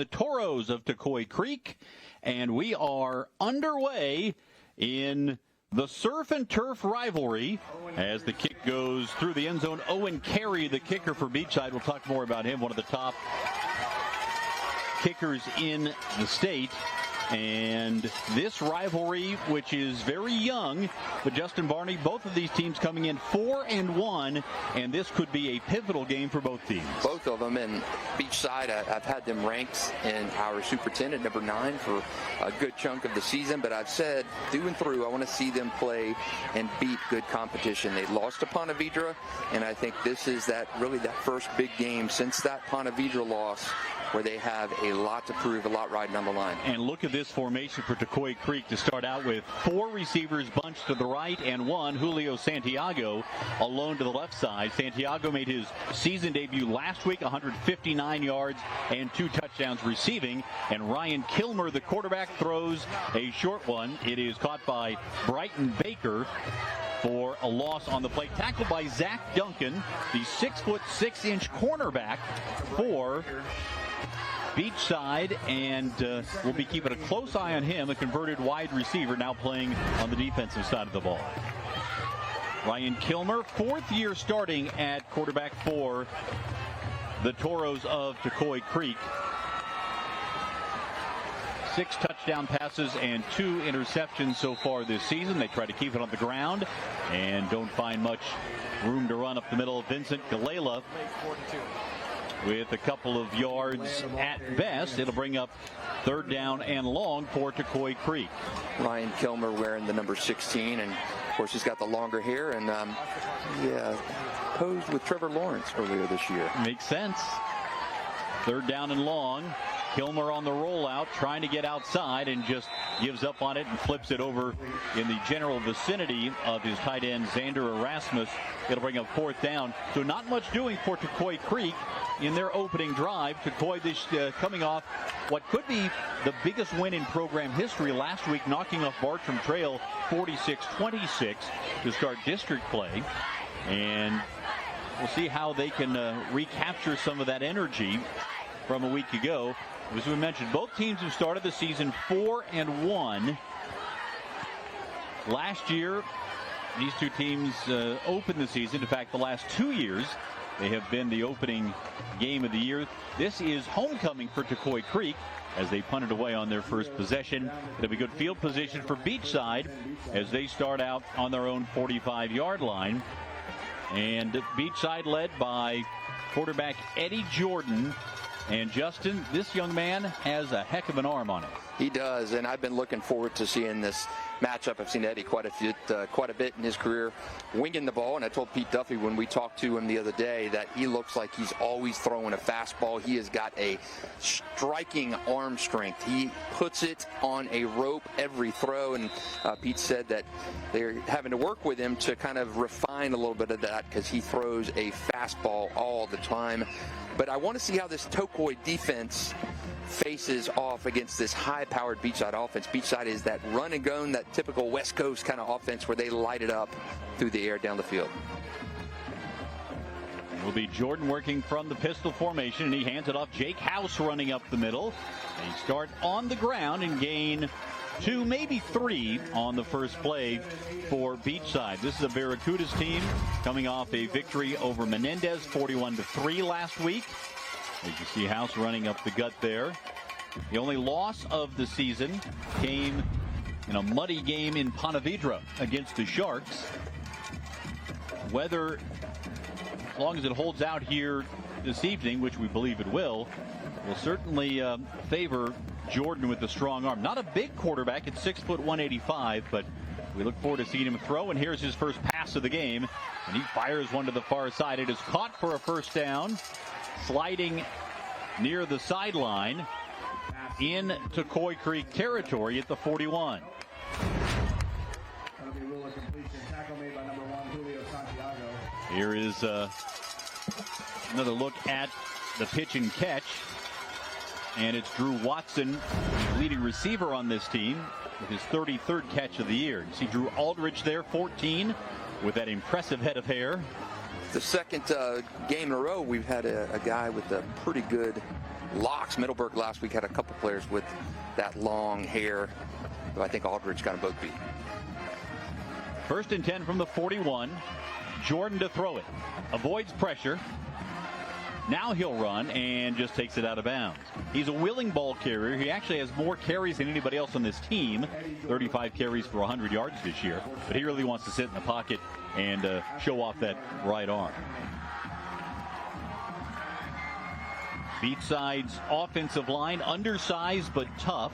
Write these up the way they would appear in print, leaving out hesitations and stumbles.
the Toros of Tocoi Creek, and we are underway in the surf and turf rivalry as the kick goes through the end zone. Owen Carey, the kicker for Beachside. We'll talk more about him, one of the top kickers in the state. And this rivalry, which is very young, but Justin Barney, both of these teams coming in 4-1, and this could be a pivotal game for both teams. Both of them, and Beachside, I've had them ranked in our Super 10 at number 9 for a good chunk of the season, but I've said through and through, I want to see them play and beat good competition. They lost to Ponte Vedra, and I think this is that first big game since that Ponte Vedra loss, where they have a lot to prove, a lot riding on the line. And look at this formation for Tocoi Creek to start out with. 4 receivers bunched to the right and 1, Julio Santiago, alone to the left side. Santiago made his season debut last week, 159 yards and 2 touchdowns receiving. And Ryan Kilmer, the quarterback, throws a short one. It is caught by Brighton Baker for a loss on the play. Tackled by Zach Duncan, the 6'6" cornerback for Beachside, and we'll be keeping a close eye on him, a converted wide receiver now playing on the defensive side of the ball. Ryan Kilmer, 4th year starting at quarterback for the Toros of Tocoi Creek. 6 touchdown passes and 2 interceptions so far this season. They try to keep it on the ground and don't find much room to run up the middle. Vincent Gallela with a couple of yards at best. It'll bring up 3rd down and long for Tocoi Creek. Ryan Kilmer wearing the number 16, and of course he's got the longer hair, and posed with Trevor Lawrence earlier this year. Makes sense. 3rd down and long. Kilmer on the rollout, trying to get outside, and just gives up on it and flips it over in the general vicinity of his tight end, Xander Erasmus. It'll bring up 4th down. So not much doing for Tocoi Creek in their opening drive. Tocoi coming off what could be the biggest win in program history last week, knocking off Bartram Trail 46-26 to start district play. And we'll see how they can recapture some of that energy from a week ago. As we mentioned, both teams have started the season 4-1. Last year, these two teams opened the season. In fact, the last 2 years, they have been the opening game of the year. This is homecoming for Tocoi Creek as they punted away on their first possession. It'll be good field position for Beachside as they start out on their own 45-yard line. And Beachside led by quarterback Eddie Jordan. And Justin, this young man has a heck of an arm on it. He does, and I've been looking forward to seeing this matchup. I've seen Eddie quite a bit in his career winging the ball, and I told Pete Duffy when we talked to him the other day that he looks like he's always throwing a fastball. He has got a striking arm strength. He puts it on a rope every throw, and Pete said that they're having to work with him to kind of refine a little bit of that because he throws a fastball all the time. But I want to see how this Tocoi defense faces off against this high-powered Beachside offense. Beachside is that run and gun, that typical West Coast kind of offense where they light it up through the air down the field. It will be Jordan working from the pistol formation, and he hands it off. Jake House running up the middle. They start on the ground and gain 2, maybe 3 on the first play for Beachside. This is a Barracudas team coming off a victory over Menendez 41-3 last week. As you see House running up the gut there. The only loss of the season came in a muddy game in Ponte Vedra against the Sharks. Weather, as long as it holds out here this evening, which we believe it will certainly favor Jordan with the strong arm. Not a big quarterback at 6', 185, but we look forward to seeing him throw. And here's his first pass of the game, and he fires one to the far side. It is caught for a 1st down, sliding near the sideline in Tocoi Creek territory at the 41. Here is another look at the pitch and catch. And it's Drew Watson, leading receiver on this team, with his 33rd catch of the year. You see Drew Aldridge there, 14, with that impressive head of hair. The second game in a row, we've had a guy with a pretty good locks. Middleburg last week had a couple players with that long hair, though I think Aldridge got them both beat. 1st and 10 from the 41. Jordan to throw it. Avoids pressure. Now he'll run and just takes it out of bounds. He's a willing ball carrier. He actually has more carries than anybody else on this team. 35 carries for 100 yards this year. But he really wants to sit in the pocket and show off that right arm. Beachside's offensive line, undersized but tough.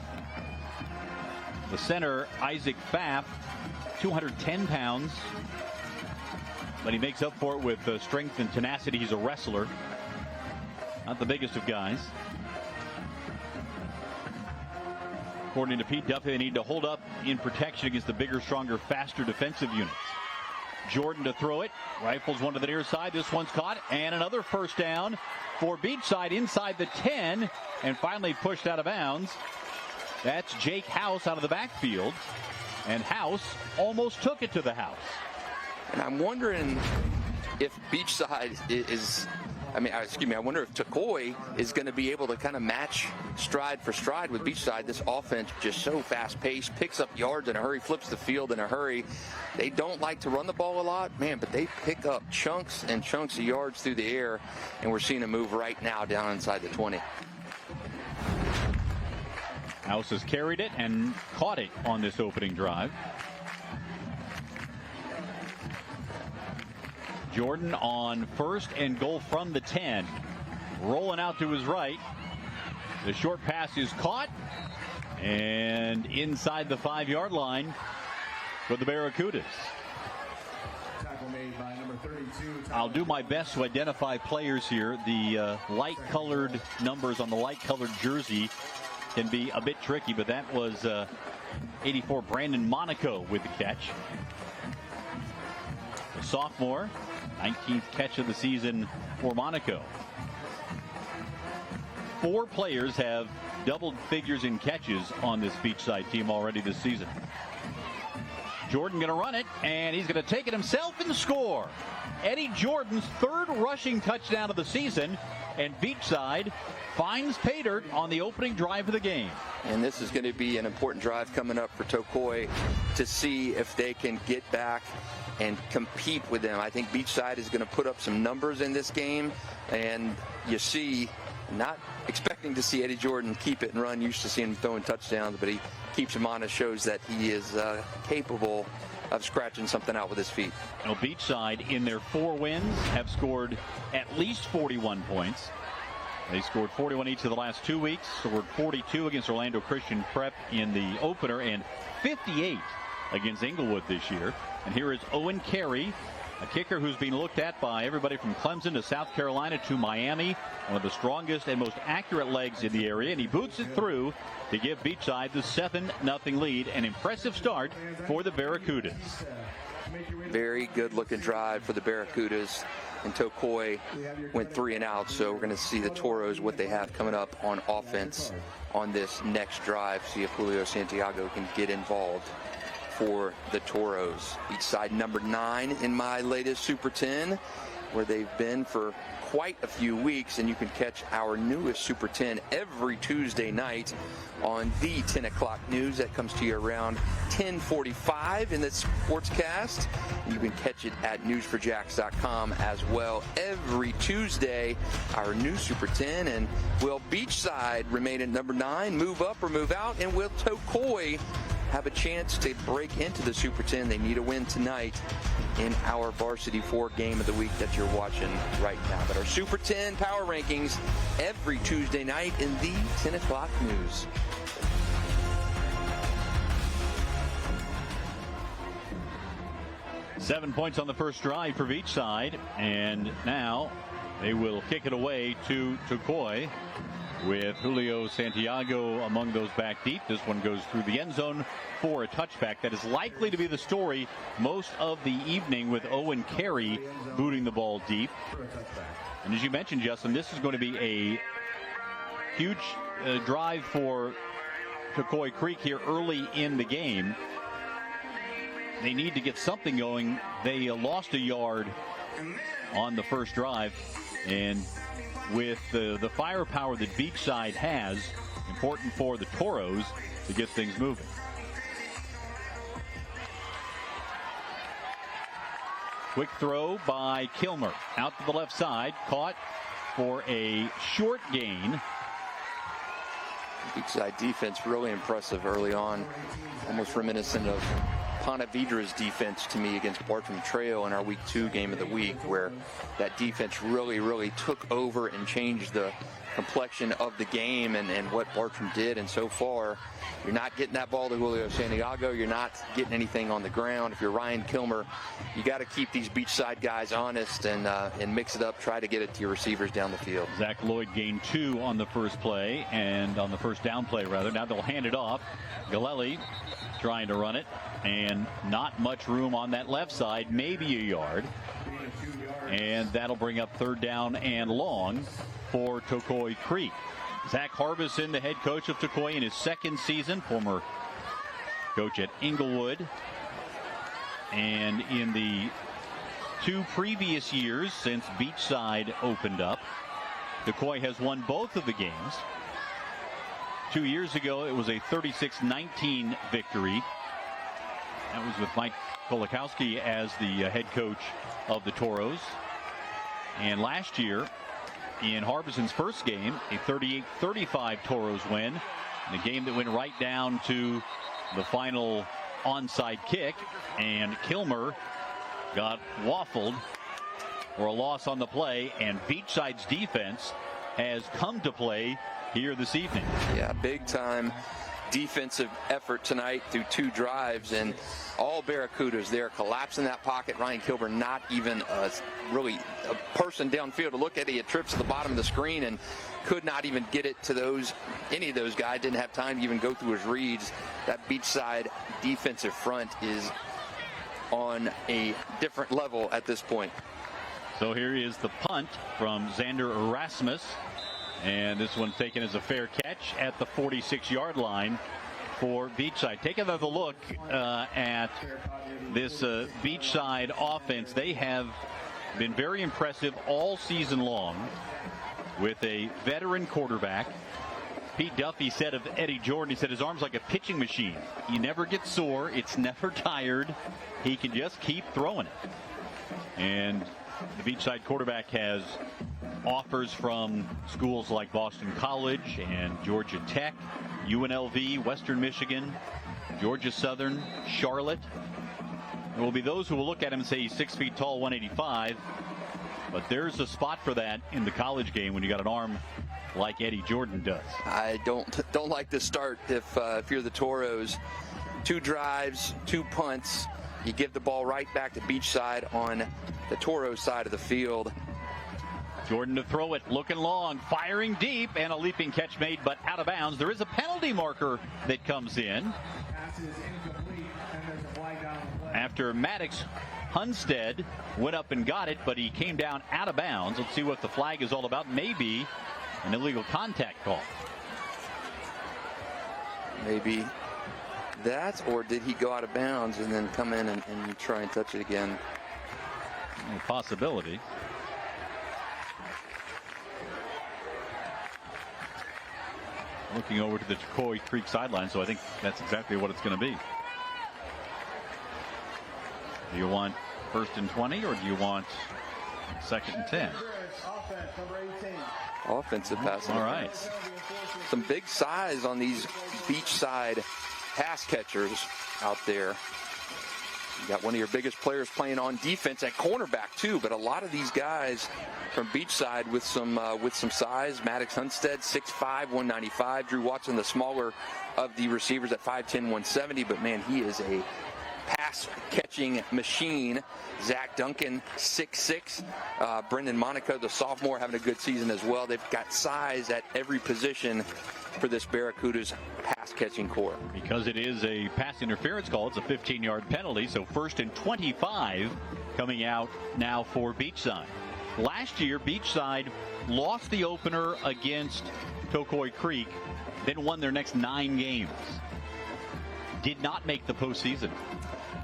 The center, Isaac Pfaff, 210 pounds. But he makes up for it with strength and tenacity. He's a wrestler. Not the biggest of guys. According to Pete Duffy, they need to hold up in protection against the bigger, stronger, faster defensive units. Jordan to throw it. Rifles one to the near side. This one's caught. And another first down for Beachside inside the 10. And finally pushed out of bounds. That's Jake House out of the backfield. And House almost took it to the house. And I'm wondering if Beachside I wonder if Tocoi is going to be able to kind of match stride for stride with Beachside. This offense just so fast-paced, picks up yards in a hurry, flips the field in a hurry. They don't like to run the ball a lot, man, but they pick up chunks and chunks of yards through the air, and we're seeing a move right now down inside the 20. House has carried it and caught it on this opening drive. Jordan on 1st and goal from the 10. Rolling out to his right. The short pass is caught. And inside the 5-yard line for the Barracudas. I'll do my best to identify players here. The light-colored numbers on the light-colored jersey can be a bit tricky, but that was 84 Brandon Monaco with the catch. A sophomore. 19th catch of the season for Monaco. 4 players have doubled figures in catches on this Beachside team already this season. Jordan going to run it, and he's going to take it himself and score. Eddie Jordan's 3rd rushing touchdown of the season, and Beachside finds pay dirt on the opening drive of the game. And this is going to be an important drive coming up for Tocoi to see if they can get back and compete with them. I think Beachside is going to put up some numbers in this game, and you see, not expecting to see Eddie Jordan keep it and run, used to seeing him throwing touchdowns, but he keeps him on. It shows that he is capable of scratching something out with his feet. Now, Beachside in their 4 wins have scored at least 41 points. They scored 41 each of the last 2 weeks, scored 42 against Orlando Christian Prep in the opener, and 58 against Inglewood this year. And here is Owen Carey, a kicker who's been looked at by everybody from Clemson to South Carolina to Miami. One of the strongest and most accurate legs in the area. And he boots it through to give Beachside the 7-0 lead. An impressive start for the Barracudas. Very good looking drive for the Barracudas. And Tocoi went 3 and out. So we're going to see the Toros, what they have coming up on offense on this next drive. See if Julio Santiago can get involved for the Toros. Beachside number 9 in my latest Super 10, where they've been for quite a few weeks, and you can catch our newest Super 10 every Tuesday night on the 10 o'clock news. That comes to you around 10:45 in the Sportscast. And you can catch it at newsforjacks.com as well every Tuesday, our new Super 10. And will Beachside remain at number 9, move up or move out? And will Tocoi have a chance to break into the Super 10? They need a win tonight in our Varsity 4 game of the week that you're watching right now. But our Super 10 power rankings every Tuesday night in the 10 o'clock news. Seven points on the first drive for Beachside, and now they will kick it away to Tocoi with Julio Santiago among those back deep. This one goes through the end zone for a touchback. That is likely to be the story most of the evening, with Owen Carey booting the ball deep. And as you mentioned, Justin, this is going to be a huge drive for Tocoi Creek here early in the game. They need to get something going. They lost a yard on the first drive, and with the firepower that Beachside has, important for the Toros to get things moving. Quick throw by Kilmer. Out to the left side. Caught for a short gain. Beachside defense really impressive early on. Almost reminiscent of Pontevedra's defense to me against Bartram Trail in our Week 2 game of the week, where that defense really took over and changed the complexion of the game and what Bartram did. And so far, you're not getting that ball to Julio Santiago. You're not getting anything on the ground. If you're Ryan Kilmer, you got to keep these Beachside guys honest and mix it up. Try to get it to your receivers down the field. Zach Lloyd gained 2 on the first play, and on the first down play, rather. Now they'll hand it off. Galelli trying to run it, and not much room on that left side, maybe a yard. And that'll bring up 3rd down and long for Tocoi Creek. Zach Harbison, the head coach of Tocoi in his 2nd season, former coach at Inglewood. And in the 2 previous years since Beachside opened up, Tocoi has won both of the games. 2 years ago, it was a 36-19 victory. That was with Mike Kolakowski as the head coach of the Toros. And last year, in Harbison's first game, a 38-35 Toros win. In a game that went right down to the final onside kick. And Kilmer got waffled for a loss on the play. And Beachside's defense has come to play here this evening. Yeah, big time defensive effort tonight through 2 drives, and all Barracudas there collapsing that pocket. Ryan Kilmer not even really a person downfield to look at. He had trips to the bottom of the screen and could not even get it to any of those guys. Didn't have time to even go through his reads. That Beachside defensive front is on a different level at this point. So here is the punt from Xander Erasmus. And this one taken as a fair catch at the 46-yard line for Beachside. Take another look at this Beachside offense. They have been very impressive all season long with a veteran quarterback. Pete Duffy said of Eddie Jordan, he said his arm's like a pitching machine. He never gets sore. It's never tired. He can just keep throwing it. And the Beachside quarterback has offers from schools like Boston College and Georgia Tech, UNLV, Western Michigan, Georgia Southern, Charlotte. There will be those who will look at him and say he's 6 feet tall, 185. But there's a spot for that in the college game when you got an arm like Eddie Jordan does. I don't like the start if you're the Toros. 2 drives, 2 punts. You give the ball right back to Beachside on the Toros side of the field. Jordan to throw it, looking long, firing deep, and a leaping catch made, but out of bounds. There is a penalty marker that comes in after Maddox Hunstead went up and got it, but he came down out of bounds. Let's see what the flag is all about. Maybe an illegal contact call. Maybe that, or did he go out of bounds and then come in and try and touch it again? A possibility. Looking over to the Tocoi Creek sideline, so I think that's exactly what it's going to be. Do you want 1st and 20, or do you want 2nd and 10? Offensive pass. All right. Some big size on these Beachside pass catchers out there. You got one of your biggest players playing on defense at cornerback too, but a lot of these guys from Beachside with some size. Maddox Hunstead, 6'5", 195. Drew Watson, the smaller of the receivers at 5'10", 170. But man, he is a pass catching machine. Zach Duncan, 6'6". Brendan Monaco, the sophomore, having a good season as well. They've got size at every position for this Barracuda's pass catching core. Because it is a pass interference call, it's a 15-yard penalty. So 1st and 25 coming out now for Beachside. Last year, Beachside lost the opener against Tocoi Creek, then won their next 9 games. Did not make the postseason.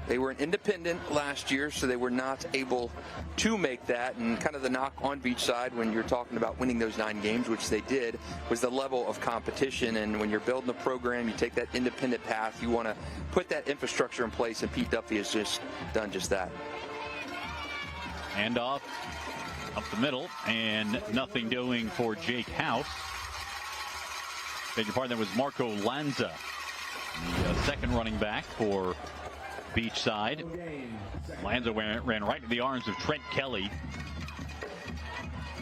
They were an independent last year, so they were not able to make that. And kind of the knock on Beachside when you're talking about winning those 9 games, which they did, was the level of competition. And when you're building a program, you take that independent path. You want to put that infrastructure in place, and Pete Duffy has just done just that. Hand off up the middle, and nothing doing for Jake House. Beg your pardon, that was Marco Lanza, the second running back for Beachside. Lanza ran right into the arms of Trent Kelly.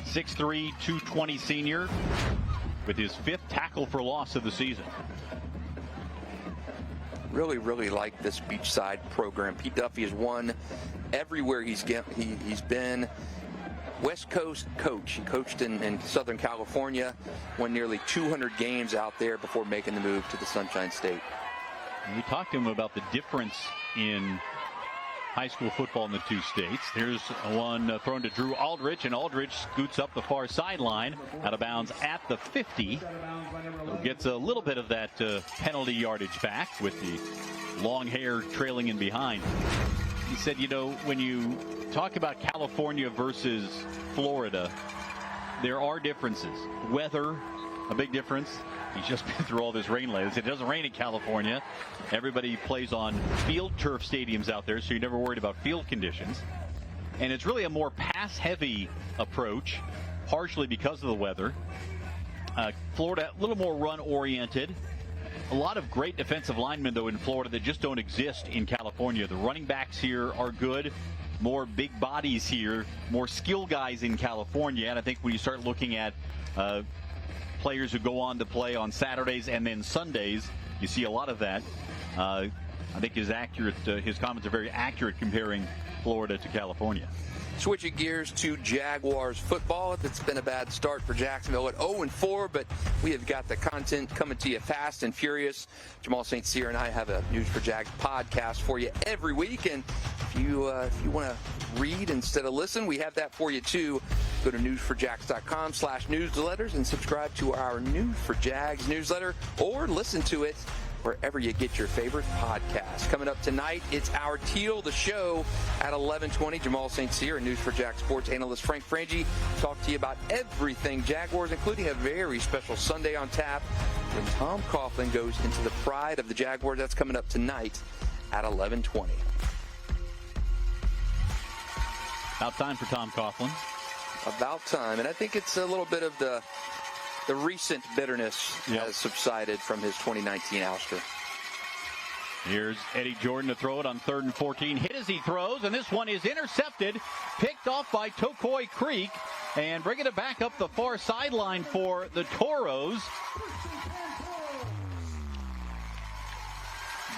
6'3", 220 senior with his 5th tackle for loss of the season. Really like this Beachside program. Pete Duffy has won everywhere he's been. West Coast coach. He coached in Southern California, won nearly 200 games out there before making the move to the Sunshine State. We talked to him about the difference in high school football in the 2 states. Here's one thrown to Drew Aldrich, and Aldrich scoots up the far sideline, out of bounds at the 50. So gets a little bit of that penalty yardage back with the long hair trailing in behind. He said, you know, when you talk about California versus Florida, there are differences. Weather, a big difference. He's just been through all this rain lately. It doesn't rain in California. Everybody plays on field turf stadiums out there, so you're never worried about field conditions. And it's really a more pass-heavy approach, partially because of the weather. Florida, a little more run-oriented. A lot of great defensive linemen, though, in Florida that just don't exist in California. The running backs here are good. More big bodies here, more skill guys in California. And I think when you start looking at players who go on to play on Saturdays and then Sundays, you see a lot of that. I think his comments are very accurate comparing Florida to California. Switching gears to Jaguars football. It's been a bad start for Jacksonville at 0-4, but we have got the content coming to you fast and furious. Jamal St. Cyr and I have a News for Jags podcast for you every week, and if you want to read instead of listen, we have that for you too. Go to newsforjags.com/newsletters and subscribe to our News for Jags newsletter, or listen to it wherever you get your favorite podcast. Coming up tonight, it's our Teal the Show at 11:20. Jamal St. Cyr and News for Jags sports analyst Frank Frangie talk to you about everything Jaguars, including a very special Sunday on tap when Tom Coughlin goes into the pride of the Jaguars. That's coming up tonight at 11:20. About time for Tom Coughlin. About time, and I think it's a little bit of the recent bitterness has subsided from his 2019 ouster. Here's Eddie Jordan to throw it on 3rd and 14. Hit as he throws, and this one is intercepted, picked off by Tocoi Creek, and bringing it back up the far sideline for the Toros.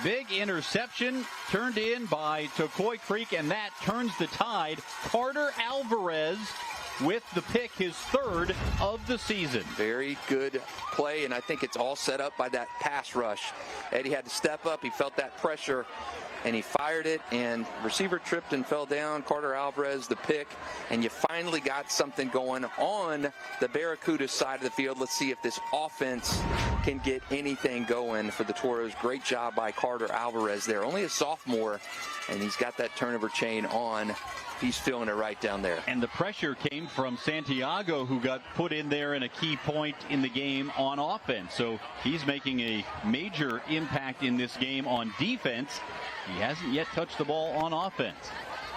Big interception turned in by Tocoi Creek, and that turns the tide. Carter Alvarez with the pick, his 3rd of the season. Very good play, and I think it's all set up by that pass rush. Eddie had to step up. He felt that pressure, and he fired it, and receiver tripped and fell down. Carter Alvarez, the pick, and you finally got something going on the Barracuda side of the field. Let's see if this offense can get anything going for the Toros. Great job by Carter Alvarez there. Only a sophomore, and he's got that turnover chain on. He's feeling it right down there. And the pressure came from Santiago, who got put in there in a key point in the game on offense. So he's making a major impact in this game on defense. He hasn't yet touched the ball on offense.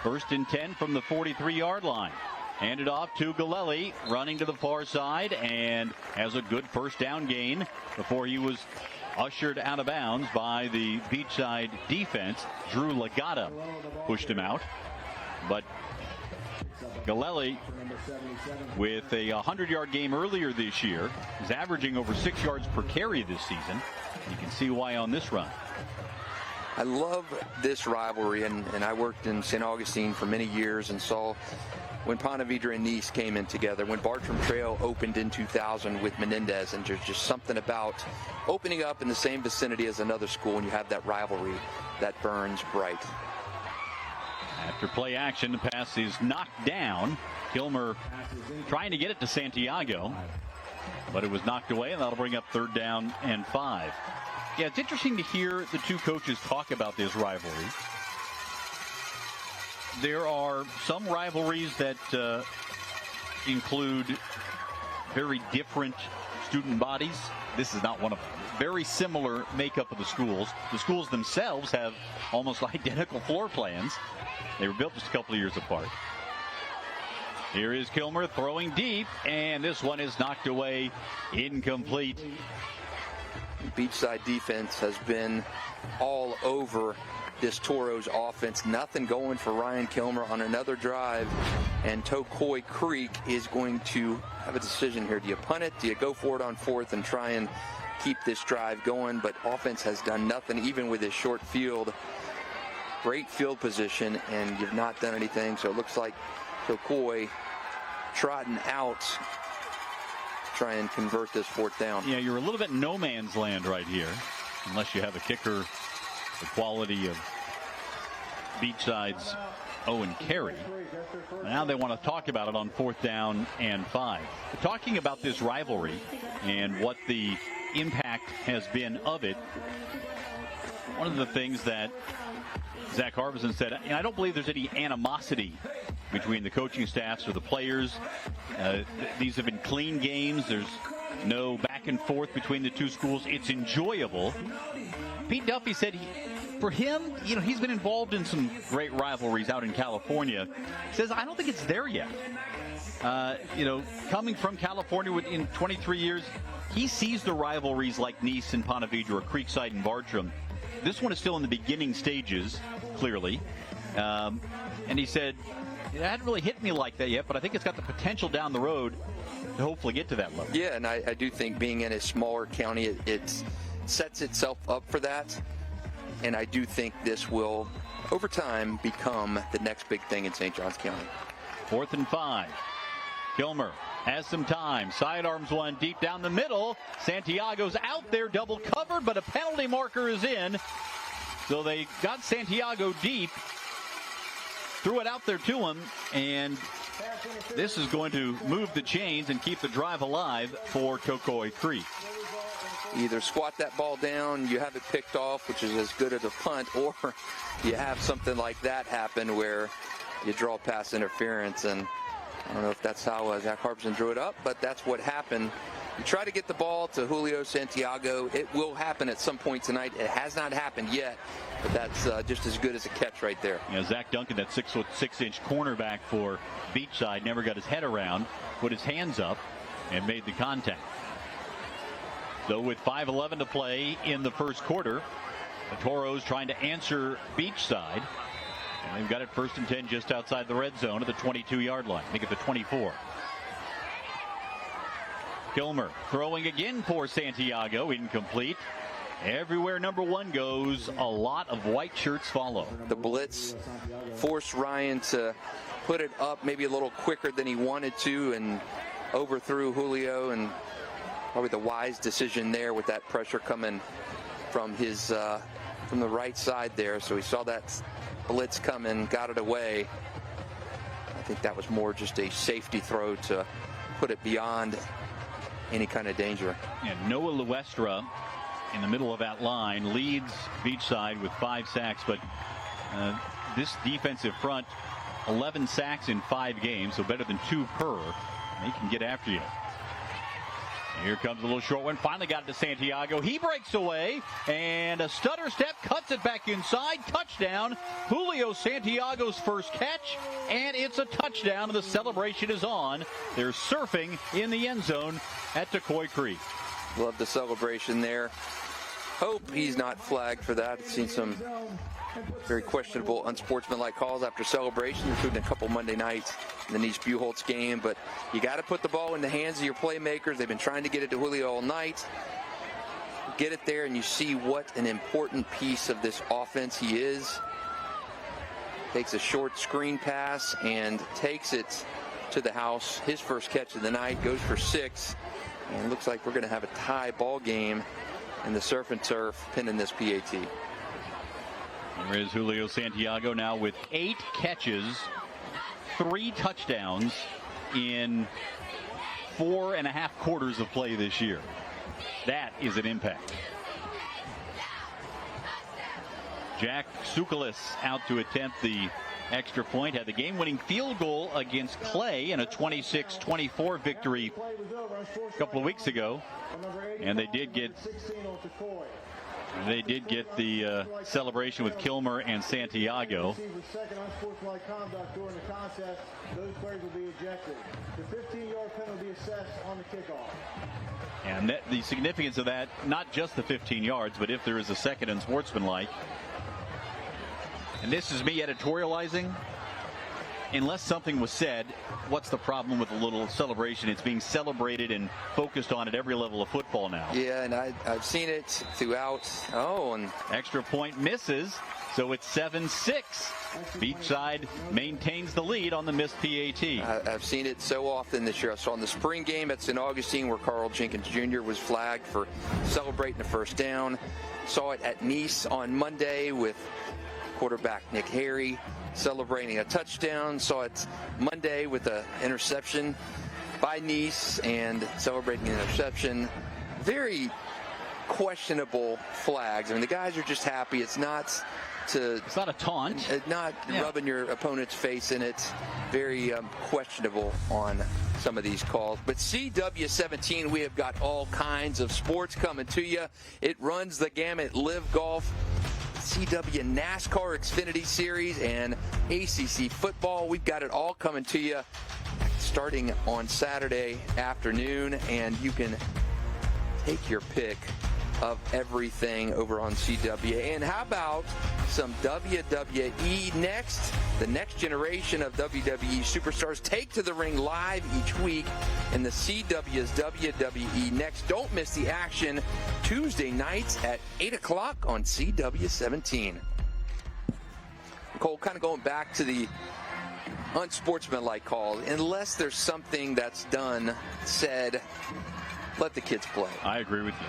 1st and 10 from the 43-yard line. Handed off to Galelli, running to the far side, and has a good first down gain before he was ushered out of bounds by the Beachside defense. Drew Lagata pushed him out. But Galelli, with a 100-yard game earlier this year, is averaging over 6 yards per carry this season. You can see why on this run. I love this rivalry, and I worked in St. Augustine for many years and saw when Ponte Vedra and Nice came in together, when Bartram Trail opened in 2000 with Menendez, and there's just something about opening up in the same vicinity as another school, and you have that rivalry that burns bright. After play action, the pass is knocked down. Kilmer trying to get it to Santiago, but it was knocked away, and that'll bring up 3rd down and 5. Yeah, it's interesting to hear the two coaches talk about this rivalry. there are some rivalries that include very different student bodies. This is not one of them. Very similar makeup of the schools. The schools themselves have almost identical floor plans. They were built just a couple of years apart. Here is Kilmer throwing deep, and this one is knocked away, incomplete. Beachside defense has been all over this Toros offense. Nothing going for Ryan Kilmer on another drive, and Tocoi Creek is going to have a decision here. Do you punt it? Do you go for it on fourth and try and keep this drive going? But offense has done nothing, even with this short field. Great field position, and you've not done anything. So it looks like Tocoi trotting out, try and convert this fourth down. Yeah, you're a little bit no man's land right here, unless you have a kicker the quality of Beachside's Owen Carey. Now they want to talk about it on 4th down and 5. Talking about this rivalry and what the impact has been of it, one of the things that Zach Harbison said, and I don't believe there's any animosity between the coaching staffs or the players. These have been clean games. There's no back and forth between the two schools. It's enjoyable. Pete Duffy said for him, he's been involved in some great rivalries out in California. He says, I don't think it's there yet. Coming from California in 23 years, he sees the rivalries like Nice and Ponte Vedra or Creekside and Bartram. This one is still in the beginning stages, clearly. And he said, it hadn't really hit me like that yet, but I think it's got the potential down the road to hopefully get to that level. Yeah, and I do think being in a smaller county, it sets itself up for that. And I do think this will, over time, become the next big thing in St. Johns County. 4th and 5. Kilmer has some time. Sidearms one deep down the middle. Santiago's out there, double covered, but a penalty marker is in. So they got Santiago deep, threw it out there to him, and this is going to move the chains and keep the drive alive for Tocoi Creek. Either squat that ball down, you have it picked off, which is as good as a punt, or you have something like that happen where you draw pass interference. And I don't know if that's how Zach Harbison drew it up, but that's what happened. You try to get the ball to Julio Santiago. It will happen at some point tonight. It has not happened yet, but that's just as good as a catch right there. Yeah, Zach Duncan, that 6'6" cornerback for Beachside, never got his head around, put his hands up, and made the contact. So with 5:11 to play in the first quarter, the Toros trying to answer Beachside. And they've got it 1st and 10 just outside the red zone at the 22-yard line. I think at the 24. Kilmer throwing again for Santiago, incomplete. Everywhere number 1 goes, a lot of white shirts follow. The blitz forced Ryan to put it up maybe a little quicker than he wanted to and overthrew Julio, and probably the wise decision there with that pressure coming from his from the right side there. So he saw that blitz coming, got it away. I think that was more just a safety throw to put it beyond any kind of danger. And Noah Luestra in the middle of that line leads Beachside with 5 sacks, but this defensive front, 11 sacks in 5 games, so better than 2 per. They can get after you. Here comes a little short one. Finally got it to Santiago. He breaks away, and a stutter step cuts it back inside. Touchdown. Julio Santiago's first catch, and it's a touchdown, and the celebration is on. They're surfing in the end zone at Tocoi Creek. Love the celebration there. Hope he's not flagged for that. I've seen some very questionable, unsportsmanlike calls after celebration, including a couple Monday nights in the Nice Buchholz game. But you got to put the ball in the hands of your playmakers. They've been trying to get it to Julio all night. Get it there, and you see what an important piece of this offense he is. Takes a short screen pass and takes it to the house. His first catch of the night, goes for 6. And it looks like we're going to have a tie ball game in the surf and turf, pinning this PAT. There is Julio Santiago now with 8 catches, 3 touchdowns in 4.5 quarters of play this year. That is an impact. Jack Tsoukalis out to attempt the extra point, had the game-winning field goal against Clay in a 26-24 victory a couple of weeks ago. And they did get the celebration with Kilmer and Santiago. Second unsportsmanlike conduct during the contest, those players will be ejected. The 15-yard penalty assessed on the kickoff. And the significance of that, not just the 15 yards, but if there is a second unsportsmanlike. And this is me editorializing. Unless something was said, what's the problem with a little celebration? It's being celebrated and focused on at every level of football now. Yeah, and I've seen it throughout. Oh, and extra point misses, so it's 7-6. Beachside maintains the lead on the missed PAT. I've seen it so often this year. I saw in the spring game at St. Augustine where Carl Jenkins Jr. was flagged for celebrating the first down. Saw it at Nice on Monday with quarterback Nick Harry celebrating a touchdown. Saw it Monday with an interception by Nice and celebrating an interception. Very questionable flags. I mean, the guys are just happy. It's not a taunt. Not rubbing your opponent's face in it. Very questionable on some of these calls. But CW17, we have got all kinds of sports coming to you. It runs the gamut. Live Golf, CW NASCAR Xfinity Series, and ACC football. We've got it all coming to you starting on Saturday afternoon, and you can take your pick of everything over on CW. And how about some WWE next? The next generation of WWE superstars take to the ring live each week in the CW's WWE Next. Don't miss the action Tuesday nights at 8 o'clock on CW17. Cole, kind of going back to the unsportsmanlike call, unless there's something that's done, said, let the kids play. I agree with you.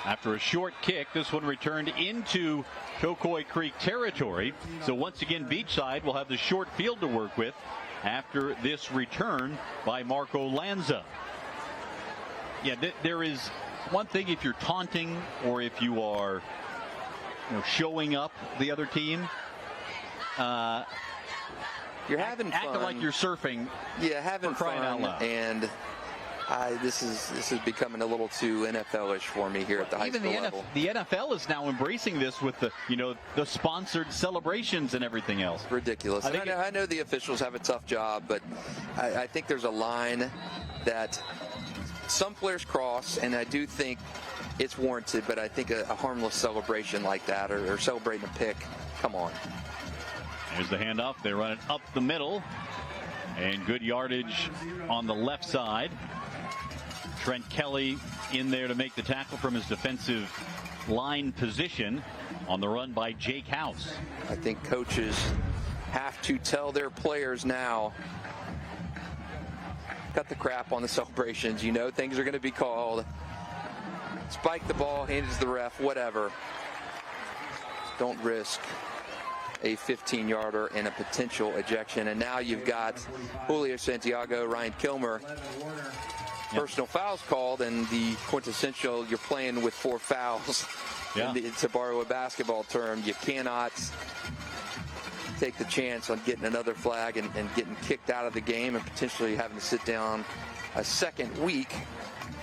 After a short kick, this one returned into Tocoi Creek territory. So once again, Beachside will have the short field to work with after this return by Marco Lanza. Yeah, there is one thing if you're taunting or if you are showing up the other team. You're having fun. Acting like you're surfing. Yeah, having for crying fun. Out loud. And this is becoming a little too NFL-ish for me here at the high school level. The NFL is now embracing this with the sponsored celebrations and everything else. Ridiculous. I know the officials have a tough job, but I think there's a line that some players cross, and I do think it's warranted, but I think a harmless celebration like that or celebrating a pick, come on. There's the handoff. They run it up the middle, and good yardage on the left side. Trent Kelly in there to make the tackle from his defensive line position on the run by Jake House. I think coaches have to tell their players now, cut the crap on the celebrations. Things are going to be called. Spike the ball, hand it to the ref, whatever. Don't risk a 15-yarder and a potential ejection. And now you've got Julio Santiago, Ryan Kilmer. Personal fouls called, and the quintessential, you're playing with 4 fouls. Yeah. To borrow a basketball term, you cannot take the chance on getting another flag and getting kicked out of the game and potentially having to sit down a second week,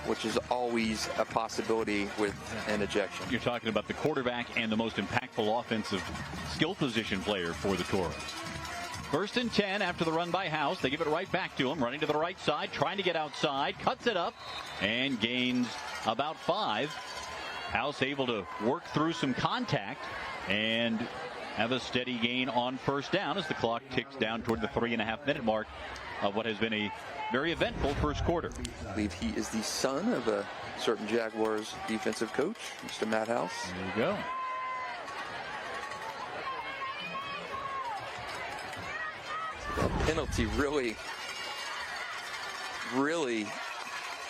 which is always a possibility with an ejection. You're talking about the quarterback and the most impactful offensive skill position player for the Toros. 1st and 10 after the run by House. They give it right back to him, running to the right side, trying to get outside, cuts it up, and gains about 5. House able to work through some contact and have a steady gain on 1st down as the clock ticks down toward the 3.5-minute mark of what has been a very eventful first quarter. I believe he is the son of a certain Jaguars defensive coach, Mr. Matt House. There you go. That penalty really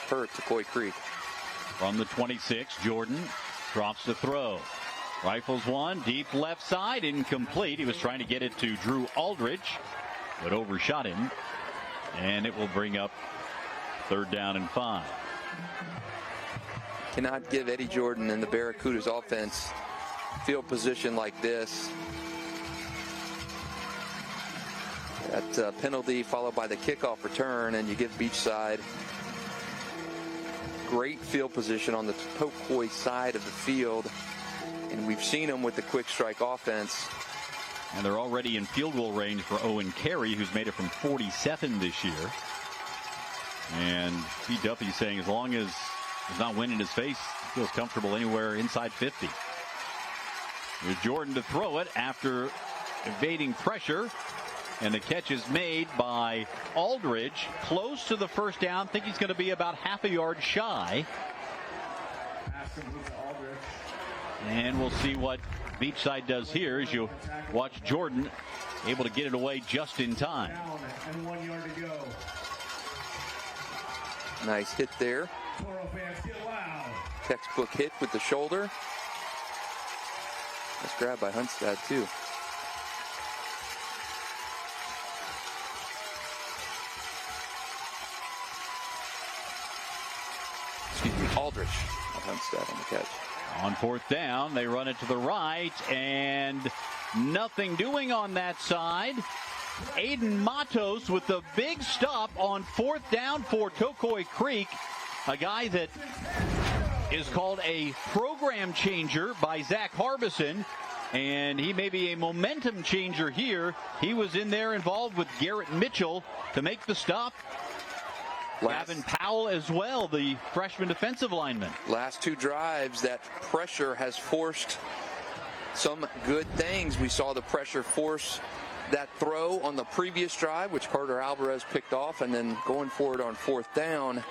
hurt Tocoi Creek. From the 26, Jordan drops the throw. Rifles one, deep left side, incomplete. He was trying to get it to Drew Aldridge, but overshot him. And it will bring up 3rd down and 5. Cannot give Eddie Jordan and the Barracudas offense field position like this. That penalty followed by the kickoff return, and you give Beachside great field position on the Tocoi side of the field, and we've seen them with the quick strike offense. And they're already in field goal range for Owen Carey, who's made it from 47 this year. And Pete Duffy's saying as long as he's not winning his face, he feels comfortable anywhere inside 50. Here's Jordan to throw it after evading pressure. And the catch is made by Aldridge, close to the first down. Think he's going to be about half a yard shy. And we'll see what Beachside does here as you watch Jordan able to get it away just in time. And 1 yard to go. Nice hit there. Toro fans get loud. Textbook hit with the shoulder. Nice grab by Hunstad too. Aldridge Hunstad on the catch. On fourth down, they run it to the right, and nothing doing on that side. Aiden Matos with the big stop on fourth down for Tocoi Creek, a guy that is called a program changer by Zach Harbison, and he may be a momentum changer here. He was in there involved with Garrett Mitchell to make the stop. Gavin Powell as well, the freshman defensive lineman. Last two drives, that pressure has forced some good things. We saw the pressure force that throw on the previous drive, which Carter Alvarez picked off, and then going forward on fourth down,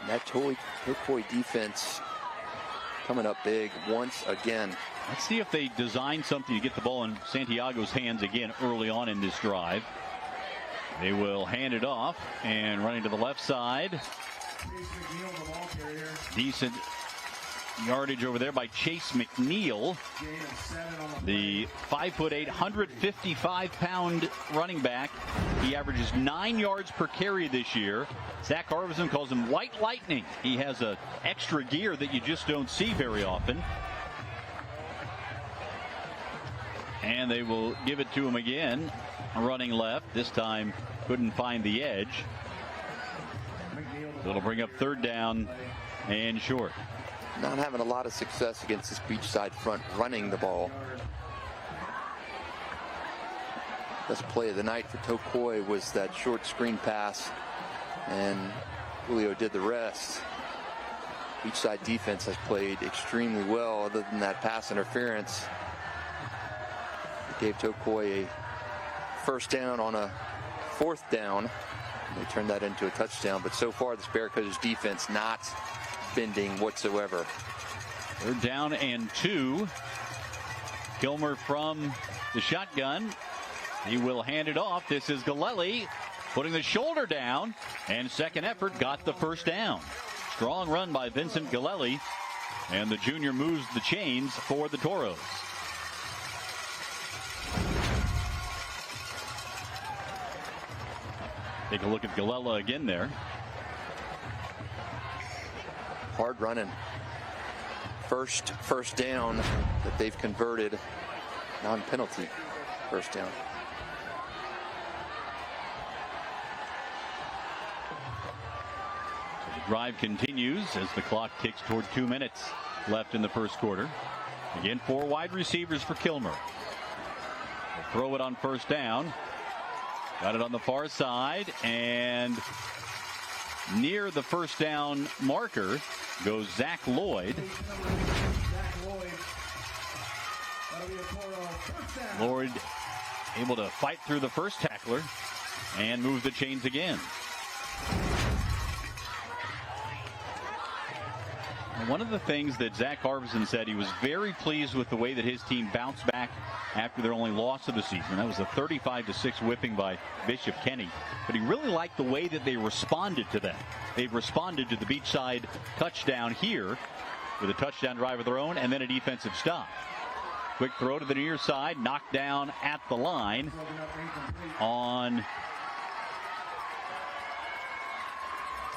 that Tocoi defense coming up big once again. Let's see if they design something to get the ball in Santiago's hands again early on in this drive. They will hand it off and running to the left side. Decent yardage over there by Chase McNeil. The 5'8", 155-pound running back. He averages 9 yards per carry this year. Zach Harbison calls him White Lightning. He has a extra gear that you just don't see very often. And they will give it to him again. Running left. This time couldn't find the edge. So it'll bring up third down and short. Not having a lot of success against this Beachside front running the ball. Best play of the night for Tocoi was that short screen pass, and Julio did the rest. Beachside defense has played extremely well other than that pass interference. It gave Tocoi a first down on a fourth down. They turned that into a touchdown, but so far this Barracudas defense not bending whatsoever. Third down and 2. Kilmer from the shotgun. He will hand it off. This is Galelli putting the shoulder down, and second effort got the first down. Strong run by Vincent Galelli, and the junior moves the chains for the Toros. Take a look at Galella again there. Hard running. First down that they've converted. Non-penalty first down. So the drive continues as the clock ticks toward 2 minutes left in the first quarter. Again, 4 wide receivers for Kilmer. They'll throw it on first down. Got it on the far side, and near the first down marker goes Zach Lloyd. Lloyd able to fight through the first tackler and move the chains again. One of the things that Zach Harbison said, he was very pleased with the way that his team bounced back after their only loss of the season. That was a 35-6 whipping by Bishop Kenny. But he really liked the way that they responded to that. They've responded to the Beachside touchdown here with a touchdown drive of their own and then a defensive stop. Quick throw to the near side, knocked down at the line on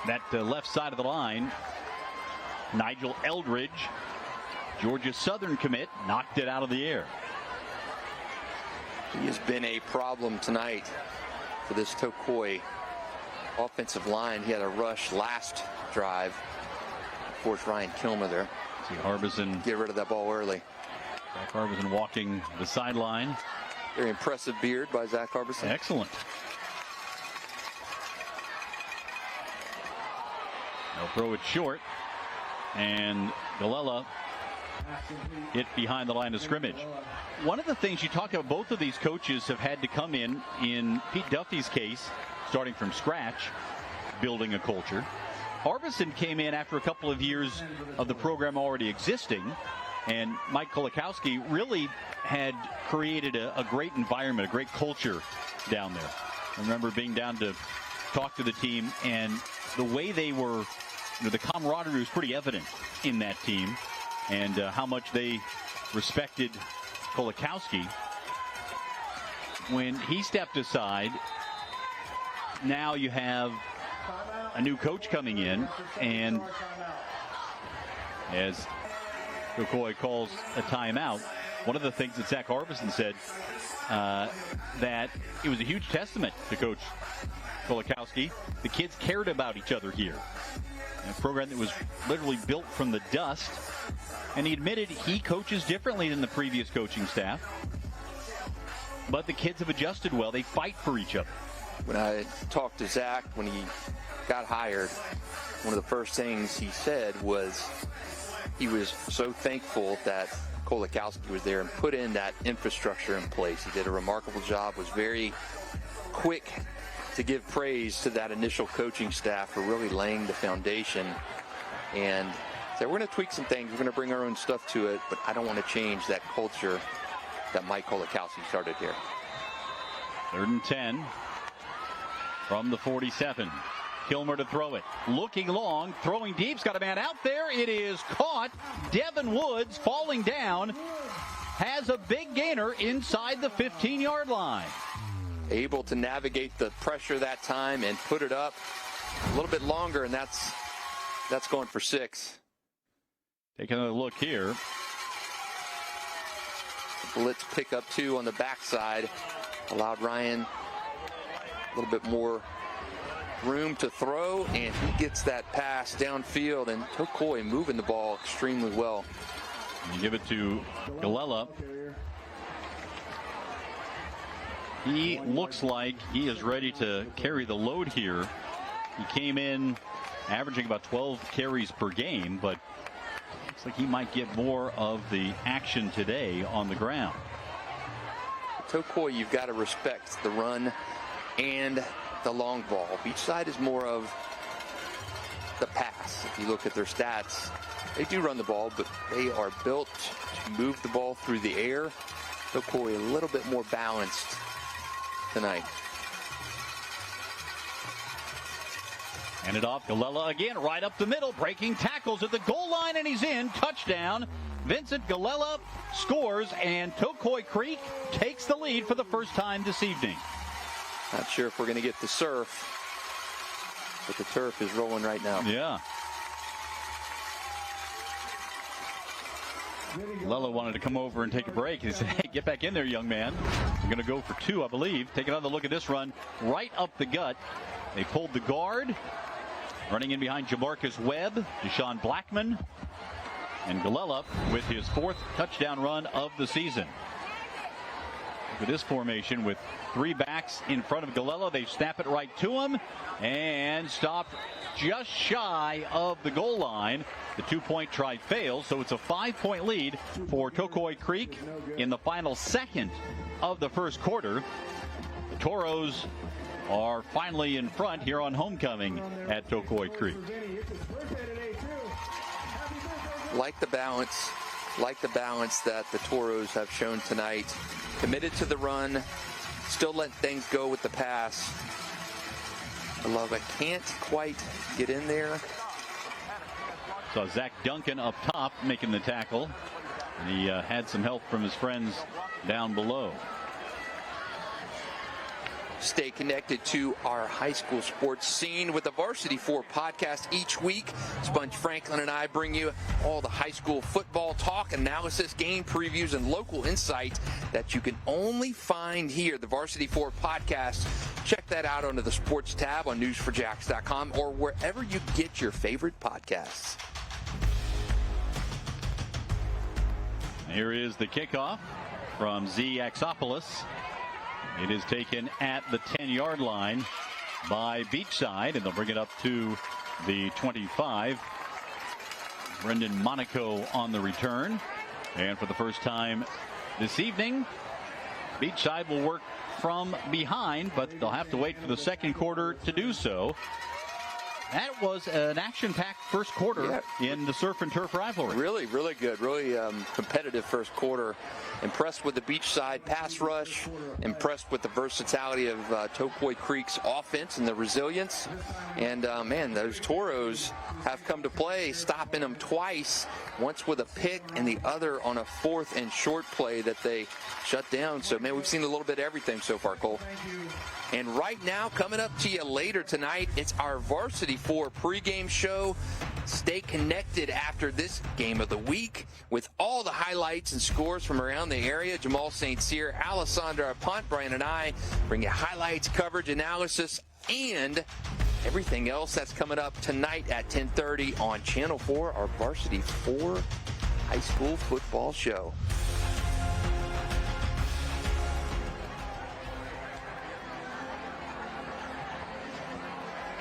that left side of the line. Nigel Eldridge, Georgia Southern commit, knocked it out of the air. He has been a problem tonight. for this Tocoi offensive line. He had a rush last drive. Forced Ryan Kilmer there. See Harbison get rid of that ball early. Zach Harbison walking the sideline. Very impressive beard by Zach Harbison. Excellent. They'll throw it short, and Galella hit behind the line of scrimmage. One of the things you talk about, both of these coaches have had to come in Pete Duffy's case, starting from scratch, building a culture. Harbison came in after a couple of years of the program already existing, and Mike Kolakowski really had created a great environment, a great culture down there. I remember being down to talk to the team, and the way they were, the camaraderie was pretty evident in that team, and how much they respected Kolakowski. When he stepped aside, now you have a new coach coming in, and as Tocoi calls a timeout, one of the things that Zach Harbison said, that it was a huge testament to Coach Kolakowski. The kids cared about each other here. A program that was literally built from the dust, and he admitted he coaches differently than the previous coaching staff, but the kids have adjusted well. They fight for each other. When I talked to Zach when he got hired, one of the first things he said was he was so thankful that Kolakowski was there and put in that infrastructure in place. He did a remarkable job, was very quick to give praise to that initial coaching staff for really laying the foundation, and said, we're going to tweak some things, we're going to bring our own stuff to it, but I don't want to change that culture that Mike Kolakowski started here. 3rd and 10 from the 47. Kilmer to throw it. Looking long, throwing deep. He's got a man out there. It is caught. Devin Woods falling down. Has a big gainer inside the 15-yard line. Able to navigate the pressure that time and put it up a little bit longer, and that's going for 6. Take another look here. Blitz pick up 2 on the backside. Allowed Ryan a little bit more room to throw, and he gets that pass downfield, and Tocoi moving the ball extremely well. You give it to Galella. He looks like he is ready to carry the load here. He came in averaging about 12 carries per game, but looks like he might get more of the action today on the ground. Tocoi, you've got to respect the run and the long ball. Beachside is more of the pass. If you look at their stats, they do run the ball, but they are built to move the ball through the air. Tocoi a little bit more balanced tonight. Hand it off. Galella again, right up the middle, breaking tackles at the goal line, and he's in. Touchdown. Vincent Galella scores, and Tocoi Creek takes the lead for the first time this evening. Not sure if we're going to get the surf, but the turf is rolling right now. Yeah. Galella wanted to come over and take a break. He said, hey, get back in there, young man. We're going to go for 2, I believe. Take another look at this run. Right up the gut. They pulled the guard. Running in behind Jamarcus Webb, Deshaun Blackman, and Galella with his 4th touchdown run of the season. Look at this formation with 3 backs in front of Galella. They snap it right to him and stop just shy of the goal line. The 2-point try fails, so it's a 5-point lead for Tocoi Creek in the final second of the first quarter. The Toros are finally in front here on homecoming at Tocoi Creek. Like the balance that the Toros have shown tonight. Committed to the run, still let things go with the pass. Galella can't quite get in there. Saw Zach Duncan up top making the tackle. And he had some help from his friends down below. Stay connected to our high school sports scene with the Varsity 4 podcast each week. Sponge Franklin and I bring you all the high school football talk, analysis, game previews, and local insight that you can only find here. The Varsity 4 podcast. Check that out under the sports tab on news4jax.com or wherever you get your favorite podcasts. Here is the kickoff from Axopoulos. It is taken at the 10-yard line by Beachside, and they'll bring it up to the 25. Brendan Monaco on the return. And for the first time this evening, Beachside will work from behind, but they'll have to wait for the second quarter to do so. That was an action-packed first quarter in the surf and turf rivalry. Really, really good. Really competitive first quarter. Impressed with the Beachside pass rush. Impressed with the versatility of Tocoi Creek's offense and the resilience. And, man, those Toros have come to play, stopping them twice. Once with a pick and the other on a 4th and short play that they shut down. So, man, we've seen a little bit of everything so far, Cole. And right now, coming up to you later tonight, it's our Varsity 4 pregame show. Stay connected after this game of the week with all the highlights and scores from around the area. Jamal St. Cyr, Alessandra Pont, Brian, and I bring you highlights, coverage, analysis, and everything else that's coming up tonight at 10:30 on Channel 4, our Varsity 4 high school football show.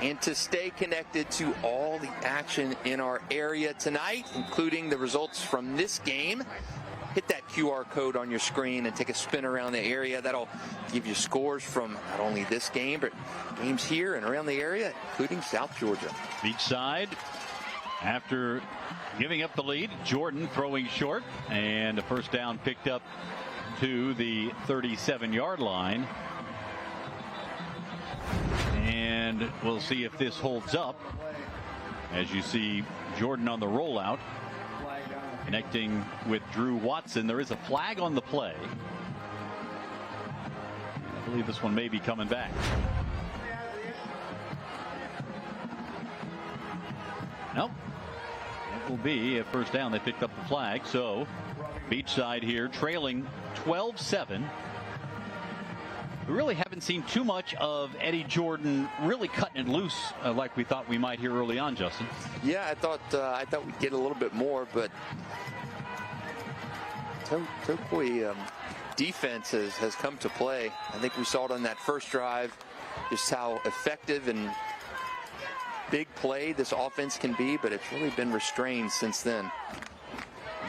And to stay connected to all the action in our area tonight, including the results from this game, hit that QR code on your screen and take a spin around the area. That'll give you scores from not only this game, but games here and around the area, including South Georgia. Beachside, after giving up the lead, Jordan throwing short, and a first down picked up to the 37-yard line. And we'll see if this holds up. As you see, Jordan on the rollout, connecting with Drew Watson. There is a flag on the play. I believe this one may be coming back. Nope. It will be a first down. They picked up the flag. So Beachside here trailing 12-7. We really haven't seen too much of Eddie Jordan really cutting it loose like we thought we might here early on, Justin. Yeah, I thought we'd get a little bit more, but Tocoi defense has come to play. I think we saw it on that first drive, just how effective and big play this offense can be, but it's really been restrained since then.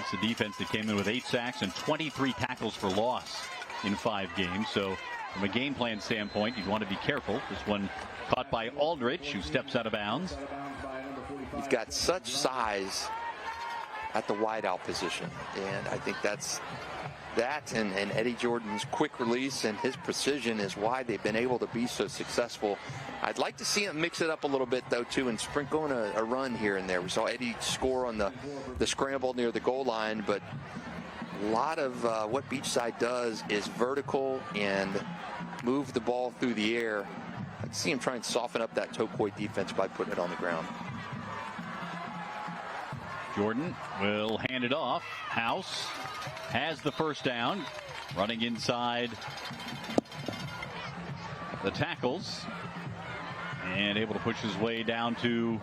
It's a defense that came in with 8 sacks and 23 tackles for loss in 5 games. So from a game plan standpoint, you'd want to be careful. This one caught by Aldrich, who steps out of bounds. You've got such size at the wideout position, and I think that and Eddie Jordan's quick release and his precision is why they've been able to be so successful. I'd like to see him mix it up a little bit, though, too, and sprinkle in a run here and there. We saw Eddie score on the scramble near the goal line, but a lot of what Beachside does is vertical and move the ball through the air. I'd see him try and soften up that Tocoi defense by putting it on the ground. Jordan will hand it off. House has the first down, running inside the tackles and able to push his way down to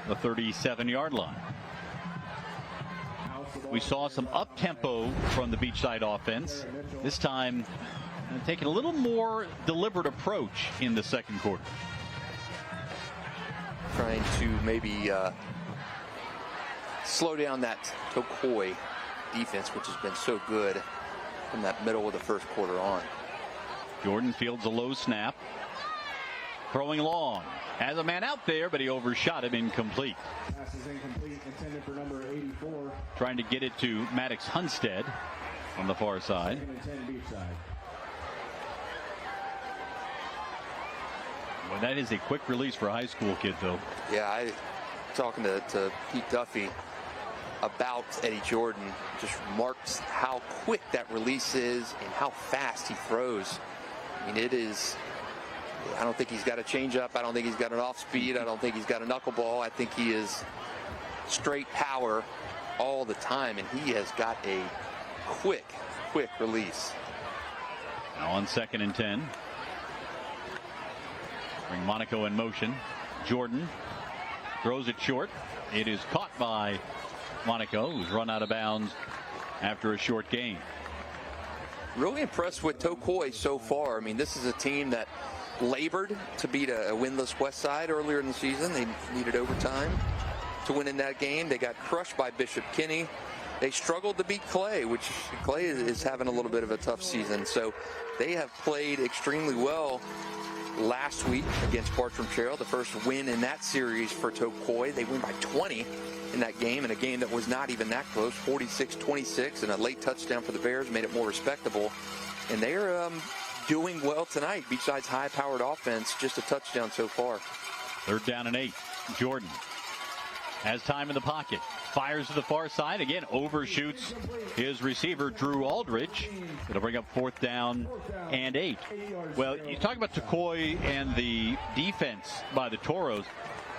the 37-yard line. We saw some up-tempo from the Beachside offense. This time taking a little more deliberate approach in the second quarter. Trying to maybe slow down that Tocoi defense, which has been so good from that middle of the first quarter on. Jordan fields a low snap. Throwing long. Has a man out there, but he overshot him. Incomplete. Pass is incomplete, intended for number 84. Trying to get it to Maddox Hunstead on the far side. Second and 10 Beachside. Well, that is a quick release for a high school kid, though. Yeah, talking to Pete Duffy about Eddie Jordan, just remarked how quick that release is and how fast he throws. I mean, it is. I don't think he's got a changeup. I don't think he's got an off speed. I don't think he's got a knuckleball. I think he is straight power all the time, and he has got a quick release. Now on 2nd and 10. Bring Monaco in motion. Jordan throws it short. It is caught by Monaco, who's run out of bounds after a short gain. Really impressed with Tocoi so far. I mean, this is a team that labored to beat a winless Westside earlier in the season. They needed overtime to win in that game. They got crushed by Bishop Kinney. They struggled to beat Clay, which Clay is having a little bit of a tough season. So they have played extremely well last week against Bartram Trail, the first win in that series for Tocoi. They win by 20 in that game, in a game that was not even that close, 46-26, and a late touchdown for the Bears made it more respectable. And they're doing well tonight. Beachside's high-powered offense, just a touchdown so far. 3rd down and 8. Jordan has time in the pocket. Fires to the far side. Again, overshoots his receiver, Drew Aldridge. It'll bring up 4th down and 8. Well, you talk about Tocoi and the defense by the Toros.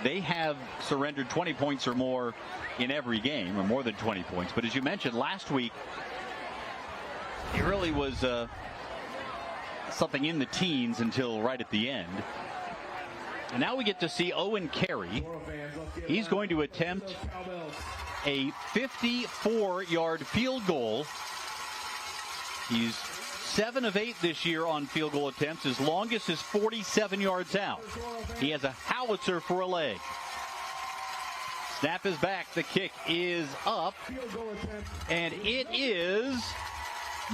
They have surrendered 20 points or more in every game, or more than 20 points. But as you mentioned, last week, it really was something in the teens until right at the end. And now we get to see Owen Carey. He's going to attempt a 54-yard field goal. He's 7 of 8 this year on field goal attempts. His longest is 47 yards out. He has a howitzer for a leg. Snap is back. The kick is up. And it is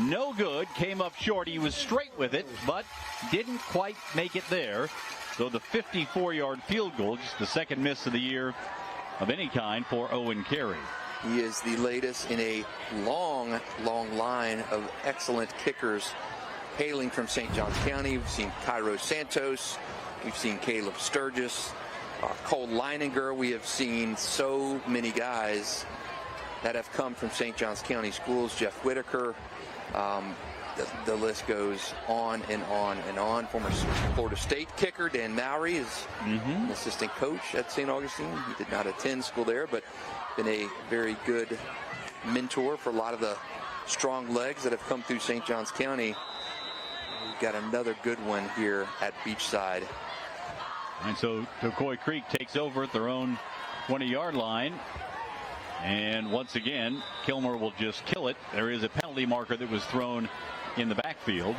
no good. Came up short. He was straight with it, but didn't quite make it there. So the 54-yard field goal, just the second miss of the year of any kind for Owen Carey. He is the latest in a long, long line of excellent kickers hailing from St. Johns County. We've seen Cairo Santos. We've seen Caleb Sturgis. Cole Leininger. We have seen so many guys that have come from St. Johns County schools. Jeff Whitaker. The list goes on and on and on. Former Florida State kicker Dan Mowry is an assistant coach at St. Augustine. He did not attend school there, but been a very good mentor for a lot of the strong legs that have come through St. Johns County. We've got another good one here at Beachside. And so Tocoi Creek takes over at their own 20-yard line. And once again, Kilmer will just kill it. There is a penalty marker that was thrown in the backfield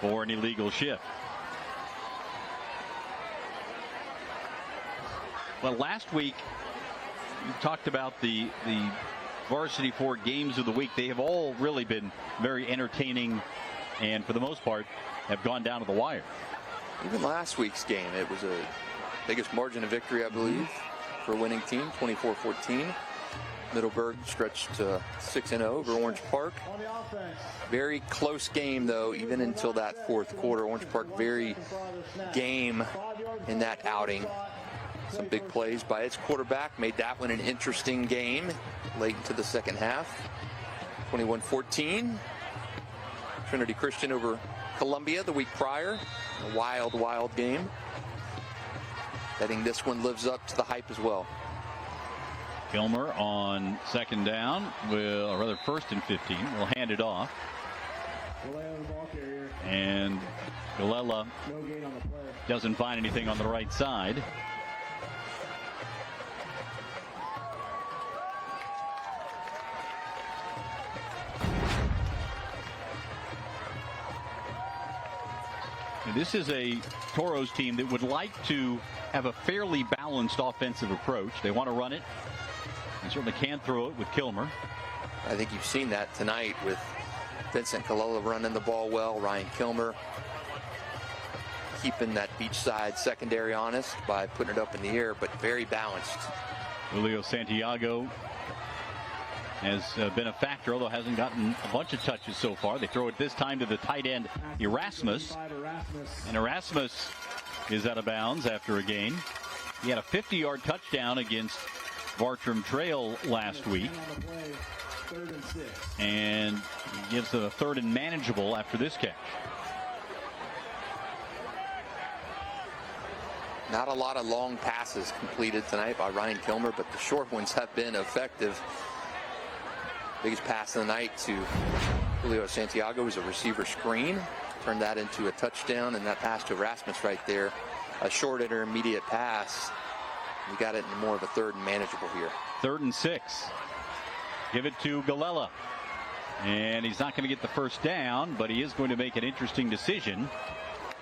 for an illegal shift. Well, last week we talked about the Varsity 4 games of the week. They have all really been very entertaining and for the most part have gone down to the wire. Even last week's game, it was a biggest margin of victory, I believe, for a winning team, 24-14. Middleburg stretched 6-0 over Orange Park. Very close game, though, even until that fourth quarter. Orange Park very game in that outing. Some big plays by its quarterback made that one an interesting game late into the second half. 21-14. Trinity Christian over Columbia the week prior. A wild, wild game. I think this one lives up to the hype as well. Kilmer on 2nd down, or rather 1st and 15, will hand it off. And Galella doesn't find anything on the right side. This is a Toros team that would like to have a fairly balanced offensive approach. They want to run it. They certainly can throw it with Kilmer. I think you've seen that tonight with Vincent Colella running the ball well. Ryan Kilmer keeping that Beachside secondary honest by putting it up in the air, but very balanced. Julio Santiago has been a factor, although hasn't gotten a bunch of touches so far. They throw it this time to the tight end, Erasmus. And Erasmus is out of bounds after a gain. He had a 50-yard touchdown against Bartram Trail last week. And he gives it a 3rd and manageable after this catch. Not a lot of long passes completed tonight by Ryan Kilmer, but the short ones have been effective. Biggest pass of the night to Julio Santiago was a receiver screen. Turned that into a touchdown, and that pass to Erasmus right there a short intermediate pass. You got it in more of a third and manageable here. 3rd and 6. Give it to Galella. And he's not going to get the first down, but he is going to make an interesting decision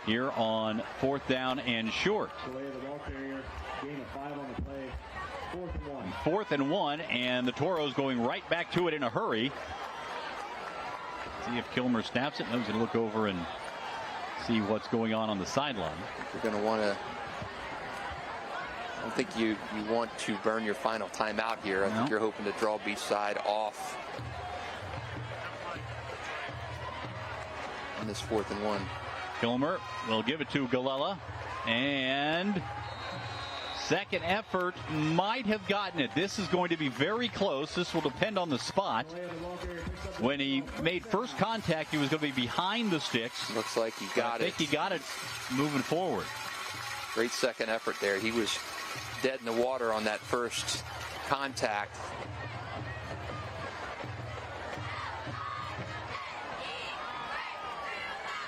here on 4th down and short. Delay the ball carrier, gain of 5 on the play. 4th and 1. 4th and 1, and the Toros going right back to it in a hurry. See if Kilmer snaps it. No, he's going to look over and see what's going on the sideline. You're going to want to. I don't think you want to burn your final timeout here. I think you're hoping to draw Beachside off on this 4th and 1. Kilmer will give it to Galella, and second effort might have gotten it. This is going to be very close. This will depend on the spot. When he made first contact, he was going to be behind the sticks. Looks like he got it. I think he got it moving forward. Great second effort there. He was dead in the water on that first contact.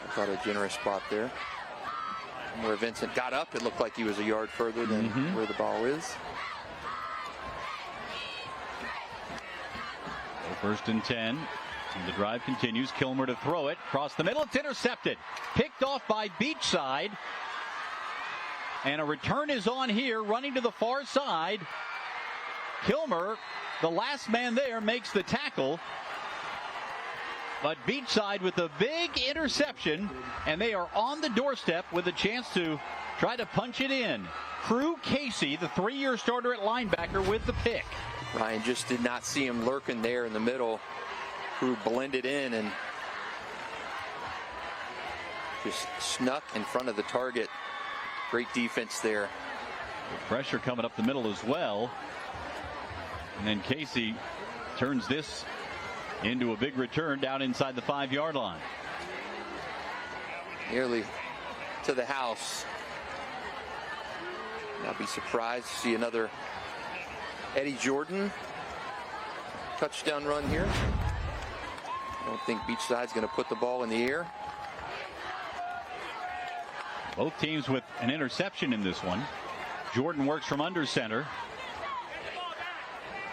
I thought a generous spot there. Where Vincent got up, it looked like he was a yard further than where the ball is. 1st and 10. And the drive continues. Kilmer to throw it across the middle. It's intercepted. Picked off by Beachside. And a return is on here, running to the far side. Kilmer, the last man there, makes the tackle. But Beachside with a big interception, and they are on the doorstep with a chance to try to punch it in. Crew Casey, the 3-year starter at linebacker, with the pick. Ryan just did not see him lurking there in the middle. Crew blended in and just snuck in front of the target. Great defense there. Pressure coming up the middle as well. And then Casey turns this into a big return down inside the 5-yard line. Nearly to the house. I'll be surprised to see another Eddie Jordan touchdown run here. I don't think Beachside's going to put the ball in the air. Both teams with an interception in this one. Jordan works from under center.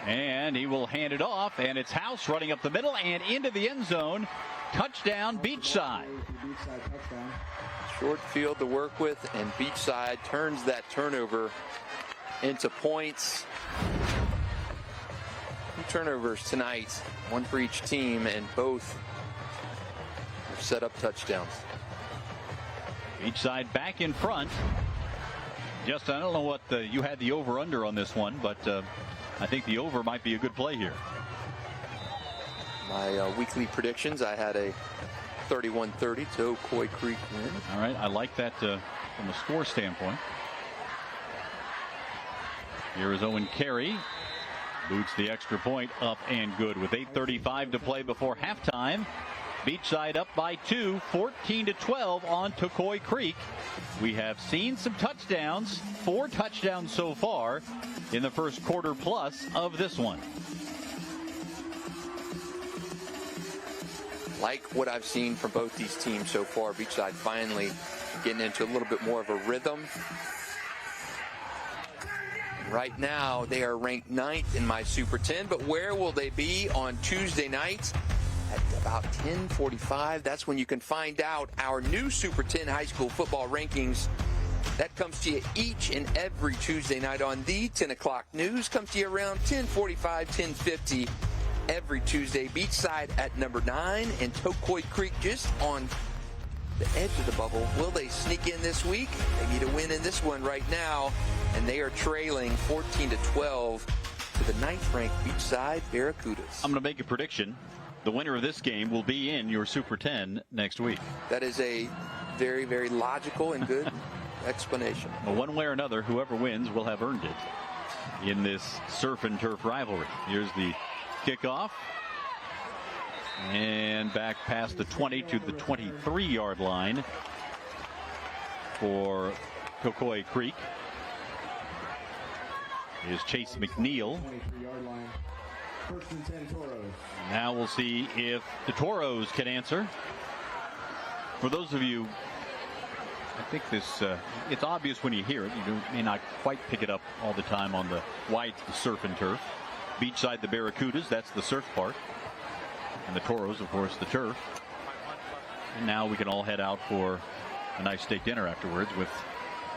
And he will hand it off, and it's House running up the middle and into the end zone. Touchdown, Beachside. Short field to work with, and Beachside turns that turnover into points. 2 turnovers tonight, 1 for each team, and both have set up touchdowns. Beachside back in front. Justin, I don't know what you had the over-under on this one, but I think the over might be a good play here. My weekly predictions, I had a 31-30 Tocoi Creek win. All right, I like that from a score standpoint. Here is Owen Carey. Boots the extra point up and good with 8:35 to play before halftime. Beachside up by 2, 14-12 on Tocoi Creek. We have seen some touchdowns, 4 touchdowns so far in the first quarter plus of this one. Like what I've seen from both these teams so far, Beachside finally getting into a little bit more of a rhythm. Right now, they are ranked 9th in my Super 10, but where will they be on Tuesday night? At about 10:45, that's when you can find out our new Super 10 high school football rankings. That comes to you each and every Tuesday night on the 10 o'clock news. Comes to you around 10:45, 10:50 every Tuesday. Beachside at number 9 and Tocoi Creek just on the edge of the bubble. Will they sneak in this week? They need a win in this one right now, and they are trailing 14-12 to the 9th-ranked Beachside Barracudas. I'm going to make a prediction. The winner of this game will be in your Super 10 next week. That is a very, very logical and good explanation. Well, one way or another, whoever wins will have earned it in this surf and turf rivalry. Here's the kickoff. And back past the 20 to the 23-yard line for Tocoi Creek is Chase McNeil. 23-yard line. 1st and 10 Toros. Now we'll see if the Toros can answer. For those of you I think this, it's obvious when you hear it. You may not quite pick it up all the time on the why it's the surf and turf. Beachside, the Barracudas, that's the surf part. And the Toros, of course, the turf. And now we can all head out for a nice steak dinner afterwards with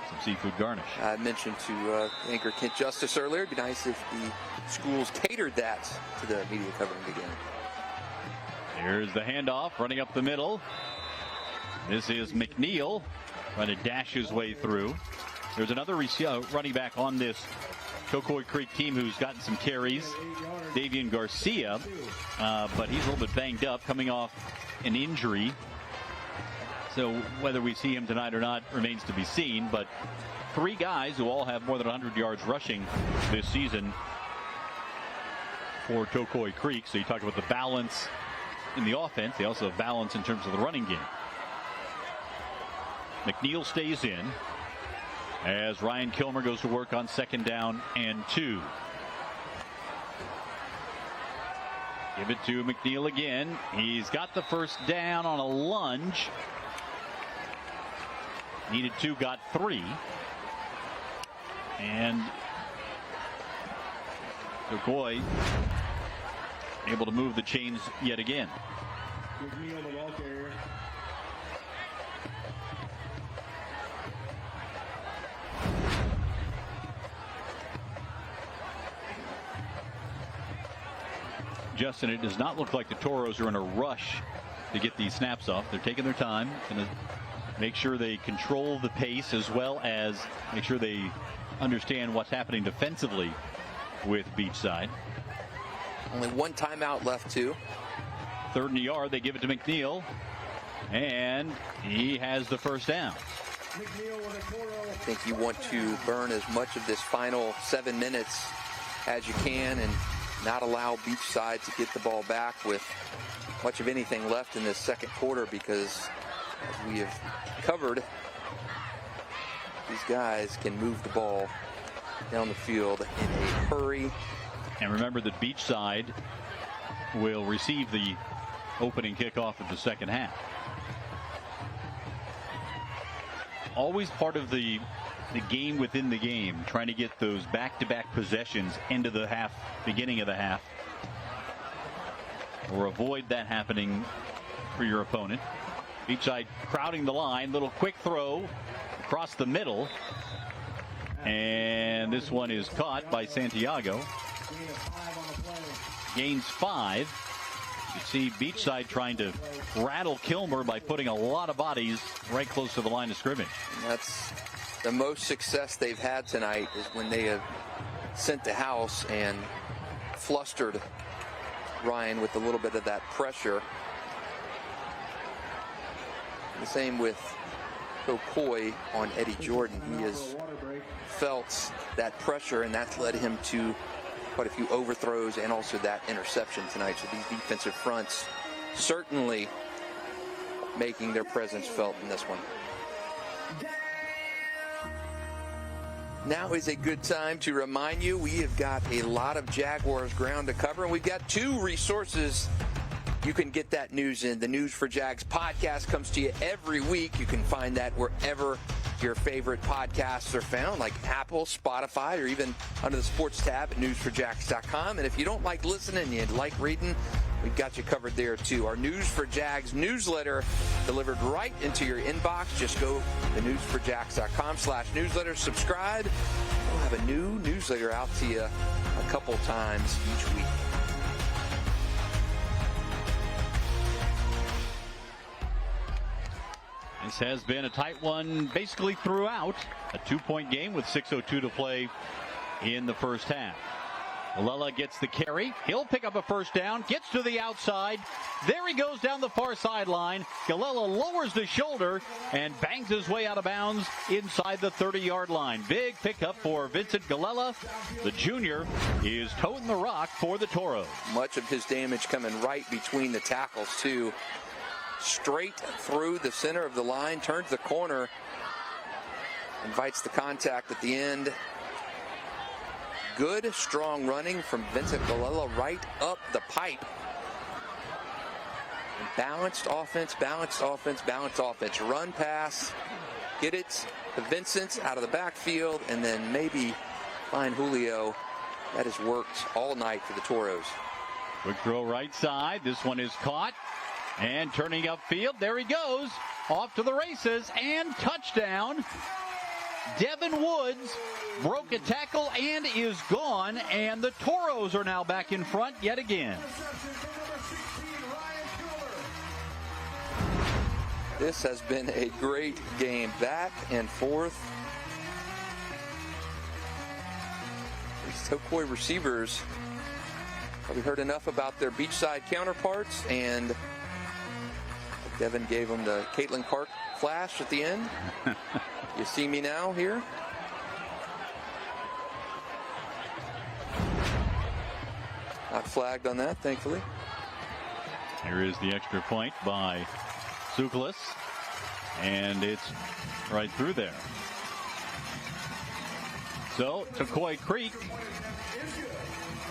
some seafood garnish. I mentioned to anchor Kent Justice earlier, it'd be nice if the schools catered that to the media covering the game. Here's the handoff, running up the middle. This is McNeil trying to dash his way through. There's another running back on this Tocoi Creek team who's gotten some carries, Davian Garcia, but he's a little bit banged up, coming off an injury. So whether we see him tonight or not remains to be seen. But three guys who all have more than 100 yards rushing this season for Tocoi Creek. So you talk about the balance in the offense. They also have balance in terms of the running game. McNeil stays in as Ryan Kilmer goes to work on 2nd down and 2. Give it to McNeil again. He's got the first down on a lunge. Needed 2, got 3. And Tocoi able to move the chains yet again. McNeil, the ball carrier. Justin, it does not look like the Toros are in a rush to get these snaps off. They're taking their time, going to make sure they control the pace as well as make sure they understand what's happening defensively with Beachside. Only one timeout left, too. 3rd and a yard. They give it to McNeil, and he has the first down. I think you want to burn as much of this final 7 minutes as you can and not allow Beachside to get the ball back with much of anything left in this second quarter, because as we have covered, these guys can move the ball down the field in a hurry. And remember that Beachside will receive the opening kickoff of the second half. Always part of the game within the game, trying to get those back-to-back possessions into the half, beginning of the half, or avoid that happening for your opponent. Beachside crowding the line, little quick throw across the middle, and this one is caught by Santiago. Gains 5. You see Beachside trying to rattle Kilmer by putting a lot of bodies right close to the line of scrimmage. And that's the most success they've had tonight, is when they have sent the house and flustered Ryan with a little bit of that pressure. The same with Tocoi on Eddie Jordan. He has felt that pressure, and that's led him to quite a few overthrows and also that interception tonight. So these defensive fronts certainly making their presence felt in this one. Now is a good time to remind you we have got a lot of Jaguars ground to cover, and we've got 2 resources you can get that news in. The News for Jags podcast comes to you every week. You can find that wherever your favorite podcasts are found, like Apple, Spotify, or even under the sports tab at newsforjags.com. And if you don't like listening and you like reading, we've got you covered there too. Our News for Jags newsletter delivered right into your inbox. Just go to newsforjags.com/newsletter, subscribe. We'll have a new newsletter out to you a couple times each week. This has been a tight one basically throughout. A 2-point game with 6:02 to play in the first half. Galella gets the carry. He'll pick up a first down. Gets to the outside. There he goes down the far sideline. Galella lowers the shoulder and bangs his way out of bounds inside the 30-yard line. Big pickup for Vincent Galella. The junior is toting the rock for the Toros. Much of his damage coming right between the tackles, too. Straight through the center of the line, turns the corner, invites the contact at the end. Good, strong running from Vincent Galella right up the pipe. Balanced offense, balanced offense, balanced offense. Run, pass, get it to Vincent out of the backfield, and then maybe find Julio. That has worked all night for the Toros. Quick throw right side. This one is caught. And turning upfield, there he goes. Off to the races and touchdown. Devin Woods broke a tackle and is gone. And the Toros are now back in front yet again. This has been a great game, back and forth. These Tocoi receivers probably heard enough about their Beachside counterparts, and Devin gave them the Caitlin Clark flash at the end. You see me now here. Not flagged on that, thankfully. Here is the extra point by Tsoukalas, and it's right through there. So Tocoi Creek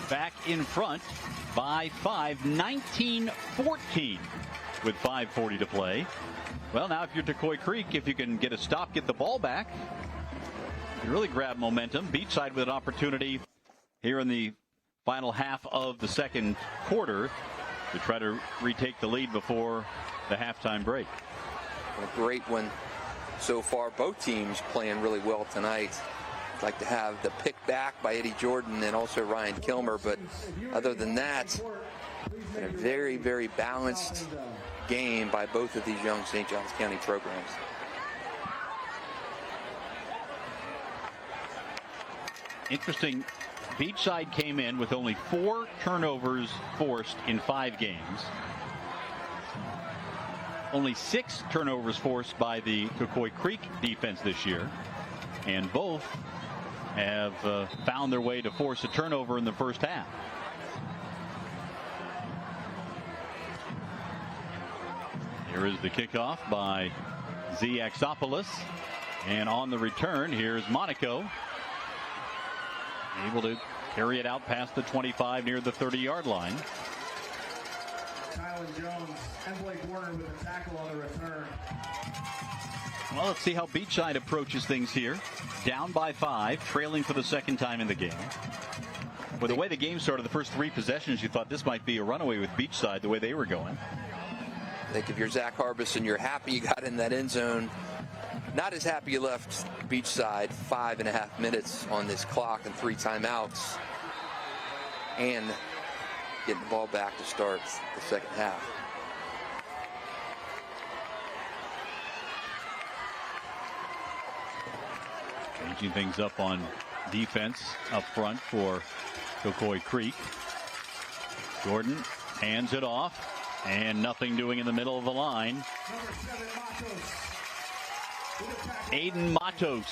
back in front by 5, 19-14 with 5:40 to play. Well, now if you're Tocoi Creek, if you can get a stop, get the ball back, you really grab momentum. Beachside with an opportunity here in the final half of the second quarter to try to retake the lead before the halftime break. A great one so far. Both teams playing really well tonight. I'd like to have the pick back by Eddie Jordan and also Ryan Kilmer, but other than that, a very, very balanced game by both of these young St. Johns County programs. Interesting. Beachside came in with only 4 turnovers forced in 5 games. Only 6 turnovers forced by the Tocoi Creek defense this year. And both have found their way to force a turnover in the first half. Here is the kickoff by Ziaxopoulos. And on the return, here's Monaco. Able to carry it out past the 25 near the 30-yard line. Kylan Jones and Blake Warner with a tackle on the return. Well, let's see how Beachside approaches things here. Down by 5, trailing for the second time in the game. With the way the game started, the first 3 possessions, you thought this might be a runaway with Beachside the way they were going. I think if you're Zach Harbison, you're happy you got in that end zone. Not as happy you left Beachside 5.5 minutes on this clock and 3 timeouts. And getting the ball back to start the second half. Changing things up on defense up front for Tocoi Creek. Jordan hands it off. And nothing doing in the middle of the line. Aiden Matos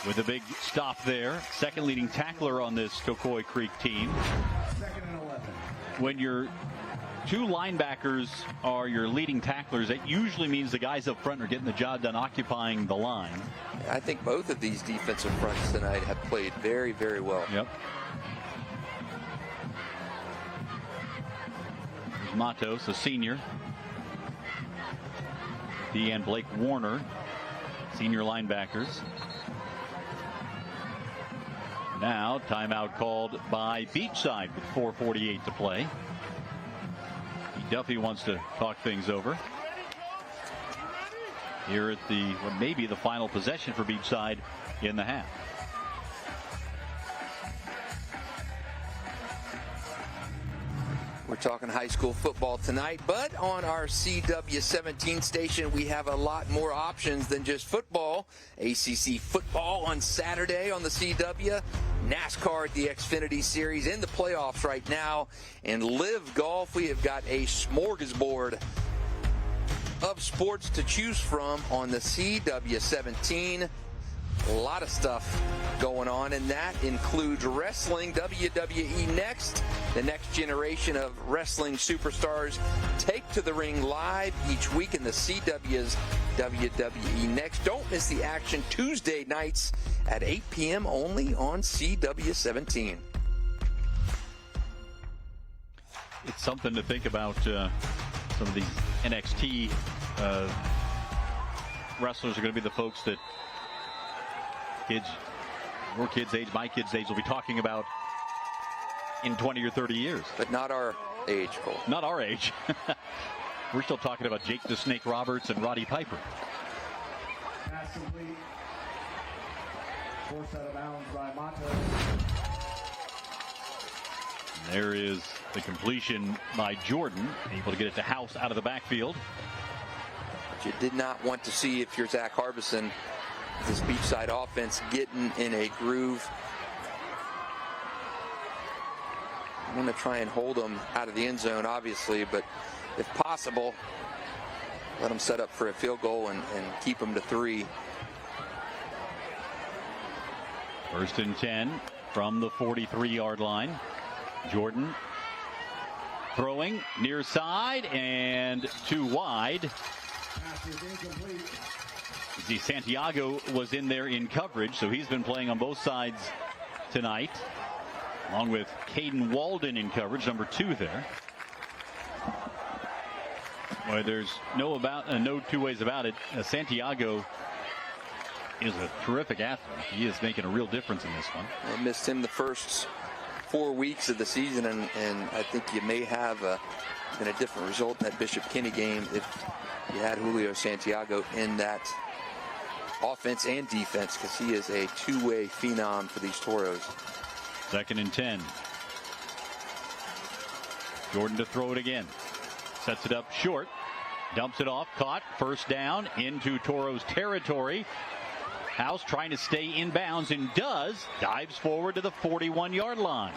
with a big stop there. Second leading tackler on this Tocoi Creek team. Second and 11. When your 2 linebackers are your leading tacklers, that usually means the guys up front are getting the job done occupying the line. I think both of these defensive fronts tonight have played very, very well. Yep. Matos, a senior. And Blake Warner, senior linebackers. Now, timeout called by Beachside with 4:48 to play. Duffy wants to talk things over. Here at the, what may be the final possession for Beachside in the half. We're talking high school football tonight, but on our CW17 station, we have a lot more options than just football. ACC football on Saturday on the CW, NASCAR at the Xfinity Series in the playoffs right now, and Live Golf. We have got a smorgasbord of sports to choose from on the CW17. A lot of stuff going on, and that includes wrestling. WWE Next, the next generation of wrestling superstars take to the ring live each week in the CW's WWE Next. Don't miss the action Tuesday nights at 8 p.m. only on CW17. It's something to think about, some of these NXT wrestlers are going to be the folks that your kids' age, my kids' age will be talking about in 20 or 30 years. But not our age, Cole. Not our age. We're still talking about Jake the Snake Roberts and Roddy Piper. Pass complete. Forced out of bounds by Matos. There is the completion by Jordan, able to get it to House out of the backfield. But you did not want to see, if you're Zach Harbison, this Beachside offense getting in a groove. I'm going to try and hold them out of the end zone, obviously, but if possible, let them set up for a field goal and keep them to 3. 1st and 10 from the 43-yard line. Jordan throwing near side and too wide. Pass is incomplete. See, Santiago was in there in coverage, so he's been playing on both sides tonight, along with Caden Walden in coverage, number 2 there. Boy, there's no two ways about it. Santiago is a terrific athlete. He is making a real difference in this one. I missed him the first 4 weeks of the season, and I think you may have been a different result in that Bishop Kenny game if you had Julio Santiago in that offense and defense, because he is a two-way phenom for these Toros. 2nd and 10. Jordan to throw it again. Sets it up short. Dumps it off. Caught. 1st down into Toros territory. House trying to stay in bounds and does. Dives forward to the 41-yard line.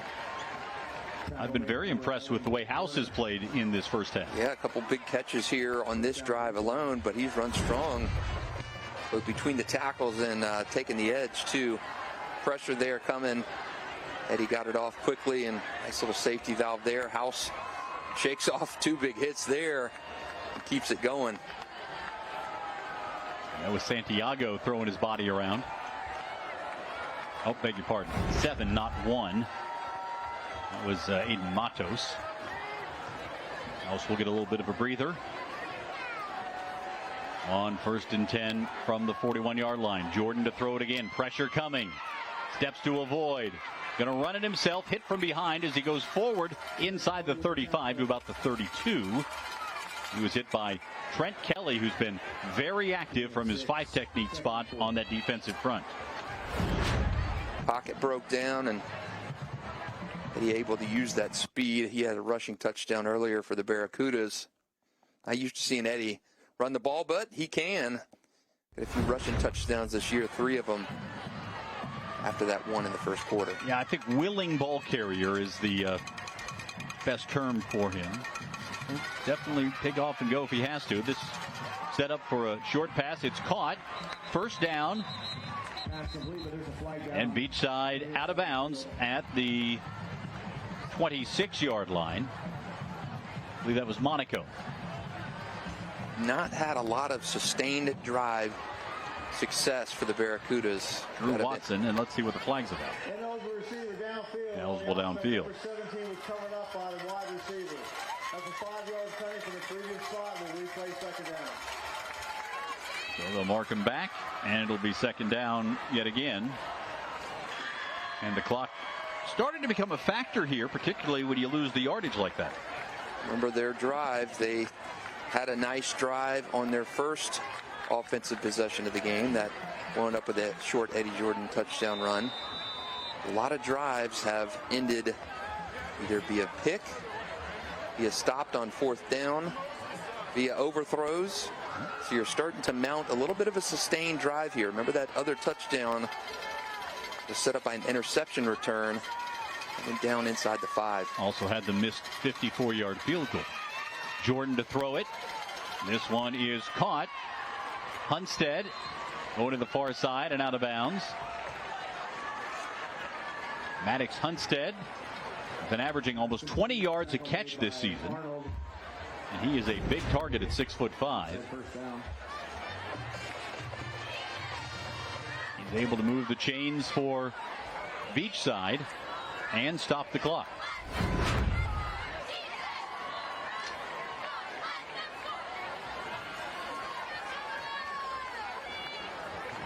I've been very impressed with the way House has played in this first half. Yeah, a couple big catches here on this drive alone, but he's run strong both between the tackles and taking the edge too. Pressure there coming. Eddie got it off quickly, and nice little safety valve there. House shakes off 2 big hits there and keeps it going. That was Santiago throwing his body around. Oh, beg your pardon. 7, not 1. That was Aiden Matos. House will get a little bit of a breather. On 1st and 10 from the 41-yard line. Jordan to throw it again. Pressure coming. Steps to avoid. Going to run it himself. Hit from behind as he goes forward inside the 35 to about the 32. He was hit by Trent Kelly, who's been very active from his 5 technique spot on that defensive front. Pocket broke down, and he able to use that speed. He had a rushing touchdown earlier for the Barracudas. I used to seeing Eddie run the ball, but he can. Got a few rushing touchdowns this year, 3 of them after that one in the first quarter. Yeah, I think willing ball carrier is the best term for him. He'll definitely take off and go if he has to. This set up for a short pass. It's caught. 1st down. And Beachside out of bounds at the 26-yard line. I believe that was Monaco. Not had a lot of sustained drive success for the Barracudas. Drew Watson, and let's see what the flag's about. Eligible downfield. Number 17 was covered up by the wide receiver. That's a 5-yard penalty from the previous spot. We'll replay 2nd down. So they'll mark him back, and it'll be 2nd down yet again. And the clock starting to become a factor here, particularly when you lose the yardage like that. Remember their drive. They had a nice drive on their first offensive possession of the game that wound up with a short Eddie Jordan touchdown run. A lot of drives have ended either via pick, via stopped on 4th down, via overthrows. So you're starting to mount a little bit of a sustained drive here. Remember that other touchdown was set up by an interception return and down inside the 5. Also had the missed 54-yard field goal. Jordan to throw it. This one is caught. Hunstead going to the far side and out of bounds. Maddox Hunstead has been averaging almost 20 yards a catch this season. And he is a big target at 6'5". He's able to move the chains for Beachside and stop the clock.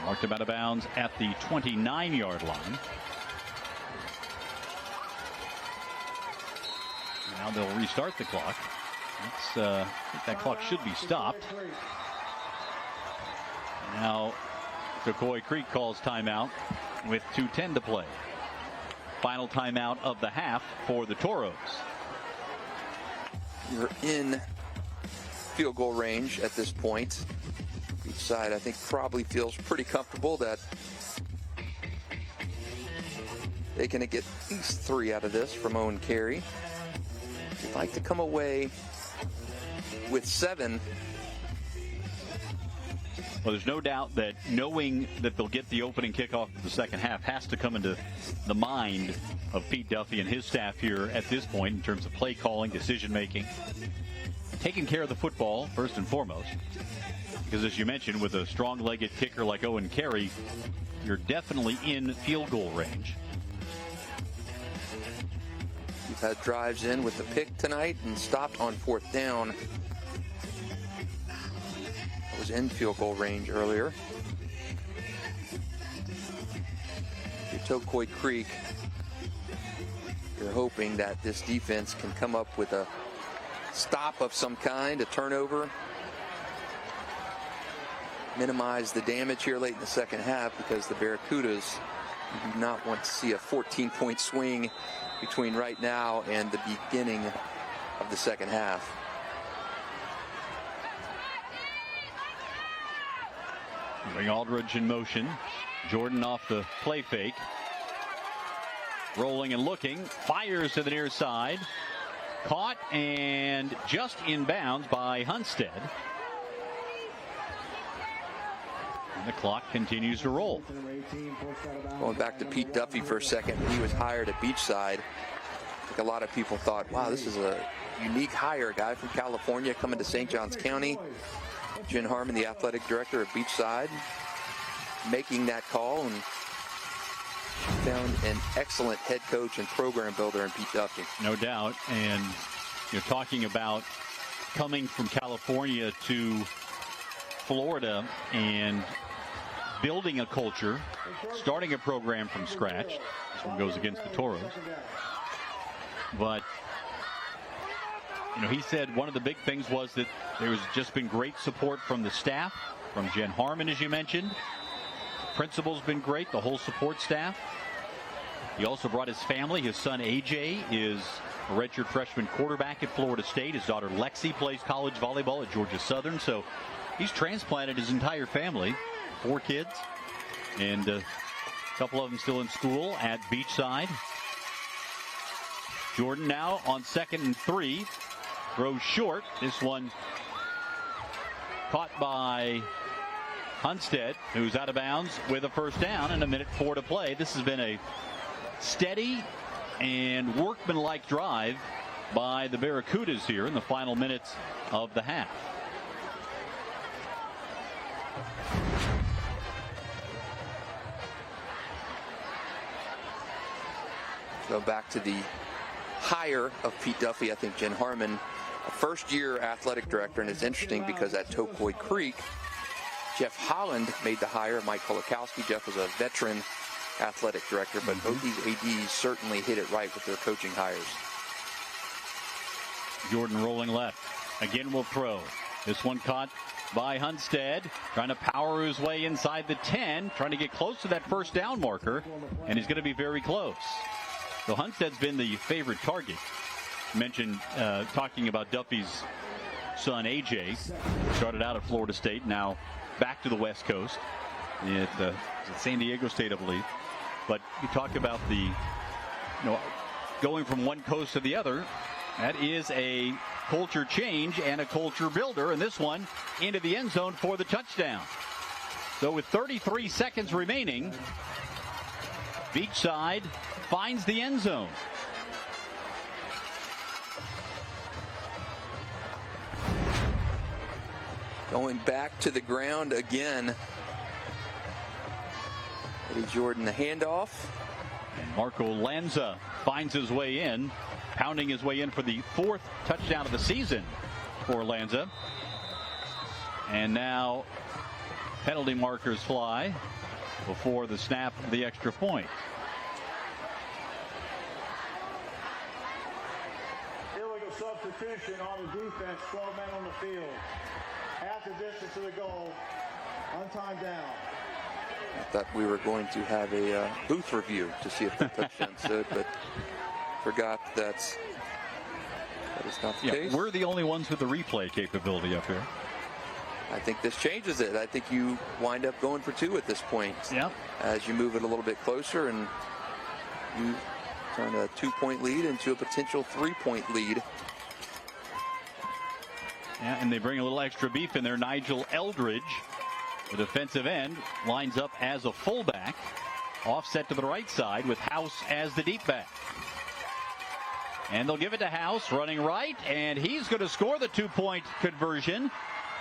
Marked him out of bounds at the 29-yard line. Now they'll restart the clock. I think that clock should be stopped. Now Tocoi Creek calls timeout with 2:10 to play. Final timeout of the half for the Toros. You're in field goal range at this point. Beachside, I think, probably feels pretty comfortable that they can get at least 3 out of this from Owen Carey. You'd like to come away with 7. Well, there's no doubt that knowing that they'll get the opening kickoff of the second half has to come into the mind of Pete Duffy and his staff here at this point in terms of play calling, decision making, taking care of the football first and foremost. Because as you mentioned, with a strong-legged kicker like Owen Carey, you're definitely in field goal range. You've had drives in with the pick tonight and stopped on 4th down. Was in field goal range earlier. Your Tocoi Creek, you're hoping that this defense can come up with a stop of some kind, a turnover, minimize the damage here late in the second half, because the Barracudas do not want to see a 14-point swing between right now and the beginning of the second half. Bring Aldridge in motion. Jordan off the play fake. Rolling and looking. Fires to the near side. Caught and just in bounds by Hunstead. And the clock continues to roll. Going back to Pete Duffy for a second, when he was hired at Beachside, I think a lot of people thought, wow, this is a unique hire, guy from California coming to St. Johns County. Jen Harmon, the athletic director of Beachside, making that call, and found an excellent head coach and program builder in Pete Duffy. No doubt. And you're talking about coming from California to Florida and building a culture, starting a program from scratch. This one goes against the Toros. But he said one of the big things was that there's just been great support from the staff, from Jen Harmon, as you mentioned. The principal's been great, the whole support staff. He also brought his family. His son, AJ, is a redshirt freshman quarterback at Florida State. His daughter, Lexi, plays college volleyball at Georgia Southern. So he's transplanted his entire family, 4 kids, and a couple of them still in school at Beachside. Jordan now on 2nd and 3. Throws short. This one caught by Hunstead, who's out of bounds with a first down and 1:04 to play. This has been a steady and workmanlike drive by the Barracudas here in the final minutes of the half. Go back to the hire of Pete Duffy. I think Jen Harmon, a first-year athletic director, and it's interesting because at Tocoi Creek, Jeff Holland made the hire. Mike Kolakowski. Jeff was a veteran athletic director, but both these ADs certainly hit it right with their coaching hires. Jordan rolling left. Again will throw. This one caught by Hunstead, trying to power his way inside the 10, trying to get close to that first down marker, and he's going to be very close. So Hunstead's been the favorite target. Mentioned talking about Duffy's son AJ, started out at Florida State, now back to the West Coast at San Diego State, I believe. But you talk about the, going from one coast to the other. That is a culture change and a culture builder, and this one into the end zone for the touchdown. So with 33 seconds remaining, Beachside finds the end zone. Going back to the ground again. Eddie Jordan, the handoff. And Marco Lanza finds his way in, pounding his way in for the 4th touchdown of the season for Lanza. And now penalty markers fly. before the snap of the extra point. Illegal substitution on the defense, 12 men on the field. Half the distance to the goal, untimed down. I thought we were going to have a booth review to see if the touchdown stood, but forgot that is not the case. We're the only ones with the replay capability up here. I think this changes it. I think you wind up going for 2 at this point. Yep. As you move it a little bit closer and you turn a 2-point lead into a potential 3-point lead. Yeah, and they bring a little extra beef in there. Nigel Eldridge, the defensive end, lines up as a fullback, offset to the right side with House as the deep back. And they'll give it to House, running right, and he's going to score the 2-point conversion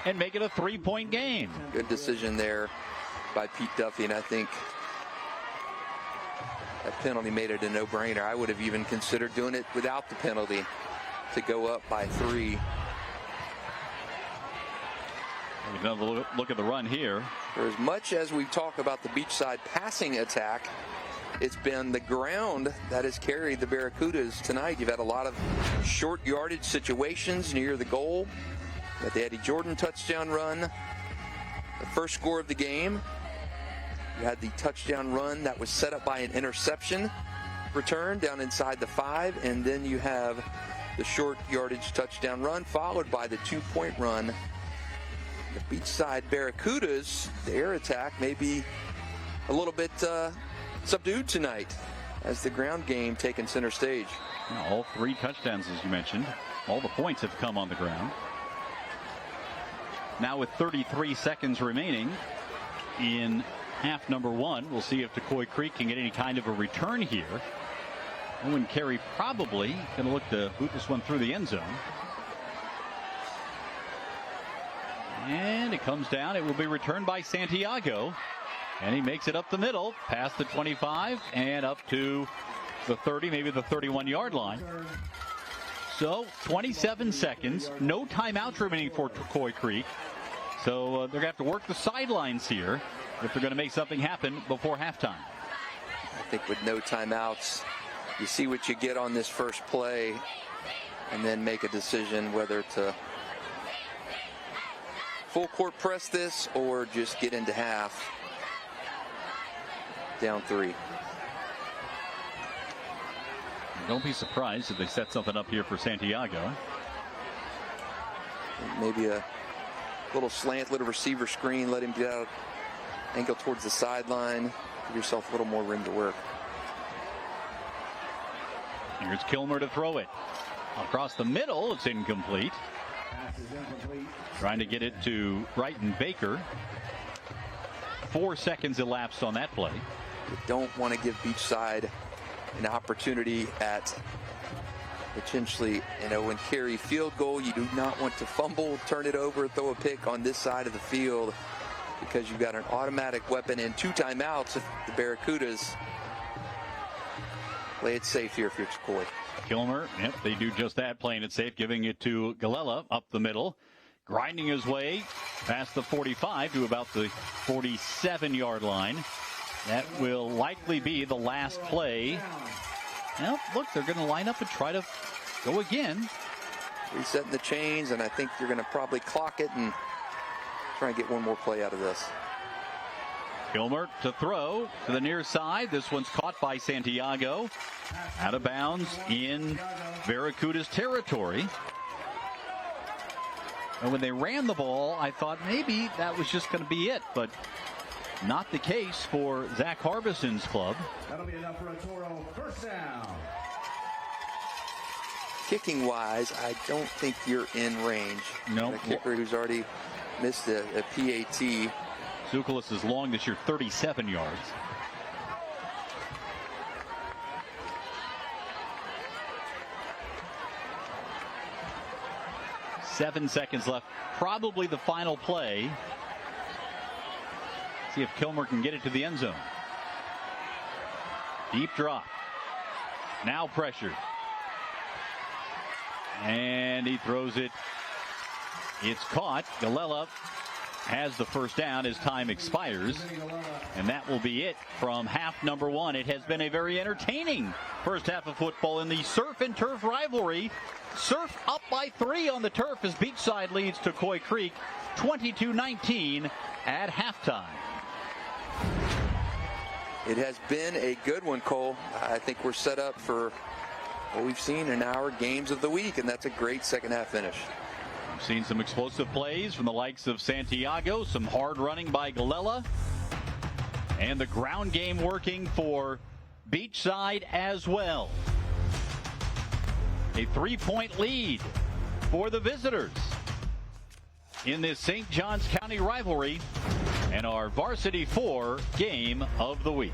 and make it a 3-point game. Good decision there by Pete Duffy, and I think that penalty made it a no-brainer. I would have even considered doing it without the penalty to go up by 3. Another look at the run here. For as much as we talk about the Beachside passing attack, it's been the ground that has carried the Barracudas tonight. You've had a lot of short yardage situations near the goal. You had the Eddie Jordan touchdown run, the first score of the game. You had the touchdown run that was set up by an interception return down inside the 5, and then you have the short yardage touchdown run followed by the 2-point run. The Beachside Barracudas, their attack may be a little bit subdued tonight as the ground game taking center stage. All 3 touchdowns, as you mentioned. All the points have come on the ground. Now with 33 seconds remaining in half number 1, we'll see if Tocoi Creek can get any kind of a return here. Owen Carey probably going to look to boot this one through the end zone. And it comes down. It will be returned by Santiago. And he makes it up the middle, past the 25 and up to the 30, maybe the 31-yard line. So 27 seconds, no timeouts remaining for Tocoi Creek. So they're going to have to work the sidelines here if they're going to make something happen before halftime. I think with no timeouts, you see what you get on this first play and then make a decision whether to full court press this or just get into half. Down 3. Don't be surprised if they set something up here for Santiago. Maybe a little slant, little receiver screen, let him get out, angle towards the sideline, give yourself a little more room to work. Here's Kilmer to throw it. Across the middle, it's incomplete. Trying to get it to Brighton Baker. 4 seconds elapsed on that play. You don't want to give Beachside an opportunity at potentially an Owen Carey field goal. You do not want to fumble, turn it over, throw a pick on this side of the field because you've got an automatic weapon and 2 timeouts if the Barracudas play it safe here for Tocoi. Kilmer, yep, they do just that, playing it safe, giving it to Galella up the middle, grinding his way past the 45 to about the 47-yard line. That will likely be the last play. Well, look, they're going to line up and try to go again. Resetting the chains, and I think you're going to probably clock it and try and get one more play out of this. Kilmer to throw to the near side. This one's caught by Santiago. Out of bounds in Barracuda's territory. And when they ran the ball, I thought maybe that was just going to be it, but not the case for Zach Harbison's club. That'll be enough for a Toro first down. Kicking wise, I don't think you're in range. No. A kicker who's already missed a PAT. Zukalis is long this year, 37 yards. Seven seconds left. Probably the final play. See if Kilmer can get it to the end zone. Deep drop. Now pressured. And he throws it. It's caught. Galella has the first down as time expires. And that will be it from half number one. It has been a very entertaining first half of football in the surf and turf rivalry. Surf up by 3 on the turf as Beachside leads Tocoi Creek 22-19 at halftime. It has been a good one, Cole. I think we're set up for what we've seen in our games of the week, and that's a great second half finish. We've seen some explosive plays from the likes of Santiago, some hard running by Galella, and the ground game working for Beachside as well. A 3-point lead for the visitors in this St. Johns County rivalry and our Varsity 4 game of the week.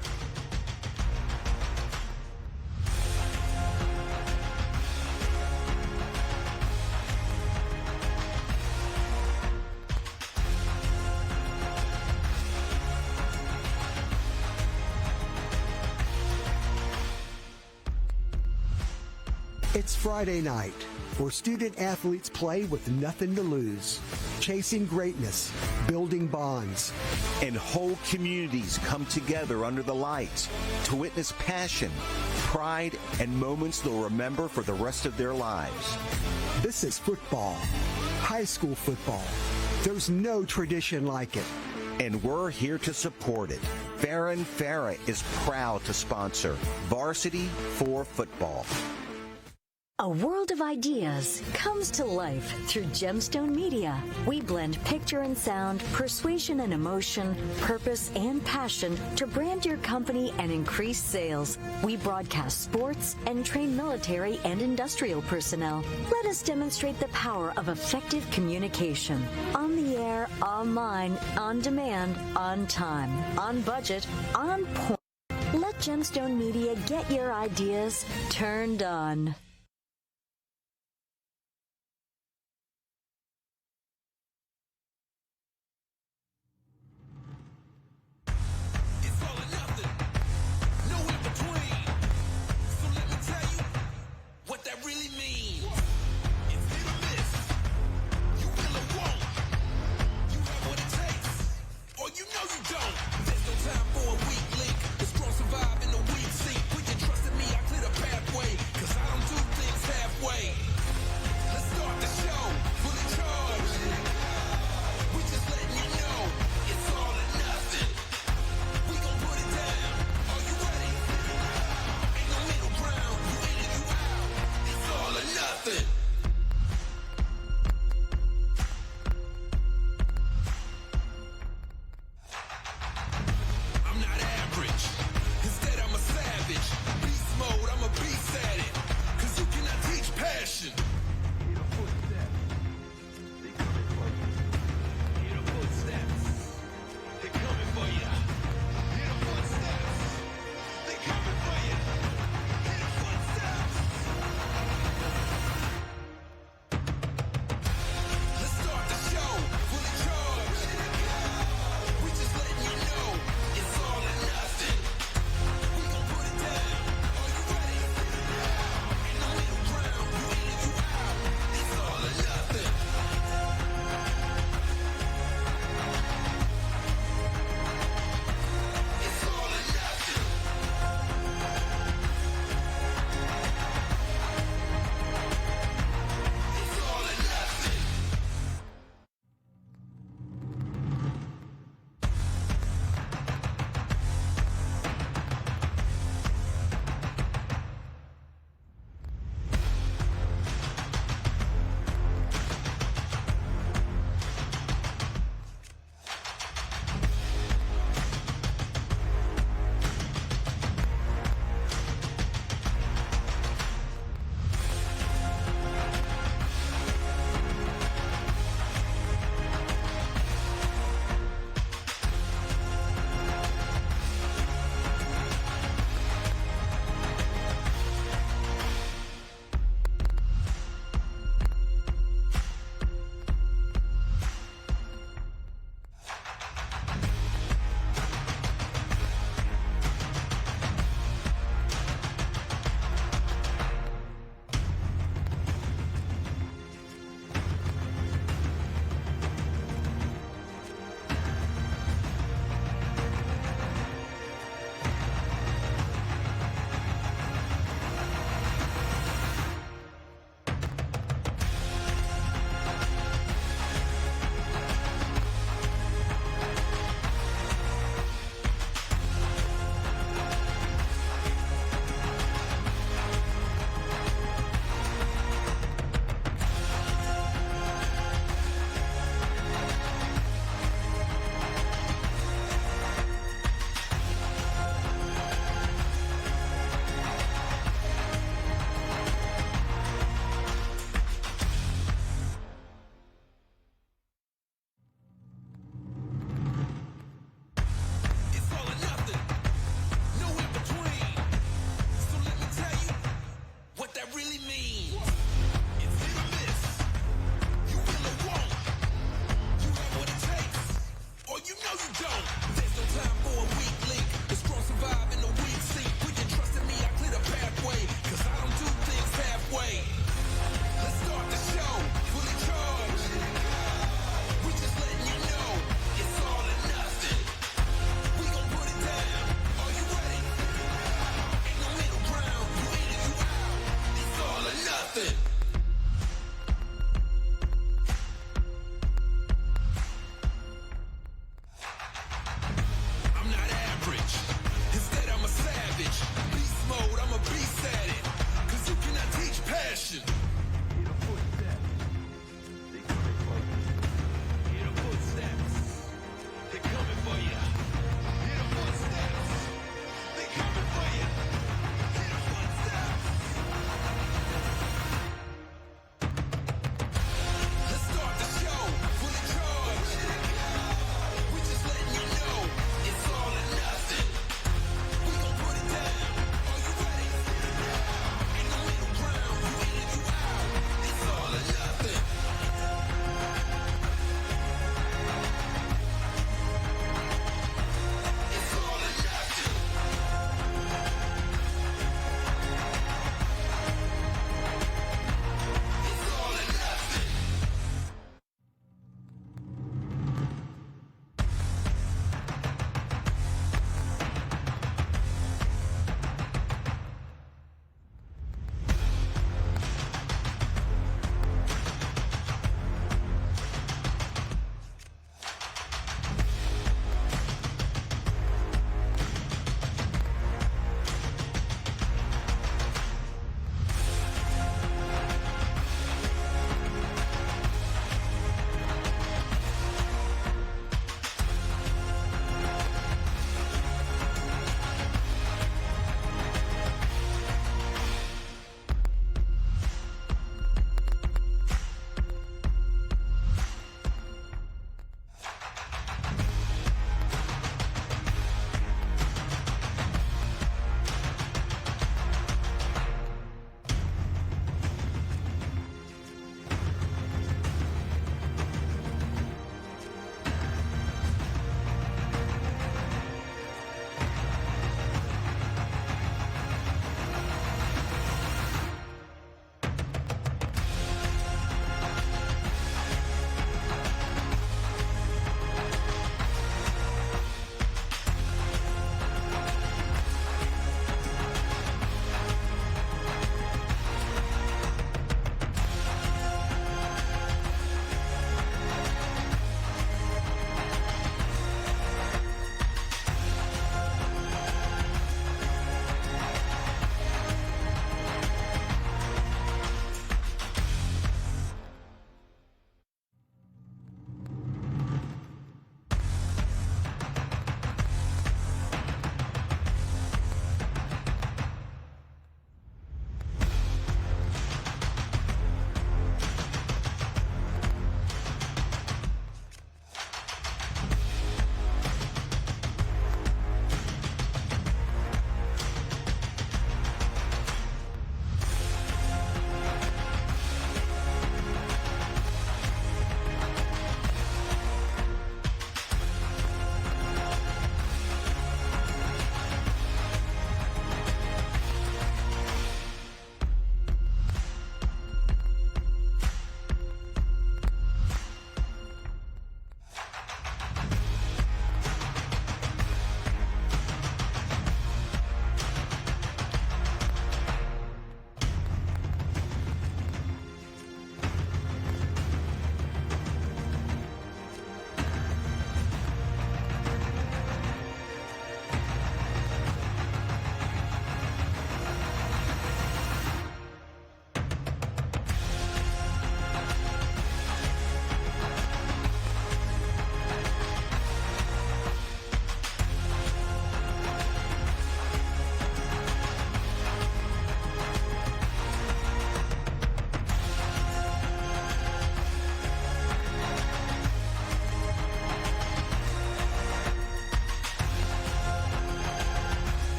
It's Friday night, where student athletes play with nothing to lose, chasing greatness, building bonds. And whole communities come together under the lights to witness passion, pride, and moments they'll remember for the rest of their lives. This is football, high school football. There's no tradition like it. And we're here to support it. Farron Farah is proud to sponsor Varsity 4 football. A world of ideas comes to life through Gemstone Media. We blend picture and sound, persuasion and emotion, purpose and passion to brand your company and increase sales. We broadcast sports and train military and industrial personnel. Let us demonstrate the power of effective communication. On the air, online, on demand, on time, on budget, on point. Let Gemstone Media get your ideas turned on. Survive in the weak seat. Put your trust in me, I clear the pathway. Cause I don't do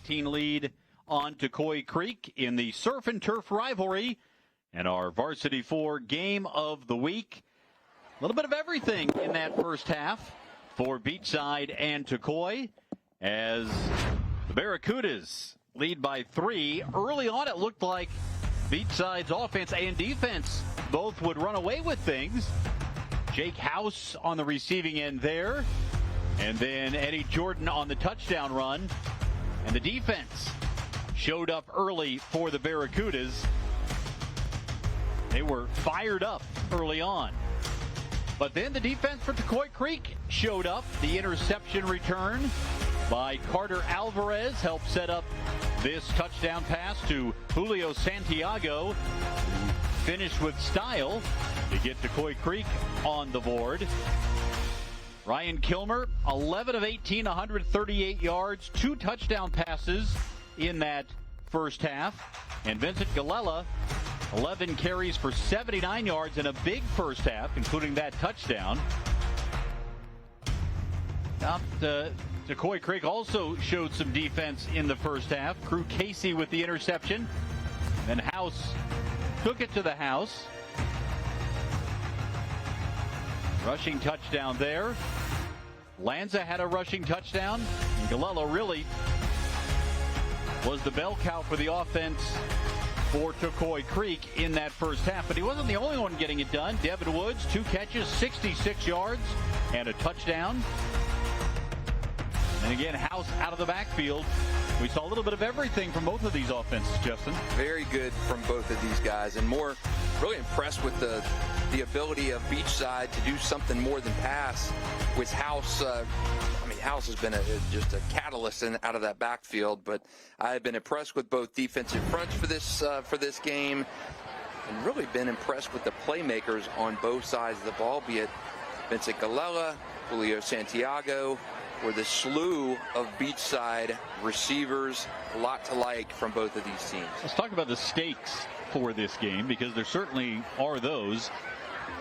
6-14 lead on Tocoi Creek in the Surf and Turf rivalry and our Varsity 4 game of the week. A little bit of everything in that first half for Beachside and Tocoi as the Barracudas lead by 3. Early on, it looked like Beachside's offense and defense both would run away with things. Jake House on the receiving end there, and then Eddie Jordan on the touchdown run. And the defense showed up early for the Barracudas. They were fired up early on. But then the defense for Tocoi Creek showed up. The interception return by Carter Alvarez helped set up this touchdown pass to Julio Santiago, who finished with style to get Tocoi Creek on the board. Ryan Kilmer, 11 of 18, 138 yards, 2 touchdown passes in that first half. And Vincent Galella, 11 carries for 79 yards in a big first half, including that touchdown. Tocoi Creek also showed some defense in the first half. Crew Casey with the interception. Then House took it to the house. Rushing touchdown there. Lanza had a rushing touchdown. And Galella really was the bell cow for the offense for Tocoi Creek in that first half. But he wasn't the only one getting it done. Devin Woods, 2 catches, 66 yards, and a touchdown. And again, House out of the backfield. We saw a little bit of everything from both of these offenses, Justin. Very good from both of these guys, and more really impressed with the ability of Beachside to do something more than pass with House. House has been just a catalyst out of that backfield, but I've been impressed with both defensive fronts for this game, and really been impressed with the playmakers on both sides of the ball, be it Vincent Galella, Julio Santiago, or the slew of Beachside receivers. A lot to like from both of these teams. Let's talk about the stakes for this game, because there certainly are those.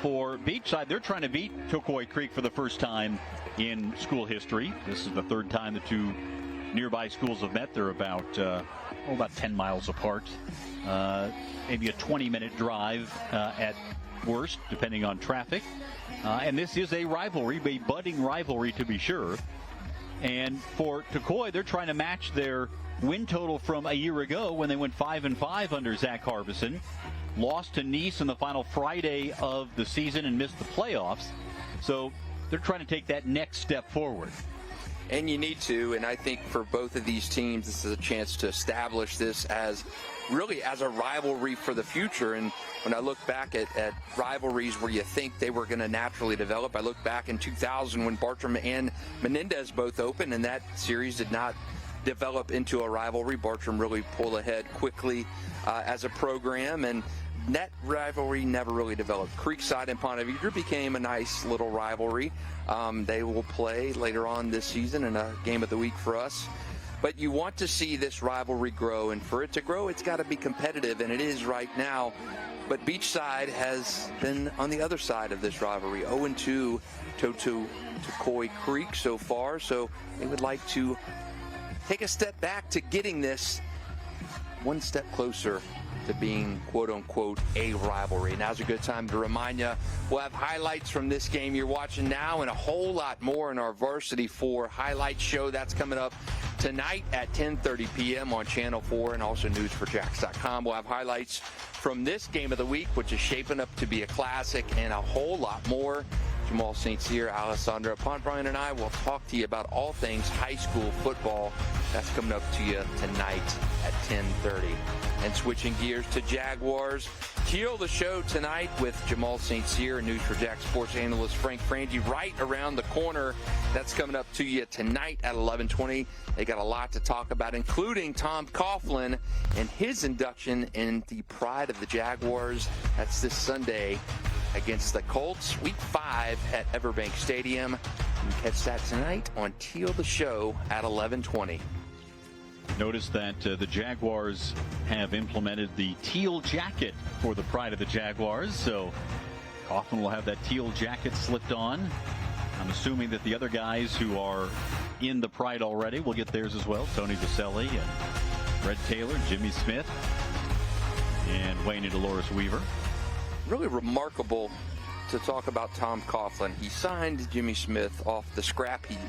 For Beachside, they're trying to beat Tocoi Creek for the first time in school history. This is the third time the two nearby schools have met. They're about 10 miles apart. Maybe a 20-minute drive at worst, depending on traffic. And this is a rivalry, a budding rivalry to be sure. And for Tocoi, they're trying to match their win total from a year ago when they went 5-5 under Zach Harbison. Lost to Nice in the final Friday of the season and missed the playoffs. So they're trying to take that next step forward. And you need to, and I think for both of these teams, this is a chance to establish this as a rivalry for the future. And when I look back at rivalries where you think they were going to naturally develop, I look back in 2000 when Bartram and Menendez both opened, and that series did not develop into a rivalry. Bartram really pulled ahead quickly as a program, and that rivalry never really developed. Creekside and Ponte Vedra became a nice little rivalry. They will play later on this season in a game of the week for us. But you want to see this rivalry grow, and for it to grow, it's got to be competitive, and it is right now. But Beachside has been on the other side of this rivalry, 0-2 to Tocoi Creek so far. So they would like to take a step back to getting this one step closer to being, quote-unquote, a rivalry. Now's a good time to remind you, we'll have highlights from this game you're watching now and a whole lot more in our Varsity 4 highlight show. That's coming up tonight at 10:30 p.m. on Channel 4 and also newsforjacks.com. We'll have highlights from this game of the week, which is shaping up to be a classic, and a whole lot more. Jamal St. Cyr, Alessandra Pontbrian, and I will talk to you about all things high school football. That's coming up to you tonight at 10:30. And switching gears to Jaguars, Teal the show tonight with Jamal St. Cyr and News4Jax sports analyst Frank Frangie right around the corner. That's coming up to you tonight at 11:20. They got a lot to talk about, including Tom Coughlin and his induction in the pride of the Jaguars. That's this Sunday against the Colts, Week 5 at Everbank Stadium. You can catch that tonight on Teal the Show at 11:20. Notice that the Jaguars have implemented the teal jacket for the pride of the Jaguars. So Coughlin will have that teal jacket slipped on I'm assuming that the other guys who are in the Pride already will get theirs as well. Tony Vaselli and Red Taylor, Jimmy Smith, and Wayne and Dolores Weaver. Really remarkable to talk about Tom Coughlin. He signed Jimmy Smith off the scrap heap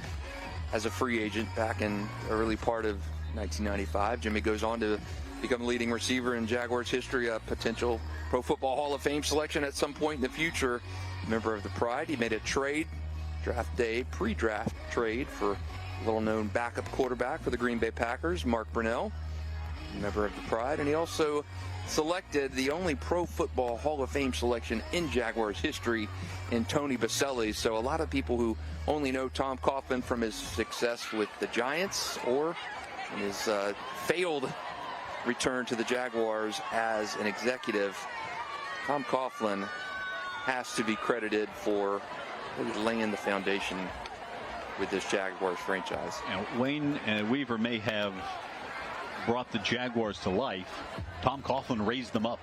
as a free agent back in the early part of 1995. Jimmy goes on to become leading receiver in Jaguars history, a potential Pro Football Hall of Fame selection at some point in the future. Member of the Pride. He made a trade, draft day, pre-draft trade for little-known backup quarterback for the Green Bay Packers, Mark Brunell, member of the Pride. And he also selected the only Pro Football Hall of Fame selection in Jaguars history in Tony Vaselli. So a lot of people who only know Tom Coughlin from his success with the Giants or in his failed return to the Jaguars as an executive, Tom Coughlin has to be credited for really laying the foundation with this Jaguars franchise. Now, Wayne Weaver may have brought the Jaguars to life. Tom Coughlin raised them up.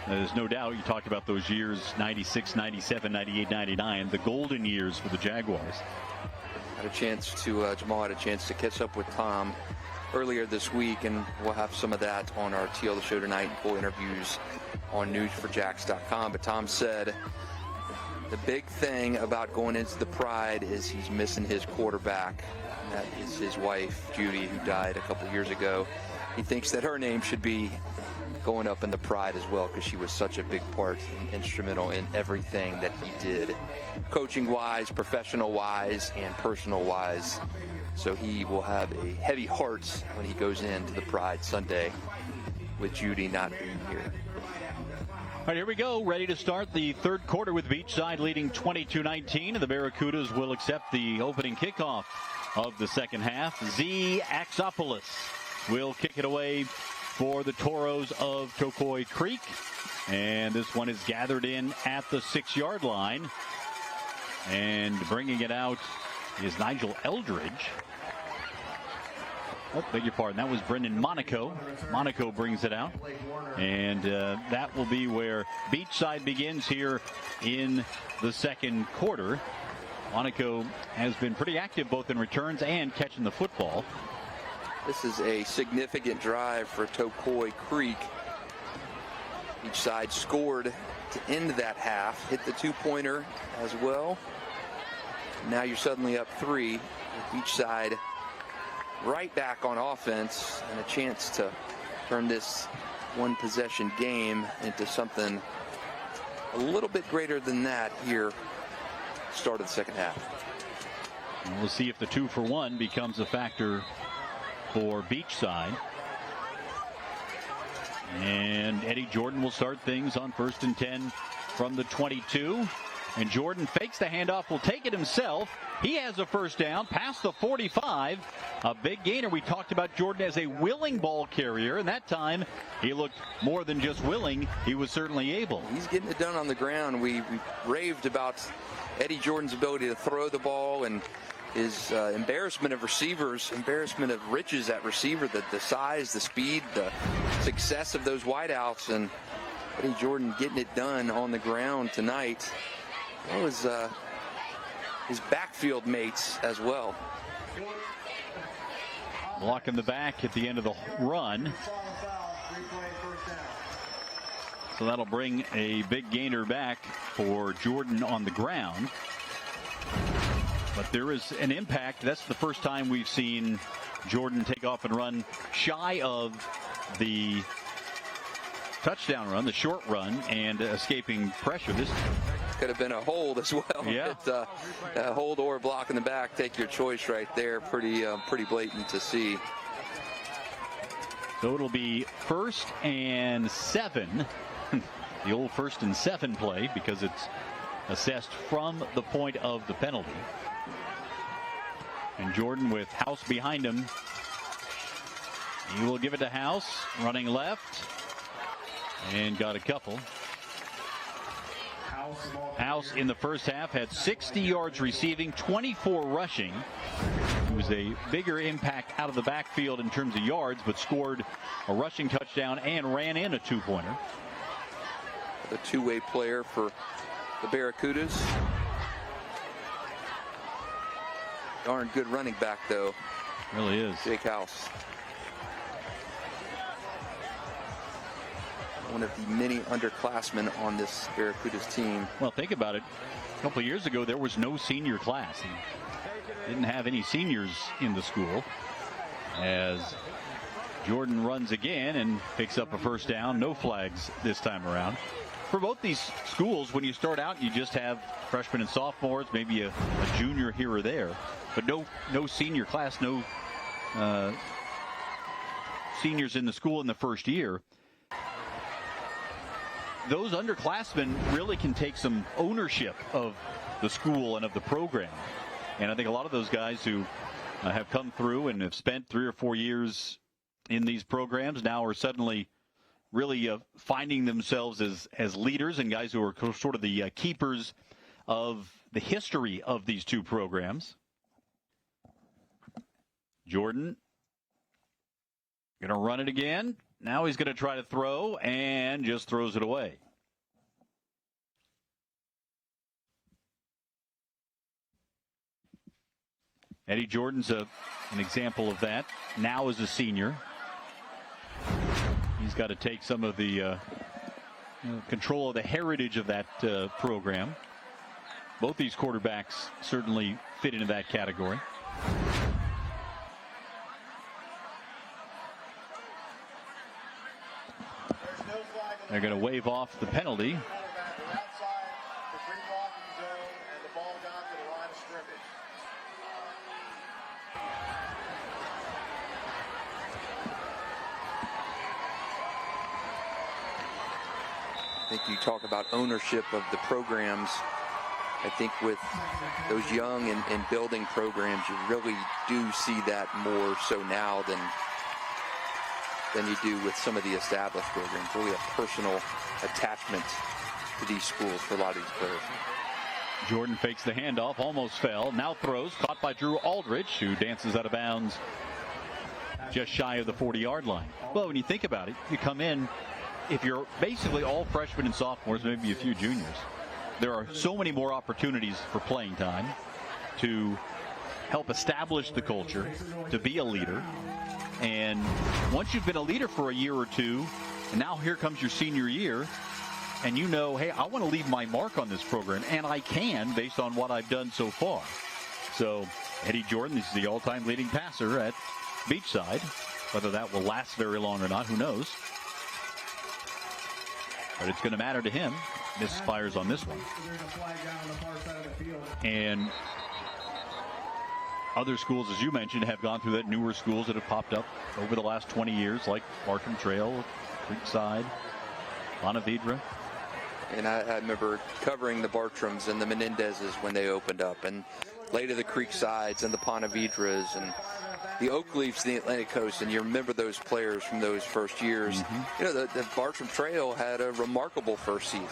There's no doubt. You talked about those years, 96, 97, 98, 99, the golden years for the Jaguars. Jamal had a chance to catch up with Tom earlier this week, and we'll have some of that on our TL The Show tonight and full interviews on newsforjacks.com. But Tom said the big thing about going into the Pride is he's missing his quarterback. And that is his wife, Judy, who died a couple years ago. He thinks that her name should be going up in the Pride as well because she was such a big part and instrumental in everything that he did, coaching-wise, professional-wise, and personal-wise. So he will have a heavy heart when he goes into the Pride Sunday with Judy not being here. All right, here we go. Ready to start the third quarter with Beachside leading 22-19. The Barracudas will accept the opening kickoff of the second half. Z Axopoulos will kick it away for the Toros of Tocoi Creek. And this one is gathered in at the 6-yard line. And bringing it out is Nigel Eldridge. Oh, beg your pardon. That was Brendan Monaco. Monaco brings it out. And that will be where Beachside begins here in the second quarter. Monaco has been pretty active both in returns and catching the football. This is a significant drive for Tocoi Creek. Beachside scored to end that half, hit the two-pointer as well. Now you're suddenly up 3 with Beachside right back on offense and a chance to turn this one-possession game into something a little bit greater than that here, start of the second half. And we'll see if the 2-for-1 becomes a factor for Beachside. And Eddie Jordan will start things on 1st and 10 from the 22. And Jordan fakes the handoff, will take it himself. He has a first down past the 45. A big gainer. We talked about Jordan as a willing ball carrier, and that time he looked more than just willing. He was certainly able. He's getting it done on the ground. We raved about Eddie Jordan's ability to throw the ball and his embarrassment of receivers, embarrassment of riches at receiver, the size, the speed, the success of those wideouts, and Eddie Jordan getting it done on the ground tonight. That was his backfield mates as well. Blocking the back at the end of the run. So that'll bring a big gainer back for Jordan on the ground. But there is an impact. That's the first time we've seen Jordan take off and run shy of the touchdown run, the short run, and escaping pressure. This could have been a hold as well. Yeah. A hold or a block in the back. Take your choice right there. Pretty blatant to see. So it'll be 1st and 7. The old 1st and 7 play because it's assessed from the point of the penalty. And Jordan with House behind him. He will give it to House, running left, and got a couple. House in the first half had 60 yards receiving, 24 rushing. It was a bigger impact out of the backfield in terms of yards, but scored a rushing touchdown and ran in a 2-pointer. The two-way player for the Barracudas. darn good running back, though. Really is. Jake House. One of the many underclassmen on this Barracudas team. Well, think about it. A couple of years ago, there was no senior class. He didn't have any seniors in the school. As Jordan runs again and picks up a first down. No flags this time around. For both these schools, when you start out, you just have freshmen and sophomores, maybe a junior here or there. But no senior class, no seniors in the school in the first year. Those underclassmen really can take some ownership of the school and of the program. And I think a lot of those guys who have come through and have spent 3 or 4 years in these programs now are suddenly really finding themselves as leaders and guys who are sort of the keepers of the history of these two programs. Jordan going to run it again. Now he's going to try to throw and just throws it away. Eddie Jordan's an example of that. Now as a senior, he's got to take some of the control of the heritage of that program. Both these quarterbacks certainly fit into that category. They're going to wave off the penalty. I think you talk about ownership of the programs. I think with those young and building programs, you really do see that more so now than you do with some of the established programs. Really a personal attachment to these schools for a lot of these players. Jordan fakes the handoff, almost fell, now throws, caught by Drew Aldrich, who dances out of bounds just shy of the 40-yard line. Well, when you think about it, you come in, if you're basically all freshmen and sophomores, maybe a few juniors, there are so many more opportunities for playing time to help establish the culture, to be a leader. And once you've been a leader for a year or two, and now here comes your senior year, and you know, hey, I want to leave my mark on this program, and I can based on what I've done so far. So Eddie Jordan is the all-time leading passer at Beachside. Whether that will last very long or not, who knows? But it's going to matter to him. Misfires on this one. And other schools, as you mentioned, have gone through that. Newer schools that have popped up over the last 20 years, like Bartram Trail, Creekside, Bonavida. And I remember covering the Bartrams and the Menendezes when they opened up, and later the Creeksides and the Ponavedras and the Oakleafs, the Atlantic Coast, and you remember those players from those first years. Mm-hmm. You know, the Bartram Trail had a remarkable first season.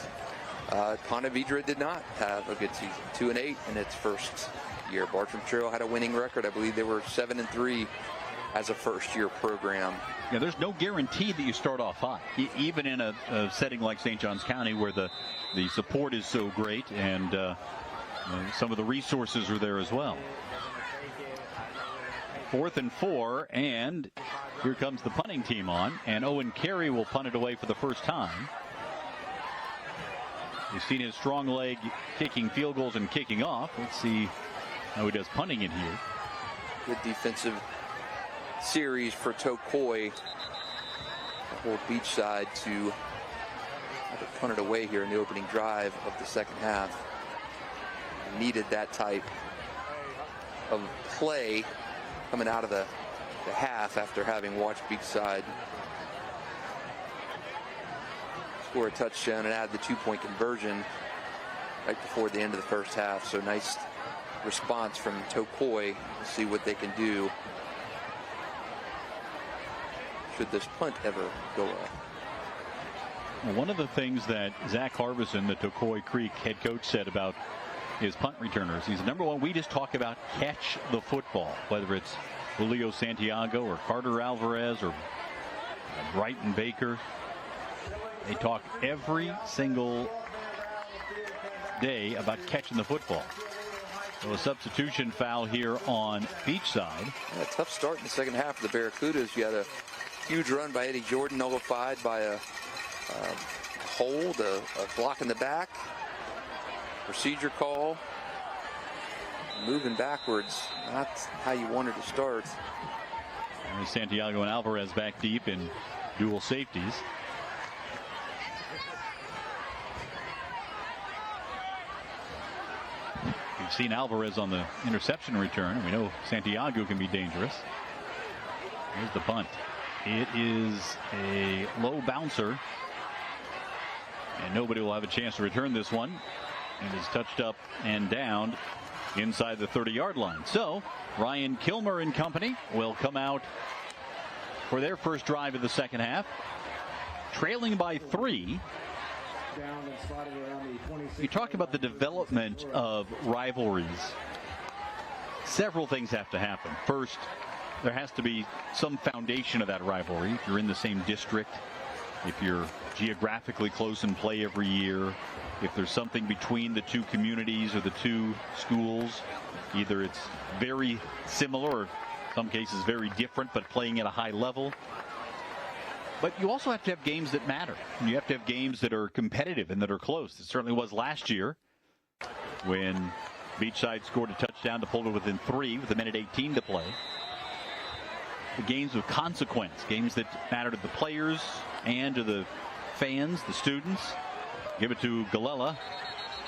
Ponavedra did not have a good season, 2-8 in its first year. Bartram Trail had a winning record. I believe they were 7-3 as a first-year program. Yeah, there's no guarantee that you start off high, even in a setting like St. Johns County where the support is so great and some of the resources are there as well. 4th and 4, and here comes the punting team on, and Owen Carey will punt it away for the first time. You've seen his strong leg kicking field goals and kicking off. Let's see how he does punting it here. Good defensive series for Tocoi. The whole Beachside to have it punted away here in the opening drive of the second half. Needed that type of play coming out of the half after having watched Beachside score a touchdown and add the 2-point conversion right before the end of the first half. So nice response from Tocoi. We'll see what they can do should this punt ever go off. Well, one of the things that Zach Harbison, the Tocoi Creek head coach, said about his punt returners, he's number one, we just talk about catch the football, whether it's Julio Santiago or Carter Alvarez or Brighton Baker. They talk every single day about catching the football. So a substitution foul here on Beachside. Yeah, tough start in the second half of the Barracudas. You had a huge run by Eddie Jordan, nullified by a hold, a block in the back, procedure call. Moving backwards, not how you wanted to start. And Santiago and Alvarez back deep in dual safeties. We've seen Alvarez on the interception return. We know Santiago can be dangerous. Here's the punt. It is a low bouncer, and nobody will have a chance to return this one. It is touched up and down inside the 30-yard line. So Ryan Kilmer and company will come out for their first drive of the second half, trailing by 3. You talk about the development of rivalries. Several things have to happen. First, there has to be some foundation of that rivalry. If you're in the same district, if you're geographically close and play every year, if there's something between the two communities or the two schools, either it's very similar or in some cases very different, but playing at a high level. But you also have to have games that matter. You have to have games that are competitive and that are close. It certainly was last year when Beachside scored a touchdown to pull it within 3 with 1:18 to play. The games of consequence, games that matter to the players and to the fans, the students. Give it to Galella.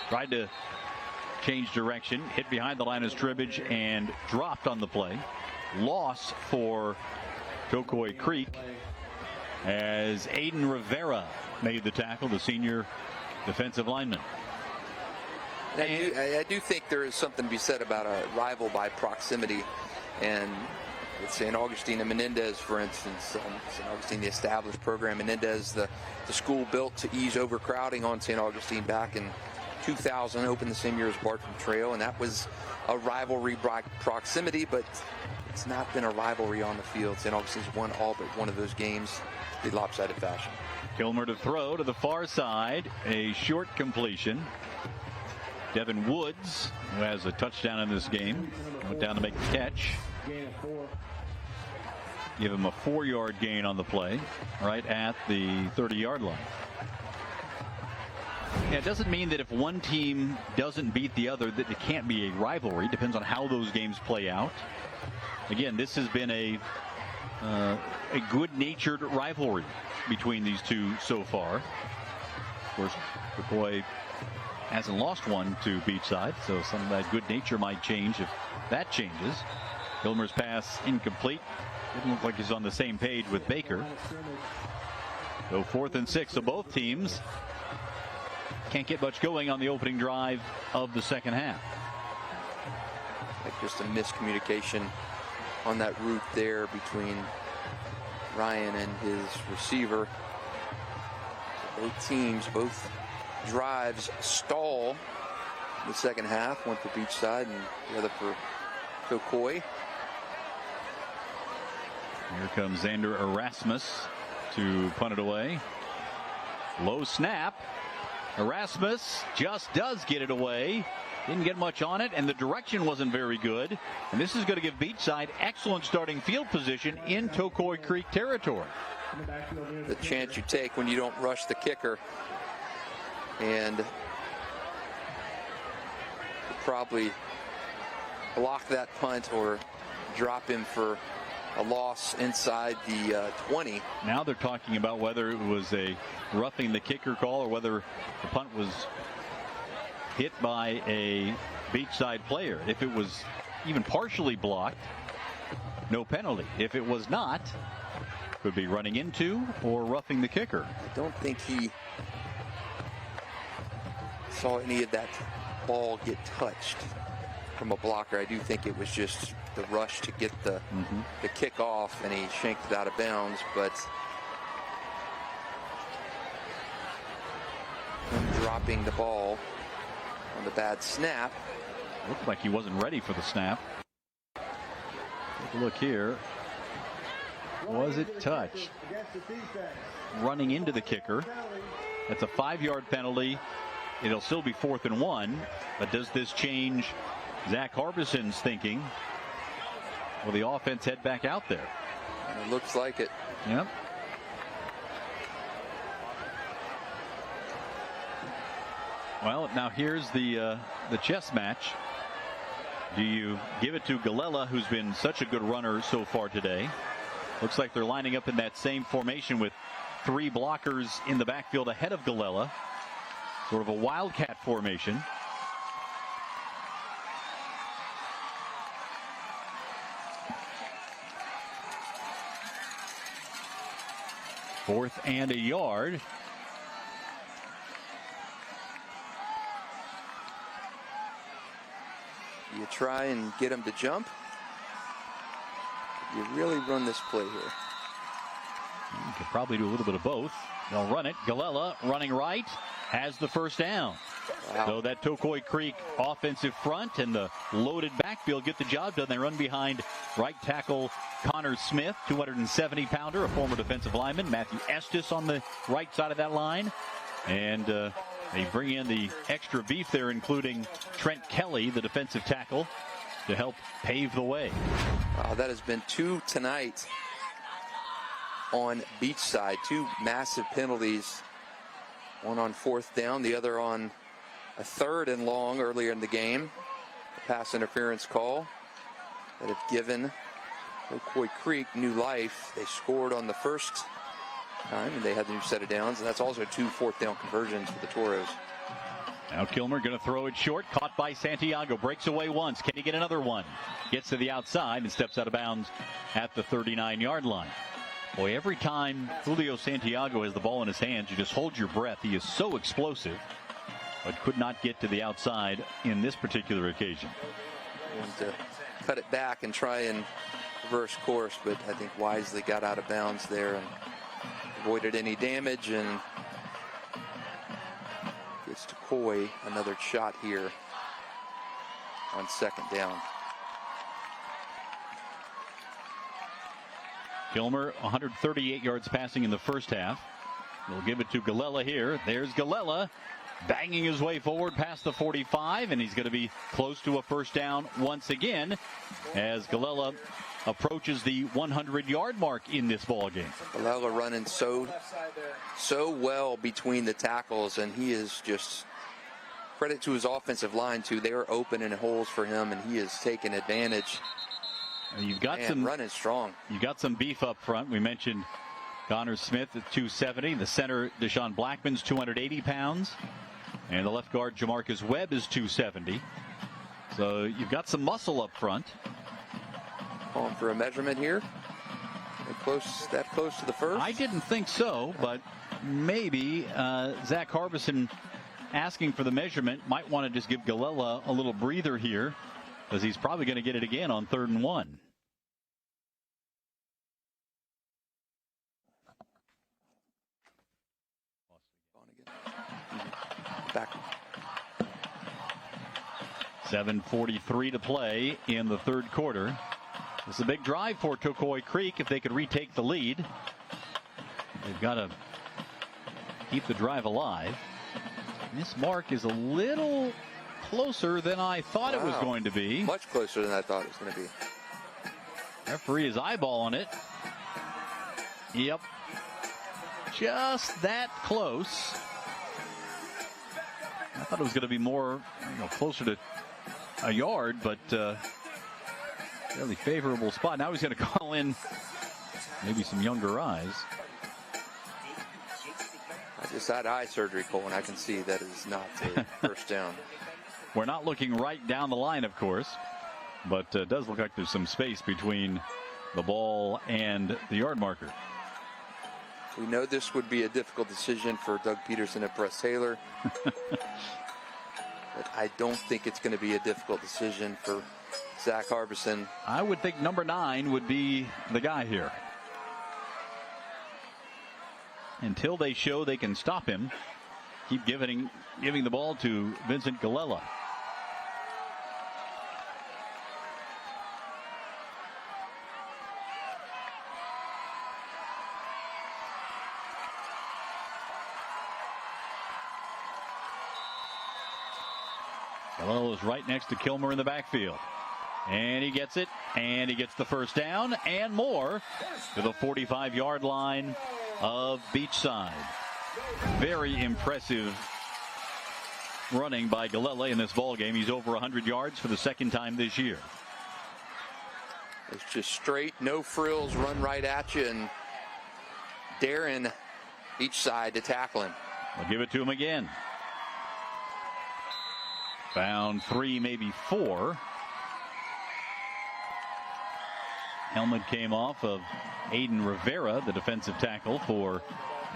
Tried to change direction, hit behind the line of scrimmage and dropped on the play. Loss for Tocoi Creek as Aiden Rivera made the tackle, the senior defensive lineman. I do think there is something to be said about a rival by proximity. And with St. Augustine and Menendez, for instance, St. Augustine, the established program, Menendez, the school built to ease overcrowding on St. Augustine back in 2000, opened the same year as Bartram Trail, and that was a rivalry by proximity, but it's not been a rivalry on the field. St. Augustine's won all but one of those games in lopsided fashion. Kilmer to throw to the far side, a short completion. Devin Woods, who has a touchdown in this game, went down to make the catch. Give him a 4-yard gain on the play, right at the 30-yard line. Yeah, it doesn't mean that if one team doesn't beat the other that it can't be a rivalry. It depends on how those games play out. Again, this has been a good-natured rivalry between these two so far. Of course, Tocoi hasn't lost one to Beachside, so some of that good nature might change if that changes. Kilmer's pass incomplete. Didn't look like he's on the same page with Baker. So 4th and 6. So both teams can't get much going on the opening drive of the second half. Like just a miscommunication on that route there between Ryan and his receiver. Both teams, both drives stall in the second half. One for Beachside and the other for Tocoi. Here comes Xander Erasmus to punt it away. Low snap. Erasmus just does get it away. Didn't get much on it, and the direction wasn't very good. And this is going to give Beachside excellent starting field position in Tocoi Creek territory. The chance you take when you don't rush the kicker. And probably block that punt or drop him for a loss inside the 20. Now they're talking about whether it was a roughing the kicker call or whether the punt was hit by a Beachside player. If it was even partially blocked, no penalty. If it was not, could be running into or roughing the kicker. I don't think he saw any of that ball get touched from a blocker. I do think it was just the rush to get the kick off, and he shanked it out of bounds. But him dropping the ball on the bad snap. Looked like he wasn't ready for the snap. Take a look here. Was it touched? Running into the kicker. That's a 5-yard penalty. It'll still be 4th and 1. But does this change Zach Harbison's thinking, will the offense head back out there? It looks like it. Yep. Well, now here's the chess match. Do you give it to Galella, who's been such a good runner so far today? Looks like they're lining up in that same formation with 3 blockers in the backfield ahead of Galella. Sort of a wildcat formation. Fourth and a yard. You try and get him to jump. You really run this play here. You could probably do a little bit of both. They'll run it. Galella running right has the first down. Wow. So that Tocoi Creek offensive front and the loaded backfield get the job done. They run behind right tackle Connor Smith, 270-pounder, a former defensive lineman. Matthew Estes on the right side of that line. And they bring in the extra beef there, including Trent Kelly, the defensive tackle, to help pave the way. Wow, that has been 2 tonight on Beachside. 2 massive penalties. One on 4th down, the other on a 3rd and long earlier in the game. A pass interference call that have given Tocoi Creek new life. They scored on the first time, and they had the new set of downs, and that's also 2 4th down conversions for the Toros. Now Kilmer going to throw it short, caught by Santiago, breaks away once. Can he get another one? Gets to the outside and steps out of bounds at the 39-yard line. Boy, every time Julio Santiago has the ball in his hands, you just hold your breath. He is so explosive, but could not get to the outside in this particular occasion. And to cut it back and try and reverse course, but I think wisely got out of bounds there and avoided any damage, and gets Tocoi another shot here on 2nd down. Kilmer, 138 yards passing in the first half. We'll give it to Galella here. There's Galella banging his way forward past the 45, and he's going to be close to a first down once again as Galella approaches the 100-yard mark in this ball game. Galella running so well between the tackles, and he is just, credit to his offensive line too. They are open in holes for him, and he is taking advantage. You've got running strong. You've got some beef up front. We mentioned Connor Smith at 270. The center, Deshaun Blackman's 280 pounds. And the left guard, Jamarcus Webb, is 270. So you've got some muscle up front. Calling for a measurement here. That close to the first? I didn't think so, but maybe Zach Harbison asking for the measurement might want to just give Galella a little breather here, because he's probably going to get it again on 3rd and 1. Back. 7:43 to play in the 3rd quarter. This is a big drive for Tocoi Creek if they could retake the lead. They've got to keep the drive alive. This mark is a little closer than I thought it was going to be. Much closer than I thought it was going to be. Referee is eyeballing it. Yep. Just that close. I thought it was going to be more, closer to a yard, but really favorable spot. Now he's going to call in maybe some younger eyes. I just had eye surgery, Cole, and I can see that is not a first down. We're not looking right down the line, of course, but it does look like there's some space between the ball and the yard marker. We know this would be a difficult decision for Doug Peterson and Press Taylor. But I don't think it's going to be a difficult decision for Zach Harbison. I would think number 9 would be the guy here. Until they show they can stop him, keep giving the ball to Vincent Galella. Galella is right next to Kilmer in the backfield. And he gets it, and he gets the first down and more to the 45-yard line of Beachside. Very impressive running by Galella in this ball game. He's over 100 yards for the second time this year. It's just straight, no frills, run right at you, and Darren Beachside to tackle him. I'll give it to him again. Found 3, maybe 4. Helmet came off of Aiden Rivera, the defensive tackle for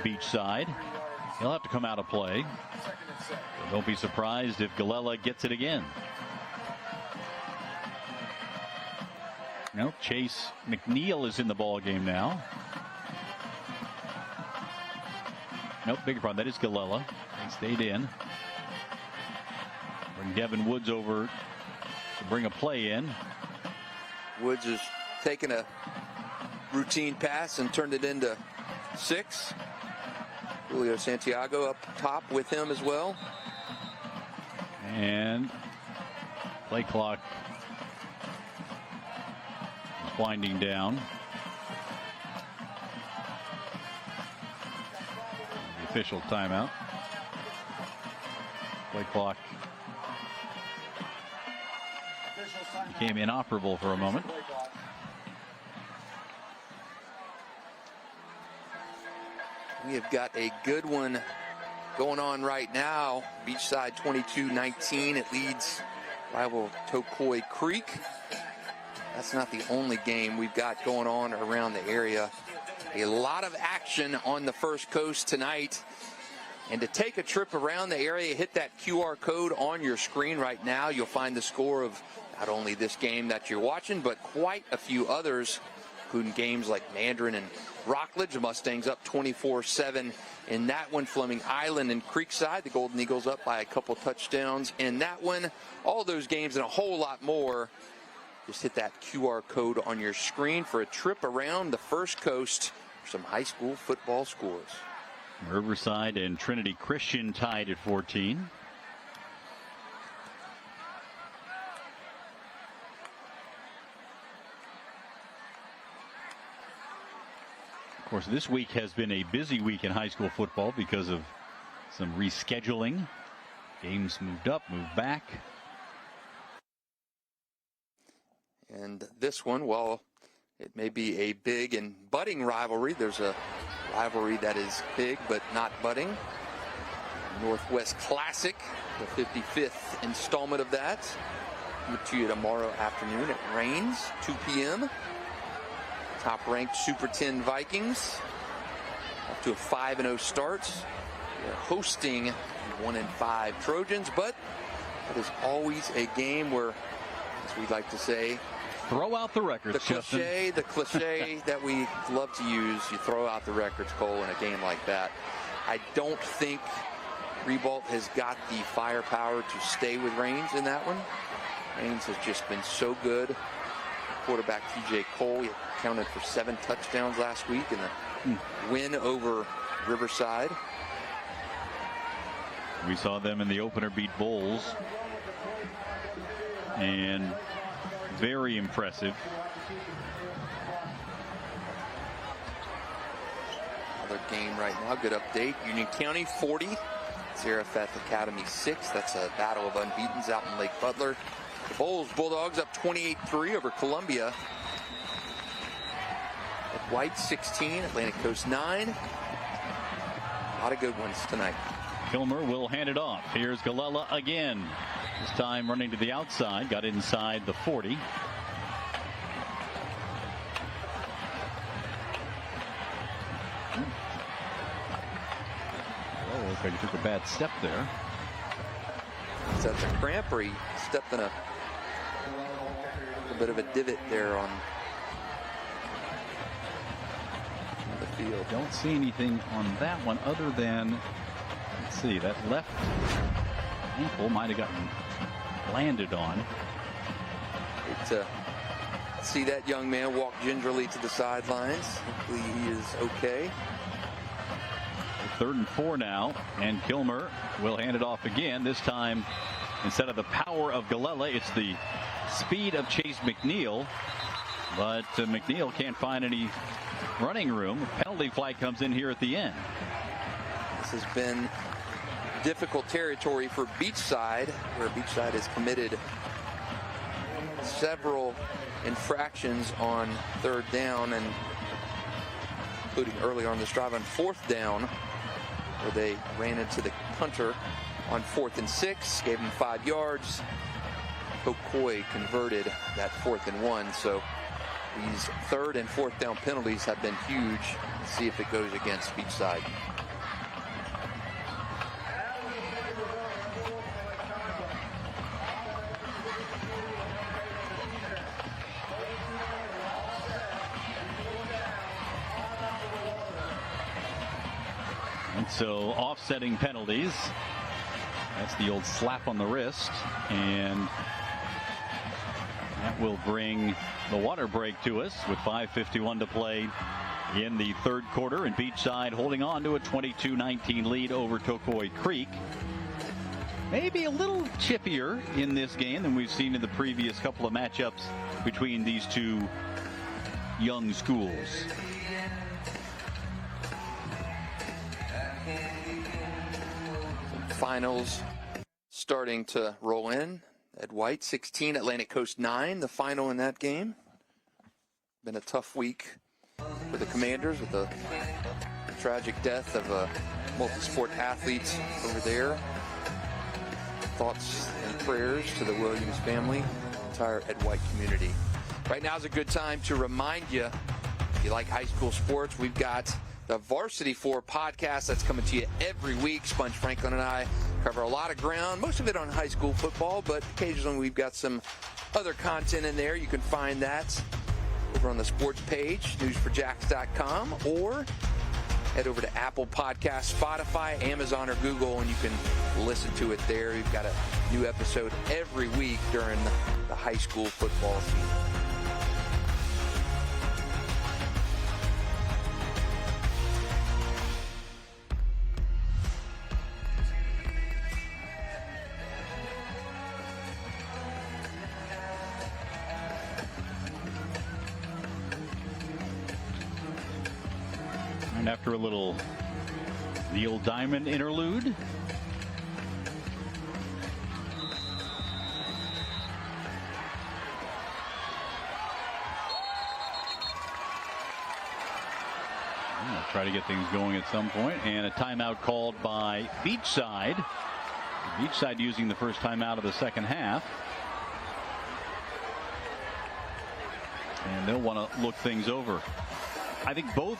Beachside. He'll have to come out of play. So don't be surprised if Galella gets it again. No, Chase McNeil is in the ball game now. Nope, bigger problem. That is Galella. He stayed in. Bring Devin Woods over to bring a play in. Woods is taking a routine pass and turned it into 6. Julio Santiago up top with him as well. And play clock is winding down. The official timeout. Play clock became inoperable for a moment. We have got a good one going on right now. Beachside 22-19. It leads rival Tocoi Creek. That's not the only game we've got going on around the area. A lot of action on the First Coast tonight. And to take a trip around the area, hit that QR code on your screen right now. You'll find the score of not only this game that you're watching, but quite a few others, including games like Mandarin and Rockledge. Mustangs up 24-7 in that one. Fleming Island and Creekside, the Golden Eagles up by a couple touchdowns in that one. All those games and a whole lot more. Just hit that QR code on your screen for a trip around the First Coast for some high school football scores. Riverside and Trinity Christian tied at 14. Of course, this week has been a busy week in high school football because of some rescheduling. Games moved up, moved back. And this one, while it may be a big and budding rivalry, there's a rivalry that is big but not budding. Northwest Classic, the 55th installment of that. Coming to you tomorrow afternoon at Rains, 2 p.m. Top-ranked Super 10 Vikings up to a 5-0 start. They're hosting 1-5 Trojans, but it is always a game where, as we like to say, throw out the records. The cliche that we love to use, you throw out the records, Cole, in a game like that. I don't think Ribault has got the firepower to stay with Rains in that one. Rains has just been so good. Quarterback TJ Cole, he accounted for 7 touchdowns last week in the win over Riverside. We saw them in the opener beat Bulls. And very impressive. Another game right now. Good update. Union County 40. Zarephath Academy 6. That's a battle of unbeatens out in Lake Butler. The Bulldogs up 28-3 over Columbia. At White 16. Atlantic Coast 9. A lot of good ones tonight. Kilmer will hand it off. Here's Galella again. This time running to the outside. Got inside the 40. Oh, looks like he took a bad step there. So that's a cramp, or he stepped in a bit of a divot there on the field. Don't see anything on that one other than, let's see, that left ankle might have gotten landed on. To see that young man walk gingerly to the sidelines. Hopefully he is okay. 3rd and 4 now, and Kilmer will hand it off again. This time instead of the power of Galella, it's the speed of Chase McNeil. But McNeil can't find any running room. Penalty flag comes in here at the end. This has been difficult territory for Beachside, where Beachside has committed several infractions on third down, and including earlier on this drive on fourth down, where they ran into the punter on 4th and 6, gave him 5 yards. Tocoi converted that 4th and 1. So these third and fourth down penalties have been huge. Let's see if it goes against Beachside. And so offsetting penalties. That's the old slap on the wrist. And that will bring the water break to us with 5:51 to play in the third quarter. And Beachside holding on to a 22-19 lead over Tocoi Creek. Maybe a little chippier in this game than we've seen in the previous couple of matchups between these two young schools. Finals starting to roll in. Ed White 16, Atlantic Coast 9, the final in that game. Been a tough week for the Commanders with the tragic death of a multi-sport athlete over there. Thoughts and prayers to the Williams family, entire Ed White community. Right now is a good time to remind you, if you like high school sports, we've got the Varsity 4 podcast that's coming to you every week. Sponge Franklin and I cover a lot of ground, most of it on high school football, but occasionally we've got some other content in there. You can find that over on the sports page, newsforjacks.com, or head over to Apple Podcasts, Spotify, Amazon, or Google, and you can listen to it there. We've got a new episode every week during the high school football season. And after a little Neil Diamond interlude, I'll try to get things going at some point. And a timeout called by Beachside. Beachside using the first timeout of the second half. And they'll want to look things over. I think both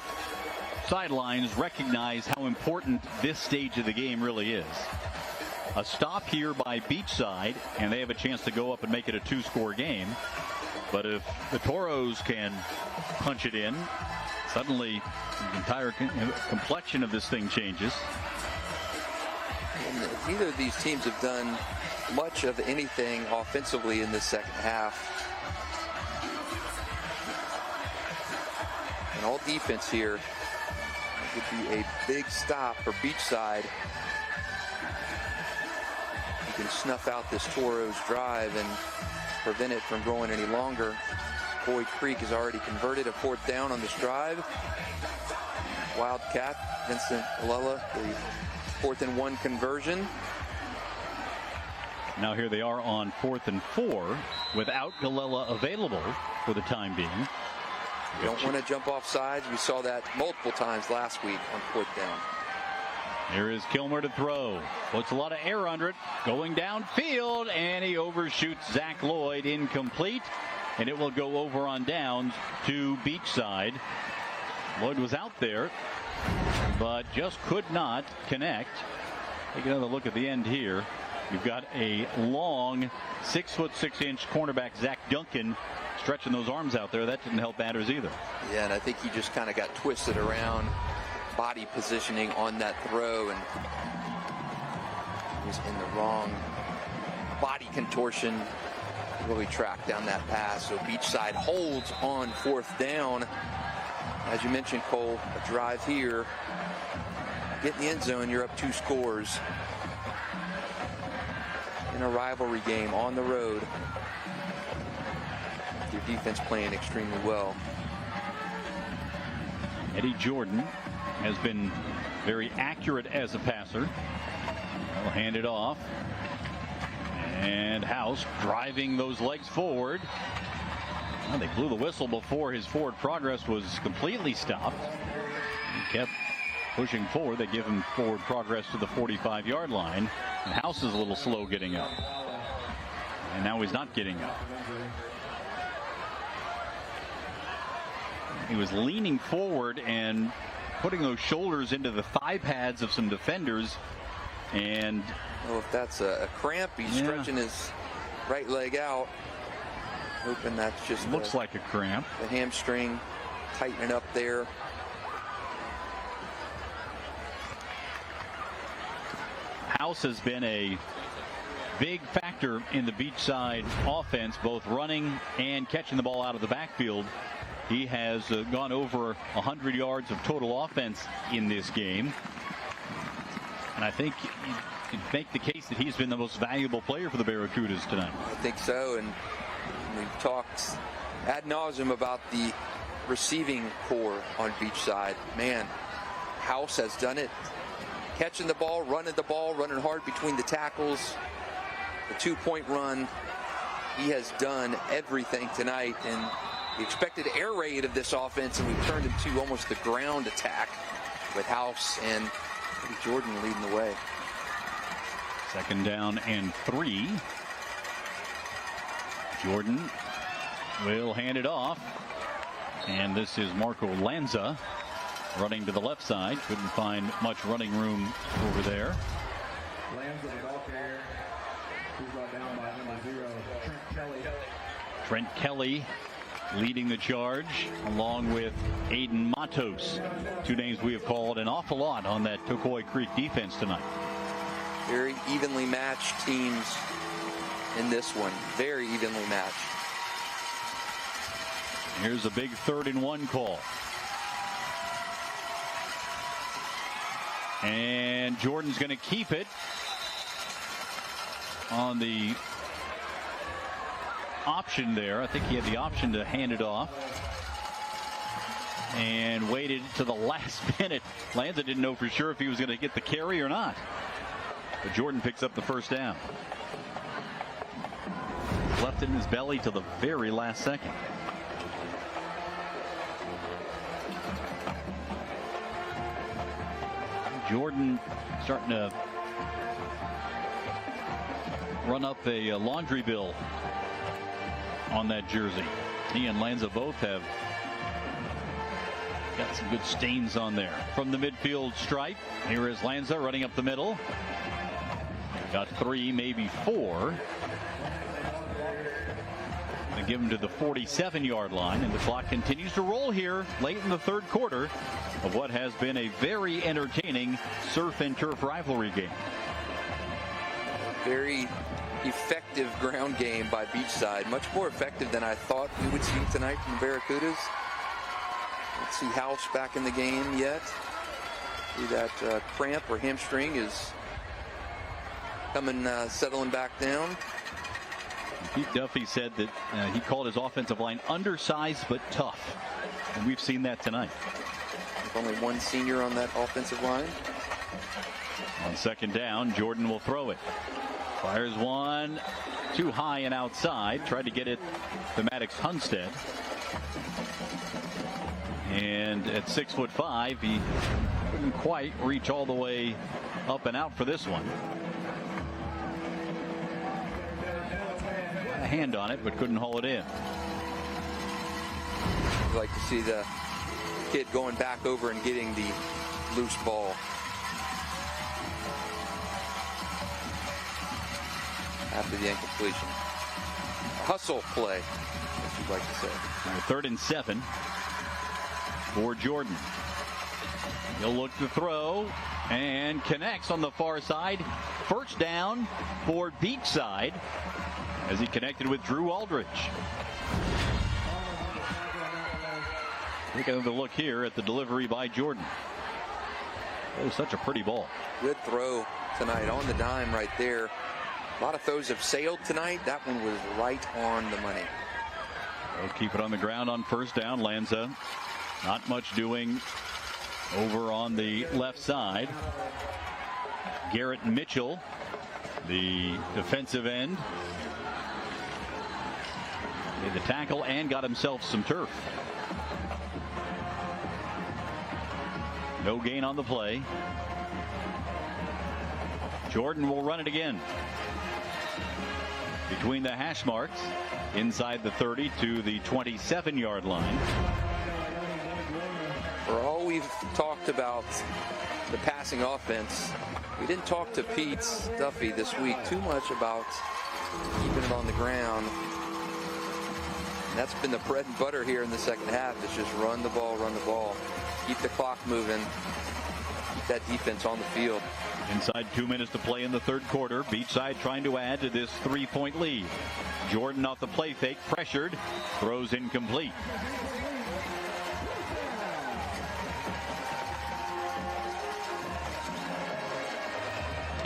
sidelines recognize how important this stage of the game really is. A stop here by Beachside, and they have a chance to go up and make it a 2-score game. But if the Toros can punch it in, suddenly the entire complexion of this thing changes. And neither of these teams have done much of anything offensively in this second half. And all defense here would be a big stop for Beachside. You can snuff out this Toros drive and prevent it from going any longer. Tocoi Creek has already converted a 4th down on this drive. Wildcat, Vincent Galella, the 4th and 1 conversion. Now here they are on 4th and 4 without Galella available for the time being. You don't want to jump off sides. We saw that multiple times last week on 4th down. Here is Kilmer to throw. Puts a lot of air under it. Going downfield, and he overshoots Zach Lloyd, incomplete. And it will go over on downs to Beachside. Lloyd was out there, but just could not connect. Take another look at the end here. You've got a long 6'6" cornerback, Zach Duncan, stretching those arms out there. That didn't help matters either. Yeah, and I think he just kind of got twisted around, body positioning on that throw, and he was in the wrong body contortion to really track down that pass. So Beachside holds on 4th down. As you mentioned, Cole, a drive here. Get in the end zone, you're up 2 scores. in a rivalry game on the road. Your defense playing extremely well. Eddie Jordan has been very accurate as a passer. He'll hand it off. And House driving those legs forward. Well, they blew the whistle before his forward progress was completely stopped. He kept pushing forward. They give him forward progress to the 45-yard line. And House is a little slow getting up. And now he's not getting up. He was leaning forward and putting those shoulders into the thigh pads of some defenders. And well, if that's a cramp, he's stretching his right leg out. Hoping that's just looks like a cramp. The hamstring tightening up there. House has been a big factor in the Beachside offense, both running and catching the ball out of the backfield. He has gone over 100 yards of total offense in this game. And I think you can make the case that he's been the most valuable player for the Barracudas tonight. I think so, and we've talked ad nauseum about the receiving core on Beachside. Man, House has done it. Catching the ball, running hard between the tackles, the two-point run. He has done everything tonight, and the expected air raid of this offense, and we've turned into almost the ground attack with House and Eddie Jordan leading the way. 2nd down and 3. Jordan will hand it off. And this is Marco Lanza running to the left side. Couldn't find much running room over there. Lanza, the ball carrier. He's brought down by number 0, Trent Kelly. Trent Kelly leading the charge, along with Aiden Matos. 2 names we have called an awful lot on that Tocoi Creek defense tonight. Very evenly matched teams in this one. Very evenly matched. Here's a big 3rd and 1 call. And Jordan's going to keep it on the option there. I think he had the option to hand it off and waited to the last minute. Lanza didn't know for sure if he was going to get the carry or not, but Jordan picks up the 1st down. Left it in his belly till the very last second. Jordan starting to run up a laundry bill on that jersey. He and Lanza both have got some good stains on there. From the midfield stripe, here is Lanza running up the middle. Got 3, maybe 4. They give him to the 47-yard line, and the clock continues to roll here late in the 3rd quarter of what has been a very entertaining surf and turf rivalry game. Very effective ground game by Beachside. Much more effective than I thought we would see tonight from the Barracudas. Let's see House back in the game yet. See that cramp or hamstring is coming, settling back down. Pete Duffy said that he called his offensive line undersized but tough. And we've seen that tonight. With only 1 senior on that offensive line. On 2nd down, Jordan will throw it. Fires one too high and outside. Tried to get it to Maddox Hunstead. And at 6'5", he couldn't quite reach all the way up and out for this one. A hand on it, but couldn't haul it in. I'd like to see the kid going back over and getting the loose ball. After the incompletion. Hustle play, as you'd like to say. 3rd and 7 for Jordan. He'll look to throw and connects on the far side. 1st down for Beachside as he connected with Drew Aldridge. Take another look here at the delivery by Jordan. It was such a pretty ball. Good throw tonight on the dime right there. A lot of throws have sailed tonight. That one was right on the money. They'll keep it on the ground on first down. Lanza not much doing over on the left side. Garrett Mitchell, the defensive end, made the tackle and got himself some turf. No gain on the play. Jordan will run it again. Between the hash marks, inside the 30 to the 27-yard line. For all we've talked about the passing offense, we didn't talk to Pete Duffy this week too much about keeping it on the ground. And that's been the bread and butter here in the second half. It's just run the ball, keep the clock moving, keep that defense on the field. Inside 2 minutes to play in the third quarter. Beachside trying to add to this 3-point lead. Jordan off the play fake, pressured, throws incomplete.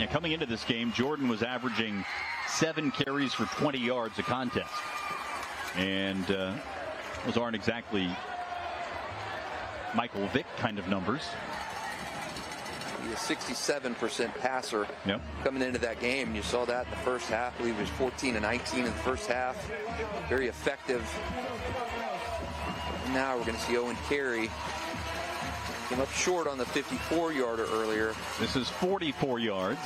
And coming into this game, Jordan was averaging 7 carries for 20 yards a contest. And those aren't exactly Michael Vick kind of numbers. He's a 67% passer coming into that game. You saw that in the first half. I believe he was 14 and 19 in the first half. Very effective. Now we're going to see Owen Carey. Came up short on the 54-yarder earlier. This is 44 yards.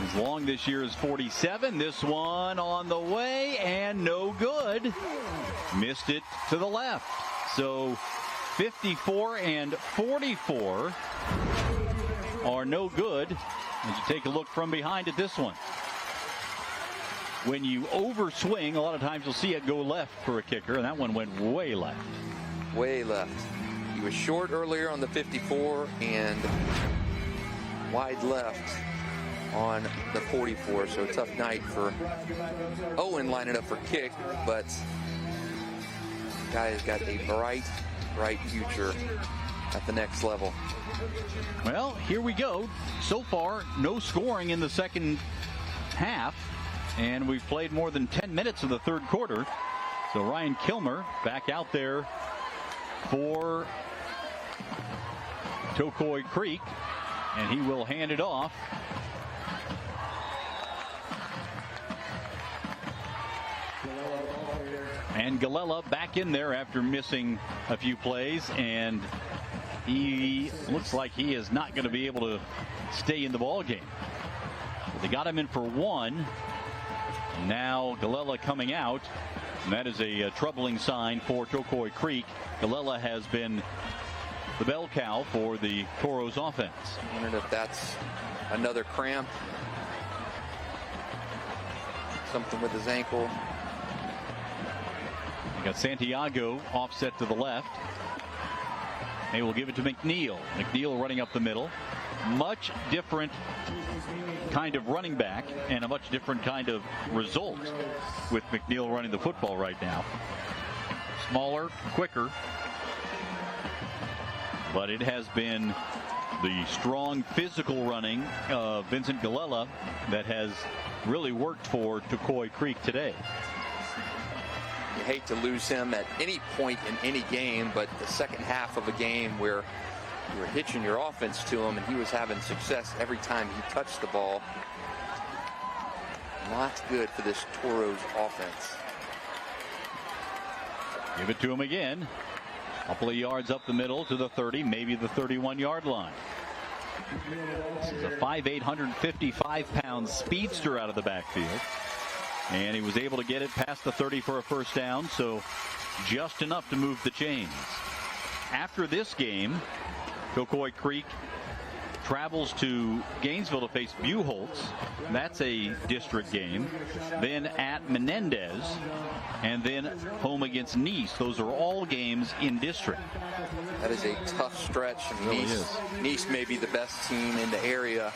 As long this year is 47. This one on the way and no good. Missed it to the left. So 54 and 44 are no good. As you take a look from behind at this one. When you overswing, a lot of times you'll see it go left for a kicker, and that one went way left. Way left. He was short earlier on the 54 and wide left on the 44. So a tough night for Owen lining up for kick, but the guy has got a bright future at the next level. Well, here we go. So far, no scoring in the second half, and we've played more than 10 minutes of the third quarter. So Ryan Kilmer back out there for Tocoi Creek, and he will hand it off. And Galella back in there after missing a few plays, and he looks like he is not going to be able to stay in the ball game. But they got him in for one. Now Galella coming out, and that is a troubling sign for Tocoi Creek. Galella has been the bell cow for the Toros offense. I wonder if that's another cramp, something with his ankle. Got Santiago offset to the left. They will give it to McNeil. McNeil running up the middle. Much different kind of running back and a much different kind of result with McNeil running the football right now. Smaller, quicker. But it has been the strong physical running of Vincent Galella that has really worked for Tocoi Creek today. You hate to lose him at any point in any game, but the second half of a game where you were hitching your offense to him and he was having success every time he touched the ball. Not good for this Toros offense. Give it to him again. Couple of yards up the middle to the 30, maybe the 31-yard line. This is a 5'8", 155-pound speedster out of the backfield. And he was able to get it past the 30 for a first down, so just enough to move the chains. After this game, Tocoi Creek travels to Gainesville to face Buchholz. That's a district game. Then at Menendez, and then home against Nice. Those are all games in district. That is a tough stretch. Really Nice may be the best team in the area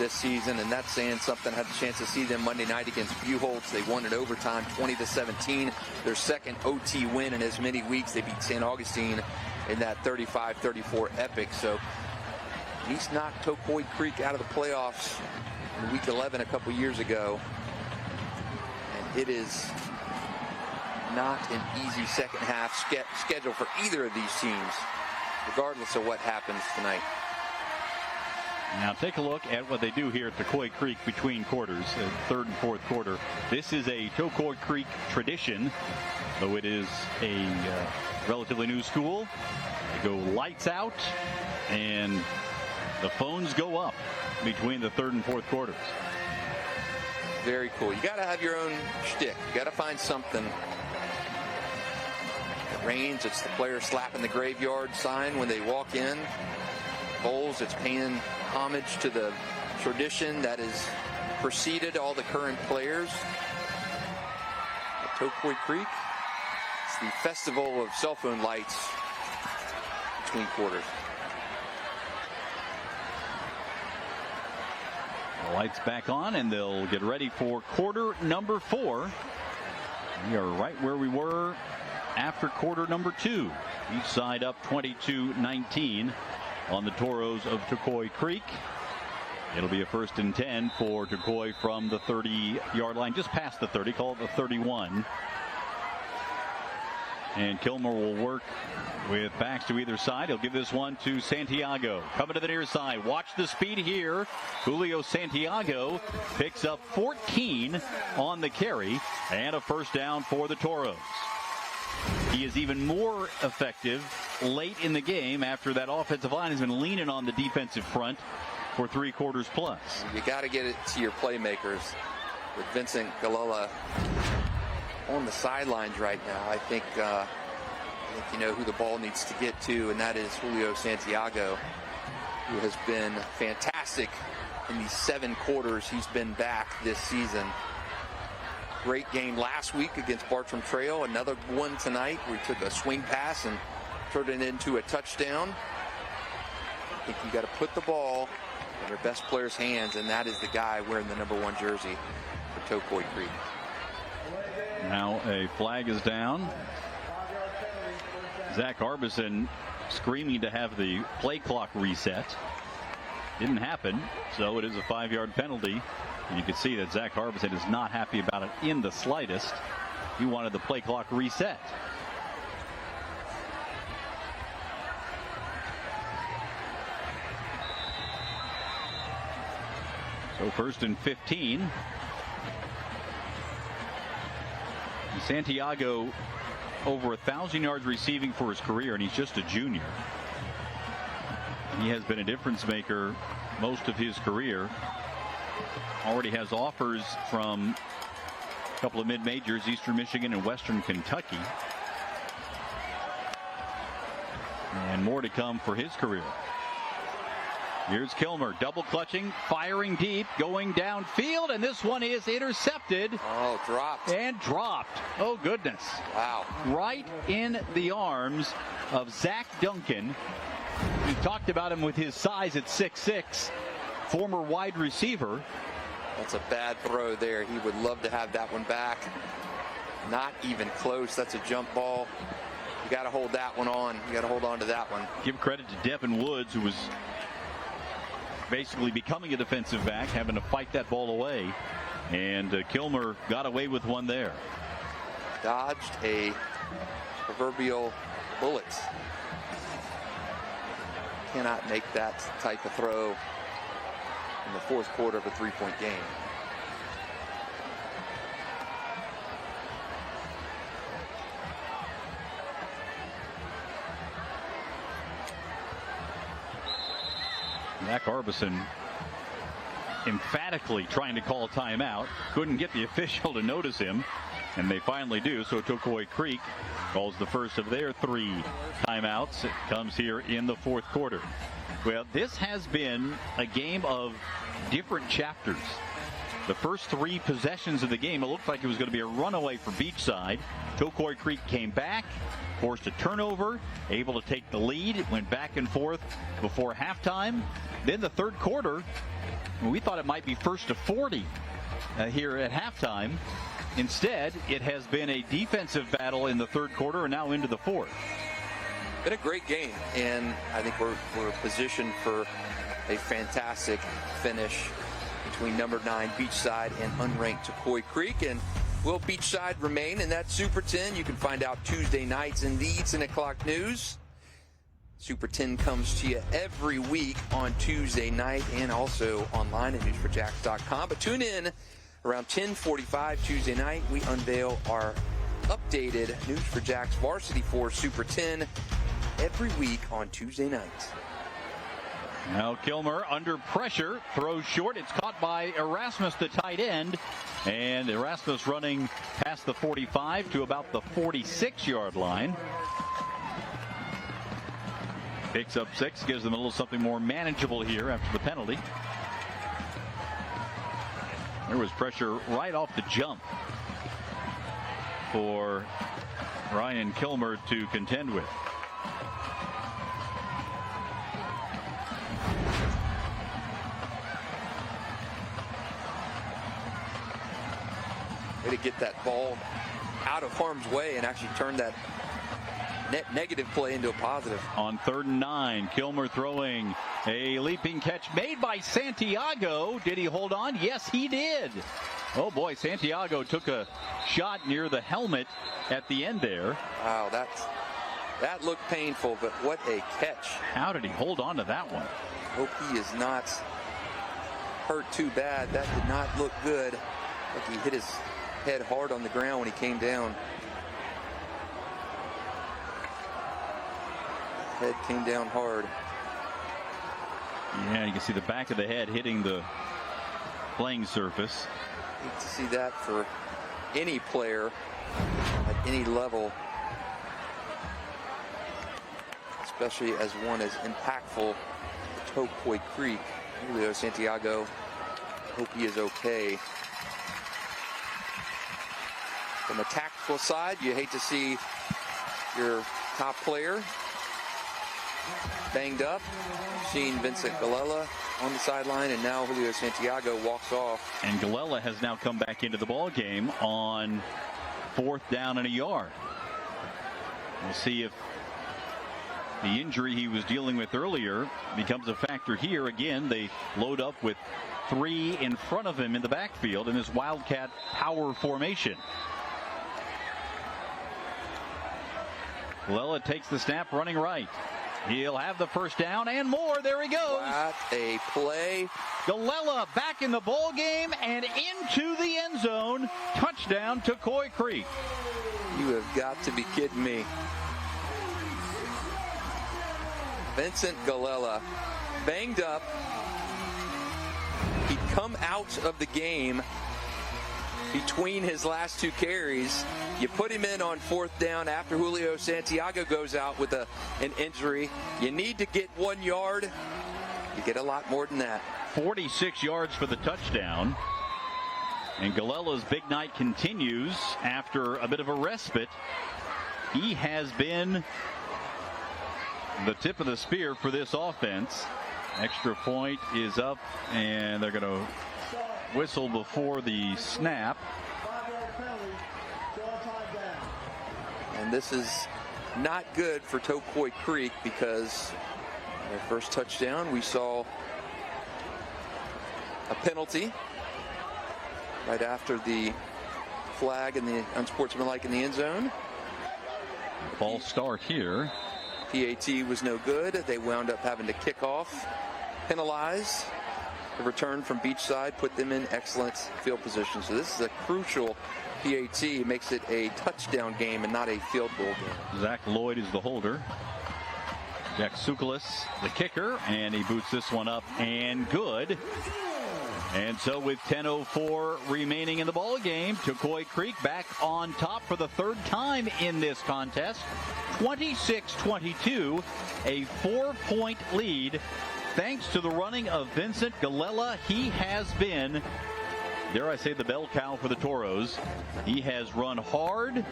this season, and that's saying something. I had the chance to see them Monday night against Buchholz. They won in overtime 20-17. Their second OT win in as many weeks. They beat St. Augustine in that 35-34 epic. So He's knocked Tocoi Creek out of the playoffs in week 11 a couple years ago. And it is not an easy second half schedule for either of these teams, regardless of what happens tonight. Now take a look at what they do here at Tocoi Creek between quarters, third and fourth quarter. This is a Tocoi Creek tradition, though it is a relatively new school. They go lights out, and the phones go up between the third and fourth quarters. Very cool. You got to have your own shtick. You got to find something. It rains, it's the players slapping the graveyard sign when they walk in. Bowls, it's paying homage to the tradition that has preceded all the current players. At Tocoi Creek, it's the festival of cell phone lights between quarters. The lights back on, and they'll get ready for quarter number 4. We are right where we were after quarter number 2. Each side up 22-19 on the Toros of Tocoi Creek. It'll be a 1st and 10 for Tocoi from the 30-yard line, just past the 30, call it the 31. And Kilmer will work with backs to either side. He'll give this one to Santiago. Coming to the near side. Watch the speed here. Julio Santiago picks up 14 on the carry and a 1st down for the Toros. He is even more effective late in the game after that offensive line has been leaning on the defensive front for 3 quarters plus. You got to get it to your playmakers. With Vincent Galella on the sidelines right now, I think you know who the ball needs to get to, and that is Julio Santiago, who has been fantastic in these 7 quarters he's been back this season. Great game last week against Bartram Trail. Another one tonight where he took a swing pass and turned it into a touchdown. I think you got to put the ball in your best player's hands, and that is the guy wearing the #1 jersey for Tocoi Creek. Now a flag is down. Zach Arbison screaming to have the play clock reset. Didn't happen, so it is a 5-yard penalty. And you can see that Zach Arbison is not happy about it in the slightest. He wanted the play clock reset. So 1st and 15. Santiago over 1,000 yards receiving for his career, and he's just a junior. He has been a difference maker most of his career. Already has offers from a couple of mid-majors, Eastern Michigan and Western Kentucky. And more to come for his career. Here's Kilmer, double clutching, firing deep, going downfield, and this one is intercepted. Oh, dropped. And dropped. Oh, goodness. Wow. Right in the arms of Zach Duncan. We talked about him with his size at 6'6", former wide receiver. That's a bad throw there. He would love to have that one back. Not even close. That's a jump ball. You got to hold that one on. You got to hold on to that one. Give credit to Devin Woods, who was basically becoming a defensive back, having to fight that ball away. And Kilmer got away with one there. Dodged a proverbial bullet. Cannot make that type of throw in the 4th quarter of a 3-point game. Zach Arbison emphatically trying to call timeout. Couldn't get the official to notice him, and they finally do. So Tocoi Creek calls the first of their 3 timeouts. It comes here in the 4th quarter. Well, this has been a game of different chapters. The first 3 possessions of the game, it looked like it was going to be a runaway for Beachside. Tocoi Creek came back, forced a turnover, able to take the lead. It went back and forth before halftime. Then the 3rd quarter, we thought it might be 1st to 40 here at halftime. Instead, it has been a defensive battle in the 3rd quarter and now into the 4th. Been a great game, and I think we're positioned for a fantastic finish between number 9 Beachside and unranked Tocoi Creek. And will Beachside remain in that Super 10? You can find out Tuesday nights in the 10 o'clock news. Super 10 comes to you every week on Tuesday night and also online at newsforjacks.com. But tune in around 10:45 Tuesday night. We unveil our updated News for Jacks Varsity 4 Super 10 every week on Tuesday night. Now Kilmer under pressure, throws short. It's caught by Erasmus, the tight end. And Erasmus running past the 45 to about the 46-yard line. Picks up 6, gives them a little something more manageable here after the penalty. There was pressure right off the jump for Ryan Kilmer to contend with. Way to get that ball out of harm's way and actually turn that negative play into a positive. On 3rd and 9, Kilmer throwing a leaping catch made by Santiago. Did he hold on? Yes, he did. Oh boy, Santiago took a shot near the helmet at the end there. Wow, that looked painful, but what a catch. How did he hold on to that one? Hope he is not hurt too bad. That did not look good. Like he hit his head hard on the ground when he came down. Head came down hard. Yeah, you can see the back of the head hitting the playing surface. Hate to see that for any player at any level, especially as one as impactful as Tocoi Creek. Julio Santiago, hope he is okay. From a tactical side, you hate to see your top player banged up. You've seen Vincent Galella on the sideline, and now Julio Santiago walks off. And Galella has now come back into the ball game on 4th down and a yard. We'll see if the injury he was dealing with earlier becomes a factor here. Again, they load up with 3 in front of him in the backfield in this Wildcat power formation. Galella takes the snap, running right. He'll have the first down and more. There he goes. What a play. Galella back in the ball game and into the end zone. Touchdown to Tocoi Creek. You have got to be kidding me. Vincent Galella, banged up. He'd come out of the game between his last 2 carries. You put him in on 4th down after Julio Santiago goes out with an injury. You need to get 1 yard. You get a lot more than that. 46 yards for the touchdown. And Galella's big night continues after a bit of a respite. He has been the tip of the spear for this offense. Extra point is up, and they're going to whistle before the snap. And this is not good for Tocoi Creek because their first touchdown, we saw a penalty right after the flag and the unsportsmanlike in the end zone. False start here. PAT was no good. They wound up having to kick off, penalize. The return from Beachside put them in excellent field position. So this is a crucial PAT. Makes it a touchdown game and not a field goal game. Zach Lloyd is the holder. Jack Tsoukalis, the kicker, and he boots this one up and good. And so with 10:04 remaining in the ball game, Tocoi Creek back on top for the 3rd time in this contest. 26-22, a 4-point lead. Thanks to the running of Vincent Galella, he has been, dare I say, the bell cow for the Toros. He has run hard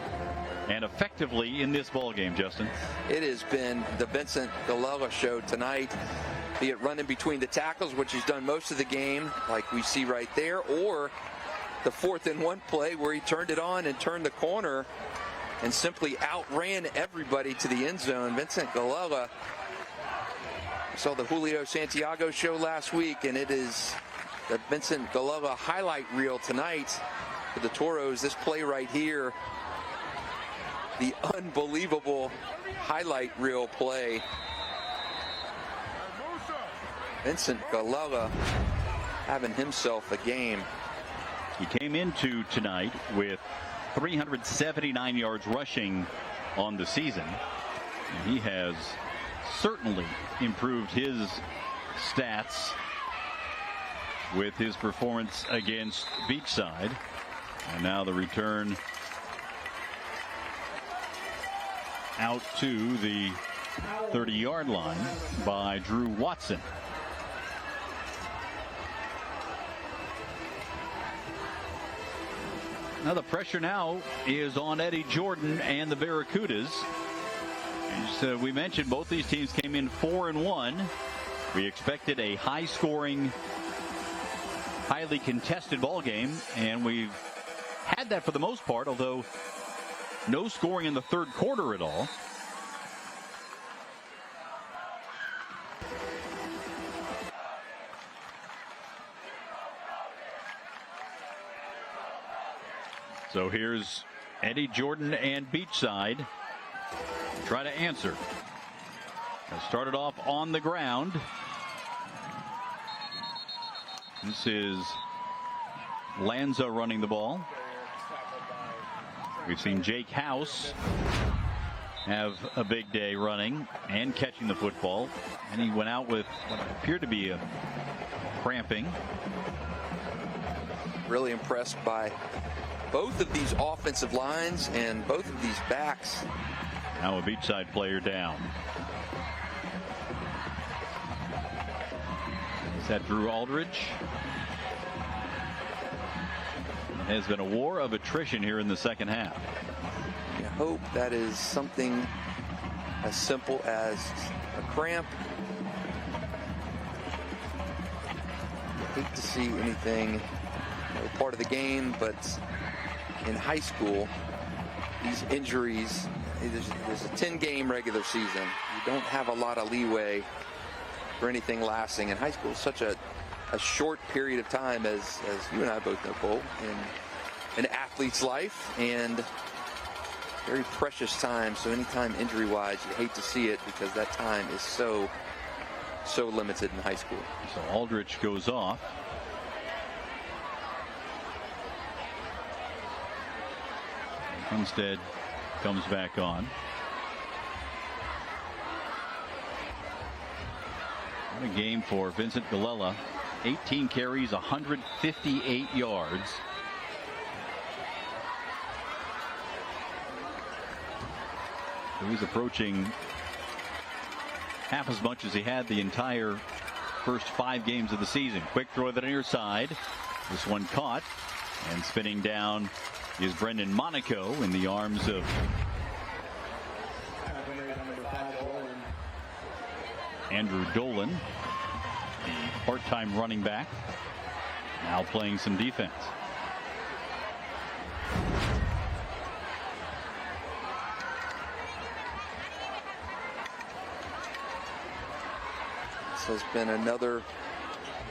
and effectively in this ball game, Justin. It has been the Vincent Galella show tonight, be it running between the tackles, which he's done most of the game, like we see right there, or the 4th and 1 play where he turned it on and turned the corner and simply outran everybody to the end zone. Vincent Galella saw the Julio Santiago show last week, and it is the Vincent Galella highlight reel tonight for the Toros. This play right here, the unbelievable highlight reel play. Vincent Galella having himself a game. He came into tonight with 379 yards rushing on the season. And he has certainly improved his stats with his performance against Beachside. And now the return out to the 30-yard line by Drew Watson. Now the pressure now is on Eddie Jordan and the Barracudas. As we mentioned, both these teams came in 4-1. We expected a high-scoring, highly contested ball game, and we've had that for the most part, although no scoring in the third quarter at all. So here's Eddie Jordan and Beachside. Try to answer. Started off on the ground. This is Lanza running the ball. We've seen Jake House have a big day running and catching the football. And he went out with what appeared to be a cramping. Really impressed by both of these offensive lines and both of these backs. Now a Beachside player down. Is that Drew Aldridge? It has been a war of attrition here in the second half. I hope that is something as simple as a cramp. I hate to see anything part of the game, but in high school, these injuries, there's a 10-game regular season. You don't have a lot of leeway for anything lasting. In high school, it's such a short period of time, as you and I both know, Cole, in an athlete's life, and very precious time. So anytime injury-wise, you hate to see it because that time is so limited in high school. So Aldrich goes off. Instead comes back on. What a game for Vincent Galella. 18 carries, 158 yards. So he's approaching half as much as he had the entire first 5 games of the season. Quick throw to the near side. This one caught, and spinning down is Brendan Monaco in the arms of Andrew Dolan, the part-time running back, now playing some defense. This has been another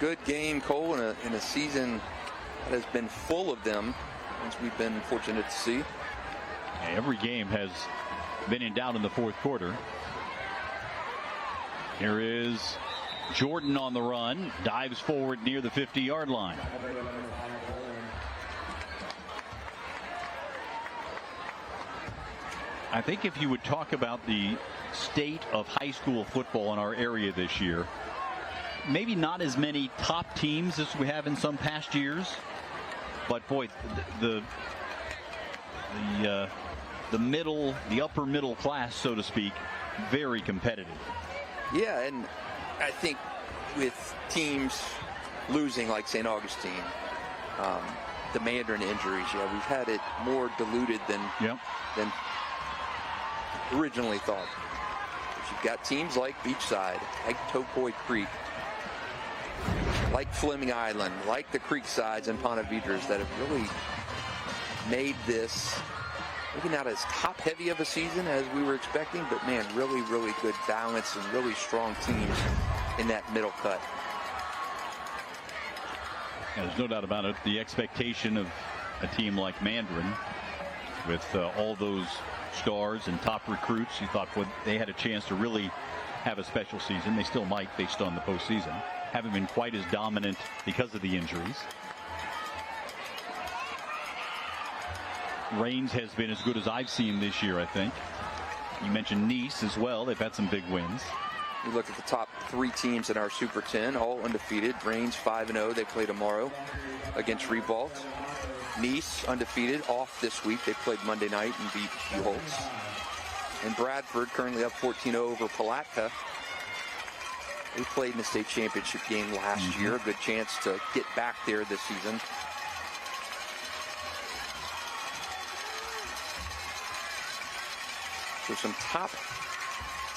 good game, Cole, in a season that has been full of them, as we've been fortunate to see. Every game has been in doubt in the fourth quarter. Here is Jordan on the run, dives forward near the 50-yard line. I think if you would talk about the state of high school football in our area this year, maybe not as many top teams as we have in some past years, but boy, the upper middle class, so to speak, very competitive. Yeah, and I think with teams losing like St. Augustine, the Mandarin injuries, we've had it more diluted than originally thought. But you've got teams like Beachside, like Tocoi Creek, like Fleming Island, like the Creeksides and Ponte Vedras that have really made this maybe not as top-heavy of a season as we were expecting, but man, really, really good balance and really strong teams in that middle cut. Yeah, there's no doubt about it. The expectation of a team like Mandarin, with all those stars and top recruits, you thought they had a chance to really have a special season. They still might based on the postseason. Haven't been quite as dominant because of the injuries. Reigns has been as good as I've seen this year, I think. You mentioned Nice as well. They've had some big wins. You look at the top 3 teams in our Super 10, all undefeated. Reigns 5-0. They play tomorrow against Revolt. Nice undefeated, off this week. They played Monday night and beat Holtz. And Bradford currently up 14-0 over Palatka. They played in the state championship game last year. A good chance to get back there this season. So some top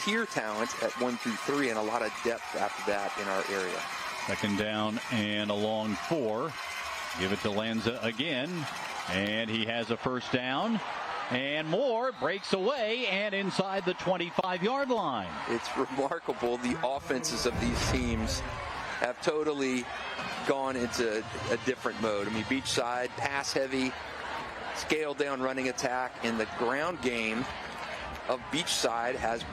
tier talent at 1 through 3 and a lot of depth after that in our area. Second down and a long 4. Give it to Lanza again, and he has a first down. And Moore breaks away and inside the 25-yard line. It's remarkable. The offenses of these teams have totally gone into a different mode. I mean, Beachside, pass heavy, scaled down running attack, and the ground game of Beachside have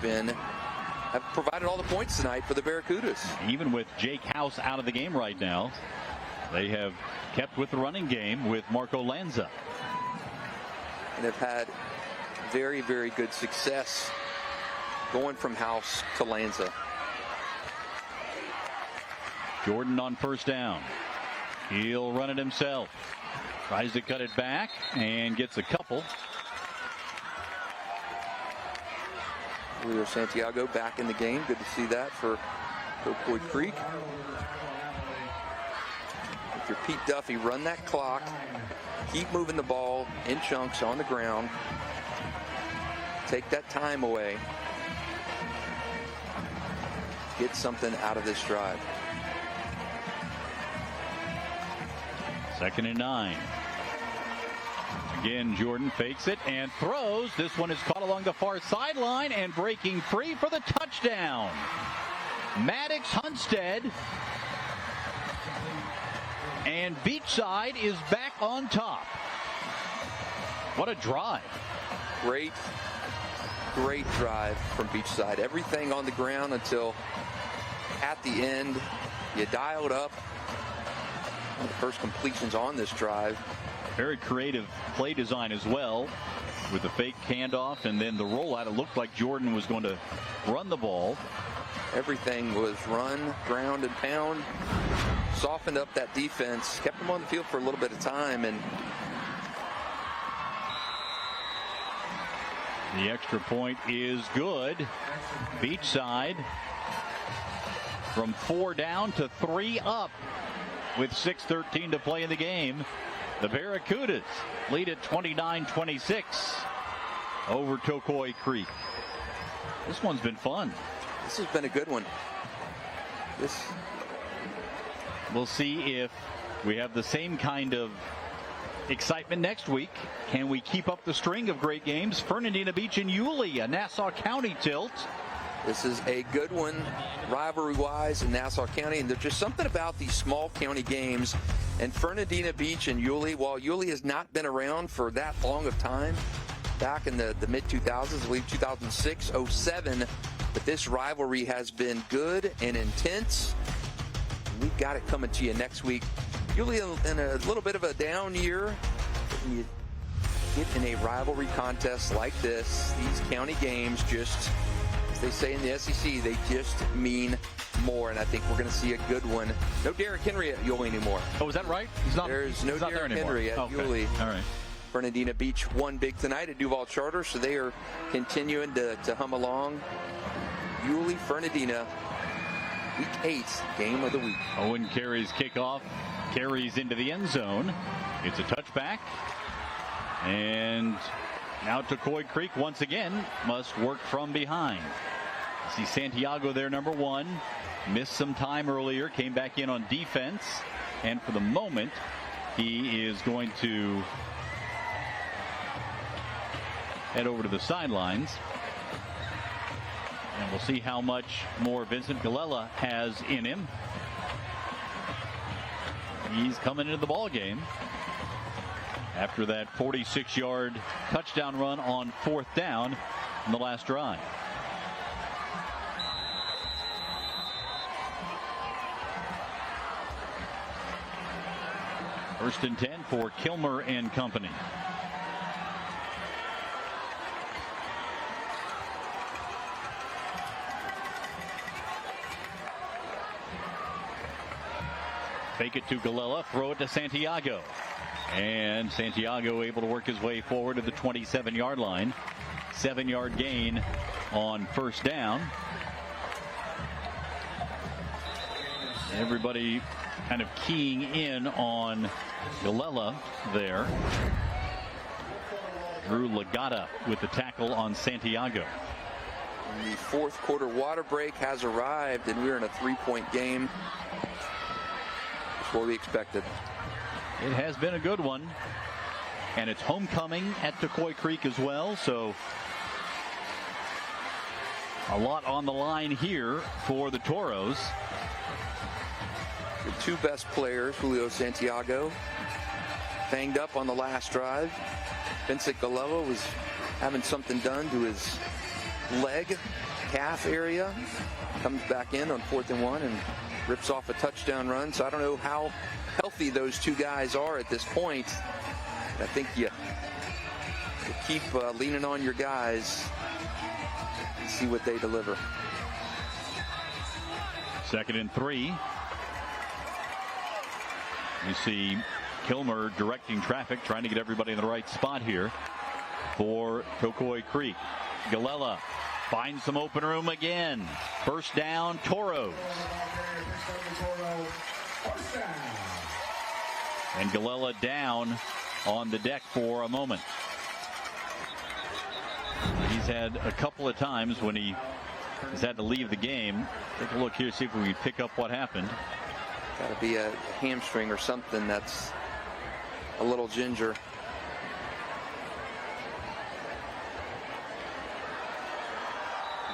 provided all the points tonight for the Barracudas. Even with Jake House out of the game right now, they have kept with the running game with Marco Lanza. And have had very, very good success going from House to Lanza. Jordan on first down. He'll run it himself. Tries to cut it back and gets a couple. Julio Santiago back in the game. Good to see that for Tocoi Creek. If you're Pete Duffy, run that clock. Keep moving the ball in chunks on the ground. Take that time away. Get something out of this drive. 2nd and 9. Again, Jordan fakes it and throws. This one is caught along the far sideline and breaking free for the touchdown. Maddox Hunstead. And Beachside is back on top. What a drive. Great drive from Beachside. Everything on the ground until at the end. You dialed up. One of the first completions on this drive. Very creative play design as well, with the fake handoff and then the rollout. It looked like Jordan was going to run the ball. Everything was run, ground, and pound. Softened up that defense, kept them on the field for a little bit of time, and the extra point is good. Beachside from 4 down to 3 up with 6:13 to play in the game. The Barracudas lead at 29-26 over Tocoi Creek. This one's been fun. This has been a good one. We'll see if we have the same kind of excitement next week. Can we keep up the string of great games? Fernandina Beach and Yulee, a Nassau County tilt. This is a good one, rivalry-wise, in Nassau County. And there's just something about these small county games. And Fernandina Beach and Yulee, while Yulee has not been around for that long of time, back in the mid-2000s, I believe 2006, 07, but this rivalry has been good and intense. We've got it coming to you next week. Yulee in a little bit of a down year. When you get in a rivalry contest like this, these county games just, as they say in the SEC, they just mean more, and I think we're going to see a good one. No Derrick Henry at Yulee anymore. Oh, is that right? There's no Derrick Henry at Yulee. All right. Fernandina Beach won big tonight at Duval Charter, so they are continuing to hum along. Yulee, Fernandina, Week 8, game of the week. Owen Carey's kickoff carries into the end zone. It's a touchback. And now Tocoi Creek once again must work from behind. See Santiago there, number 1. Missed some time earlier, came back in on defense. And for the moment, he is going to head over to the sidelines. And we'll see how much more Vincent Galella has in him. He's coming into the ball game after that 46-yard touchdown run on 4th down in the last drive. First and 10 for Kilmer and company. Fake it to Galella, throw it to Santiago. And Santiago able to work his way forward to the 27-yard line. 7-yard gain on 1st down. Everybody kind of keying in on Galella there. Drew Lagata with the tackle on Santiago. The 4th quarter water break has arrived, and we're in a 3-point game. That's what we expected. It has been a good one, and it's homecoming at Tocoi Creek as well, so a lot on the line here for the Toros. The 2 best players, Julio Santiago, banged up on the last drive. Vincent Galella was having something done to his leg, calf area. Comes back in on 4th and 1 and rips off a touchdown run. So I don't know how healthy those 2 guys are at this point. I think you keep leaning on your guys and see what they deliver. 2nd and 3. You see Kilmer directing traffic, trying to get everybody in the right spot here for Tocoi Creek. Galella finds some open room again. 1st down, Toros. And Galella down on the deck for a moment. He's had a couple of times when he has had to leave the game. Take a look here, see if we can pick up what happened. Got to be a hamstring or something that's a little ginger.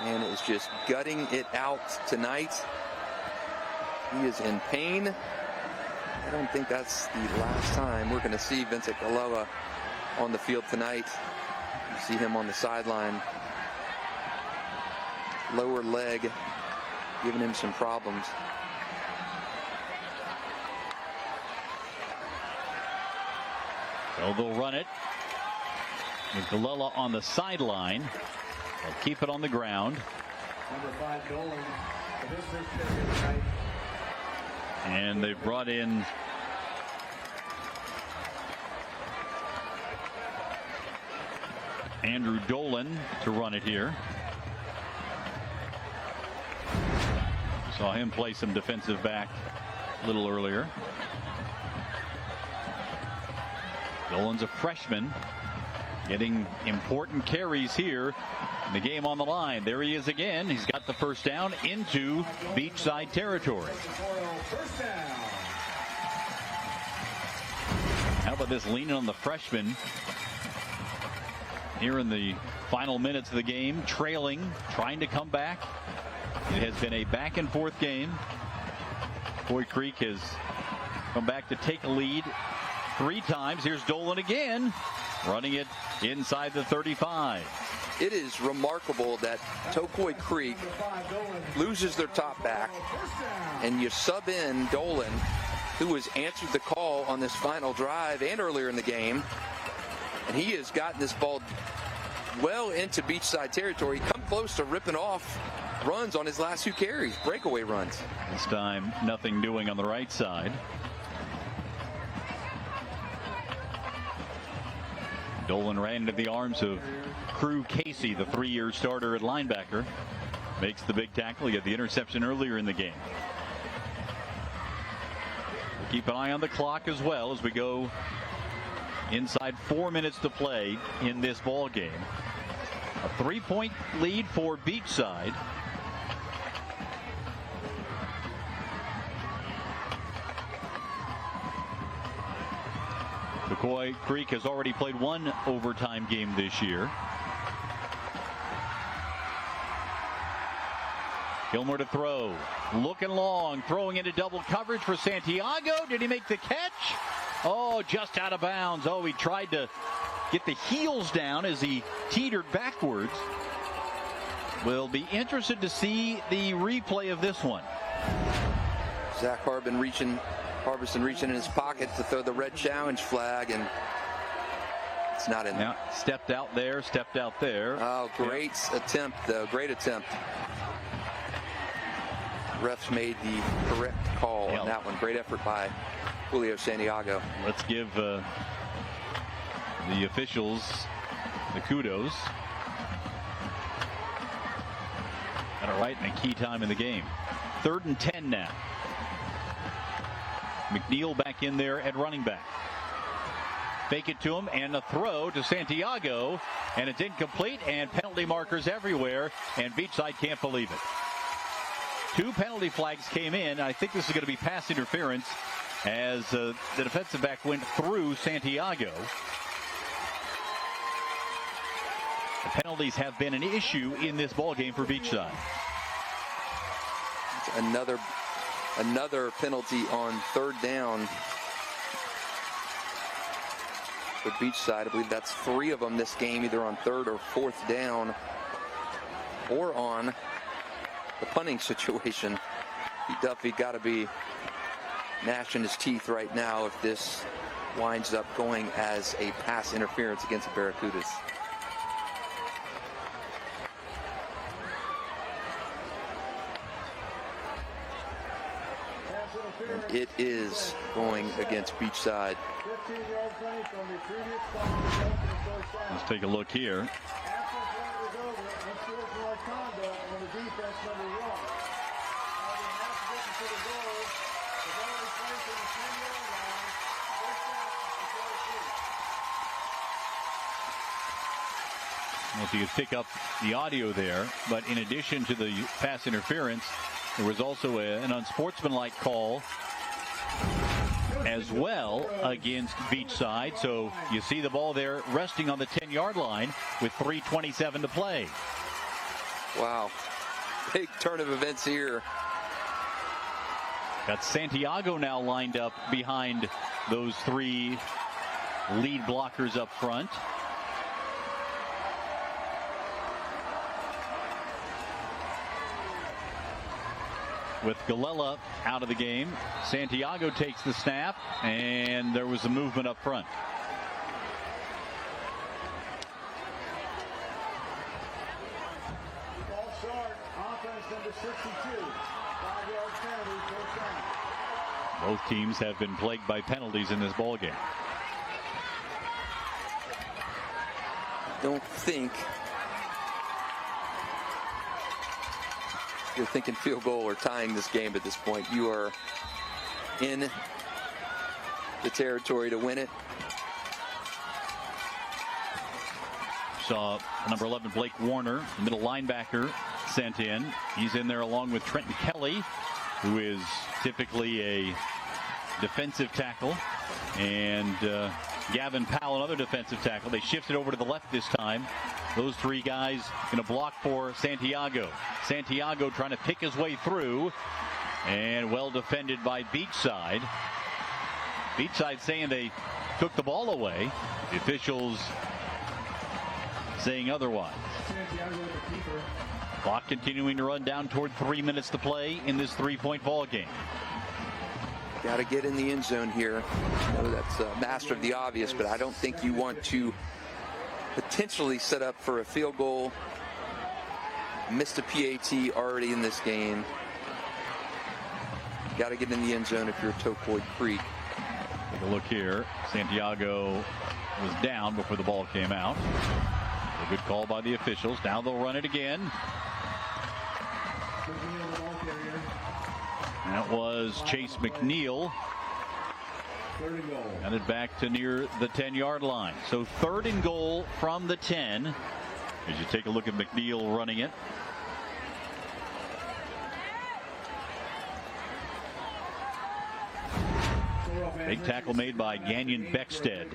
And is just gutting it out tonight. He is in pain. I don't think that's the last time we're going to see Vincent Galella on the field tonight. You see him on the sideline. Lower leg giving him some problems. So they'll run it with Galella on the sideline. They'll keep it on the ground. Number 5, Dolan, for his first pick tonight. And they've brought in Andrew Dolan to run it here. Saw him play some defensive back a little earlier. Dolan's a freshman, getting important carries here. The game on the line. There he is again. He's got the 1st down into Beachside territory. How about this leaning on the freshman here in the final minutes of the game, trailing, trying to come back. It has been a back and forth game. Tocoi Creek has come back to take a lead 3 times. Here's Dolan again, running it inside the 35. It is remarkable that Tocoi Creek loses their top back, and you sub in Dolan, who has answered the call on this final drive and earlier in the game, and he has gotten this ball well into Beachside territory, come close to ripping off runs on his last 2 carries, breakaway runs. This time nothing doing on the right side. Dolan ran into the arms of Crew Casey, the 3-year starter at linebacker. Makes the big tackle. He had the interception earlier in the game. We'll keep an eye on the clock as well as we go inside 4 minutes to play in this ball game. A 3-point lead for Beachside. Tocoi Creek has already played 1 overtime game this year. Kilmer to throw. Looking long. Throwing into double coverage for Santiago. Did he make the catch? Oh, just out of bounds. Oh, he tried to get the heels down as he teetered backwards. We'll be interested to see the replay of this one. Zach Harbison reaching in his pocket to throw the red challenge flag, and it's not in there. Now, stepped out there. Oh, great attempt, though. Great attempt. Refs made the correct call on that one. Great effort by Julio Santiago. Let's give the officials the kudos. Got it right in a key time in the game. 3rd and 10 now. McNeil back in there at running back. Fake it to him and a throw to Santiago, and it's incomplete, and penalty markers everywhere, and Beachside can't believe it. 2 penalty flags came in. I think this is going to be pass interference as the defensive back went through Santiago. The penalties have been an issue in this ball game for Beachside. Another penalty on 3rd down for Beachside. I believe that's 3 of them this game, either on 3rd or 4th down, or on the punting situation. Pete Duffy got to be gnashing his teeth right now if this winds up going as a pass interference against the Barracudas. And it is going against Beachside. Let's take a look here. Well, if you could pick up the audio there, but in addition to the pass interference, there was also an unsportsmanlike call as well against Beachside. So you see the ball there resting on the 10-yard line with 3:27 to play. Wow. Big turn of events here. Got Santiago now lined up behind those 3 lead blockers up front. With Galella out of the game, Santiago takes the snap, and there was a movement up front. Ball start, offense number 62. 5-yard penalty, first down. Both teams have been plagued by penalties in this ball game. Don't think you're thinking field goal or tying this game at this point. You are in the territory to win it. Saw number 11 Blake Warner, the middle linebacker, sent in. He's in there along with Trenton Kelly, who is typically a defensive tackle, and Gavin Powell, another defensive tackle. They shifted over to the left this time. Those 3 guys in a block for Santiago. Santiago trying to pick his way through, and well defended by Beachside. Beachside saying they took the ball away. The officials saying otherwise. Clock continuing to run down toward 3 minutes to play in this 3-point ball game. Got to get in the end zone here. I know that's a master of the obvious, but I don't think you want to potentially set up for a field goal. Missed a PAT already in this game. Got to get in the end zone if you're Tocoi Creek. Take a look here. Santiago was down before the ball came out. A good call by the officials. Now they'll run it again. That was Chase McNeil. And it back to near the 10-yard line. So 3rd and goal from the 10. As you take a look at McNeil running it. Big tackle made by Gagnon Beckstead.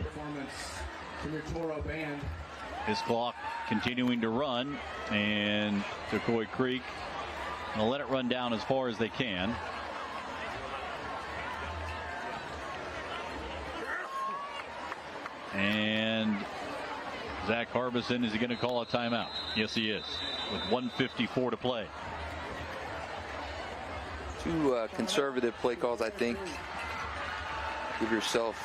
His clock continuing to run, and Tocoi Creek They'll let it run down as far as they can. And Zach Harbison, is he going to call a timeout? Yes, he is, with 1:54 to play. Two conservative play calls, I think. Give yourself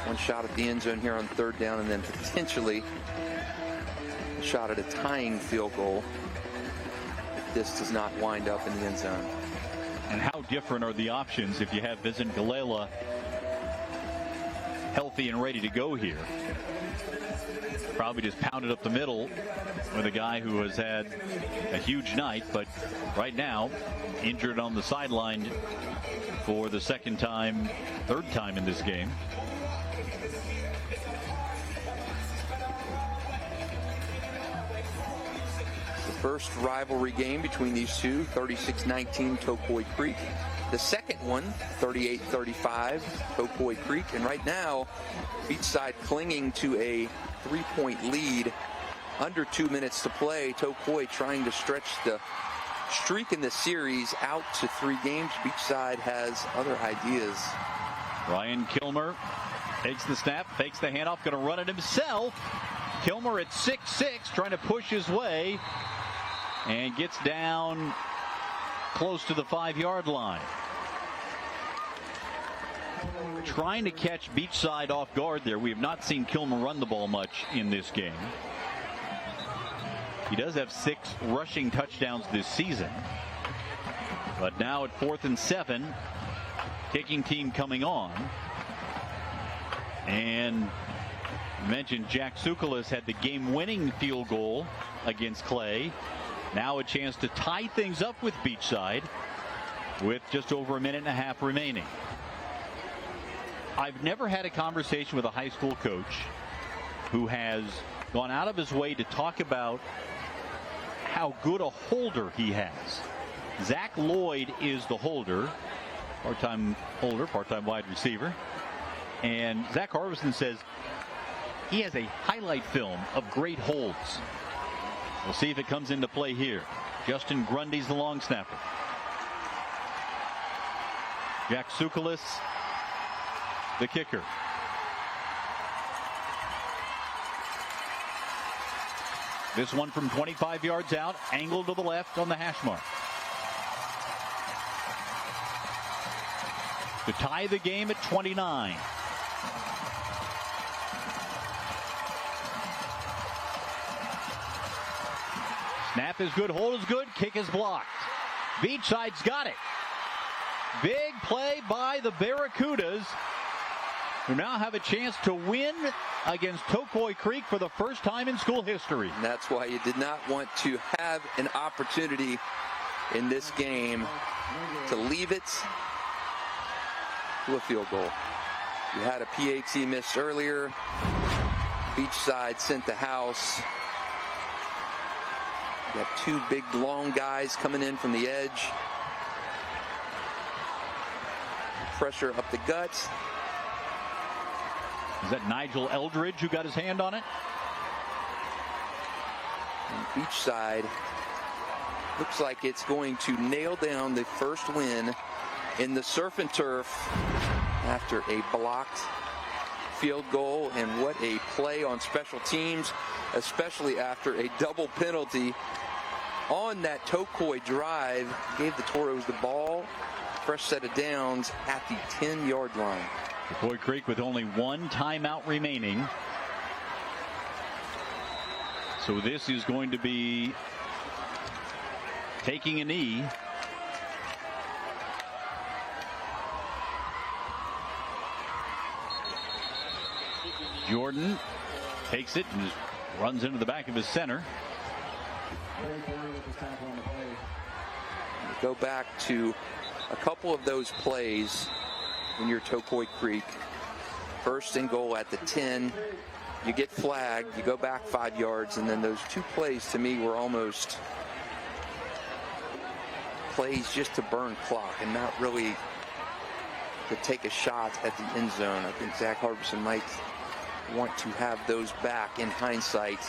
one shot at the end zone here on third down, and then potentially a shot at a tying field goal if this does not wind up in the end zone. And how different are the options if you have Vincent Gallela healthy and ready to go here? Probably just pounded up the middle with a guy who has had a huge night, but right now injured on the sideline for the third time in this game. The first rivalry game between these two, 36-19 Tocoi Creek. The second one, 38-35 Tocoi Creek. And right now, Beachside clinging to a 3-point lead. Under 2 minutes to play. Tocoi trying to stretch the streak in the series out to 3 games. Beachside has other ideas. Ryan Kilmer takes the snap, fakes the handoff, going to run it himself. Kilmer at 6'6", trying to push his way, and gets down close to the 5-yard line. Trying to catch Beachside off guard there. We have not seen Kilmer run the ball much in this game. He does have 6 rushing touchdowns this season. But now at 4th and 7, kicking team coming on. And you mentioned Jack Tsoukalas had the game-winning field goal against Clay. Now a chance to tie things up with Beachside with just over a minute and a half remaining. I've never had a conversation with a high school coach who has gone out of his way to talk about how good a holder he has. Zach Lloyd is the holder, part-time wide receiver. And Zach Harbison says he has a highlight film of great holds. We'll see if it comes into play here. Justin Grundy's the long snapper. Jack Tsoukalas, the kicker. This one from 25 yards out, angled to the left on the hash mark. To tie the game at 29. Snap is good, hold is good, kick is blocked. Beachside's got it. Big play by the Barracudas, who now have a chance to win against Tocoi Creek for the first time in school history. And that's why you did not want to have an opportunity in this game to leave it to a field goal. You had a PAT miss earlier. Beachside sent the house. You have 2 big, long guys coming in from the edge. Pressure up the guts. Is that Nigel Eldridge who got his hand on it? And Beachside looks like it's going to nail down the first win in the surf and turf after a blocked field goal. And what a play on special teams, especially after a double penalty on that Tocoi drive. Gave the Toros the ball, fresh set of downs at the 10-yard line. Tocoi Creek with only 1 timeout remaining. So this is going to be taking a knee. Jordan takes it and just runs into the back of his center. Go back to a couple of those plays when you're Tocoi Creek. First and goal at the 10. You get flagged, you go back 5 yards, and then those 2 plays to me were almost plays just to burn clock and not really to take a shot at the end zone. I think Zach Harbison might want to have those back in hindsight.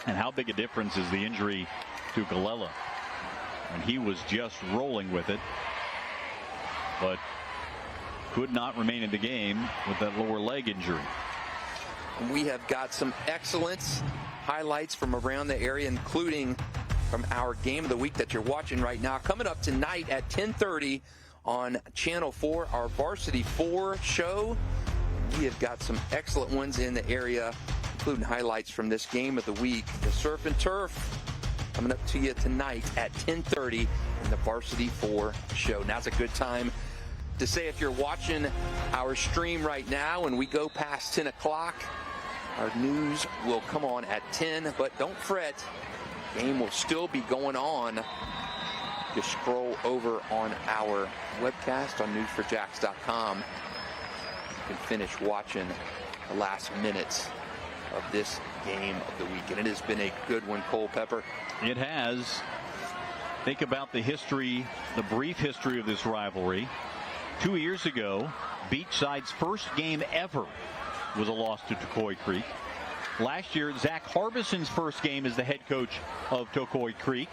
And how big a difference is the injury to Galella. And he was just rolling with it, but could not remain in the game with that lower leg injury. We have got some excellent highlights from around the area, including from our game of the week that you're watching right now. Coming up tonight at 10:30 on Channel 4, our Varsity 4 show. We have got some excellent ones in the area, including highlights from this game of the week. The Surf and Turf coming up to you tonight at 10:30 in the Varsity 4 show. Now's a good time to say, if you're watching our stream right now and we go past 10 o'clock, our news will come on at 10, but don't fret. Game will still be going on. Just scroll over on our webcast on news4jax.com. You can finish watching the last minutes of this game of the week. And it has been a good one, Cole Pepper. It has. Think about the history, the brief history of this rivalry. 2 years ago, Beachside's first game ever was a loss to Tocoi Creek. Last year, Zach Harbison's first game as the head coach of Tocoi Creek.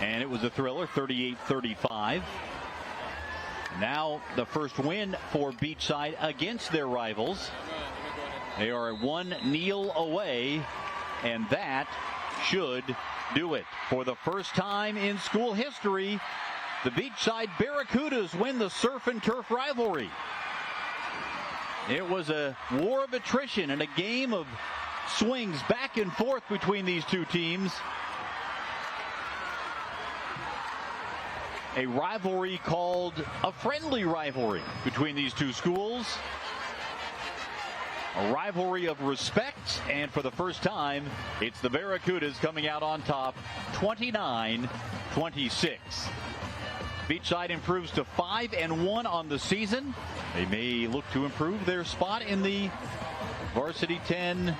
And it was a thriller, 38-35. Now the first win for Beachside against their rivals. They are 1-0 away, and that should do it. For the first time in school history, the Beachside Barracudas win the Surf and Turf rivalry. It was a war of attrition and a game of swings back and forth between these two teams. A rivalry called a friendly rivalry between these two schools. A rivalry of respect, and for the first time, it's the Barracudas coming out on top, 29-26. Beachside improves to 5-1 on the season. They may look to improve their spot in the Varsity 10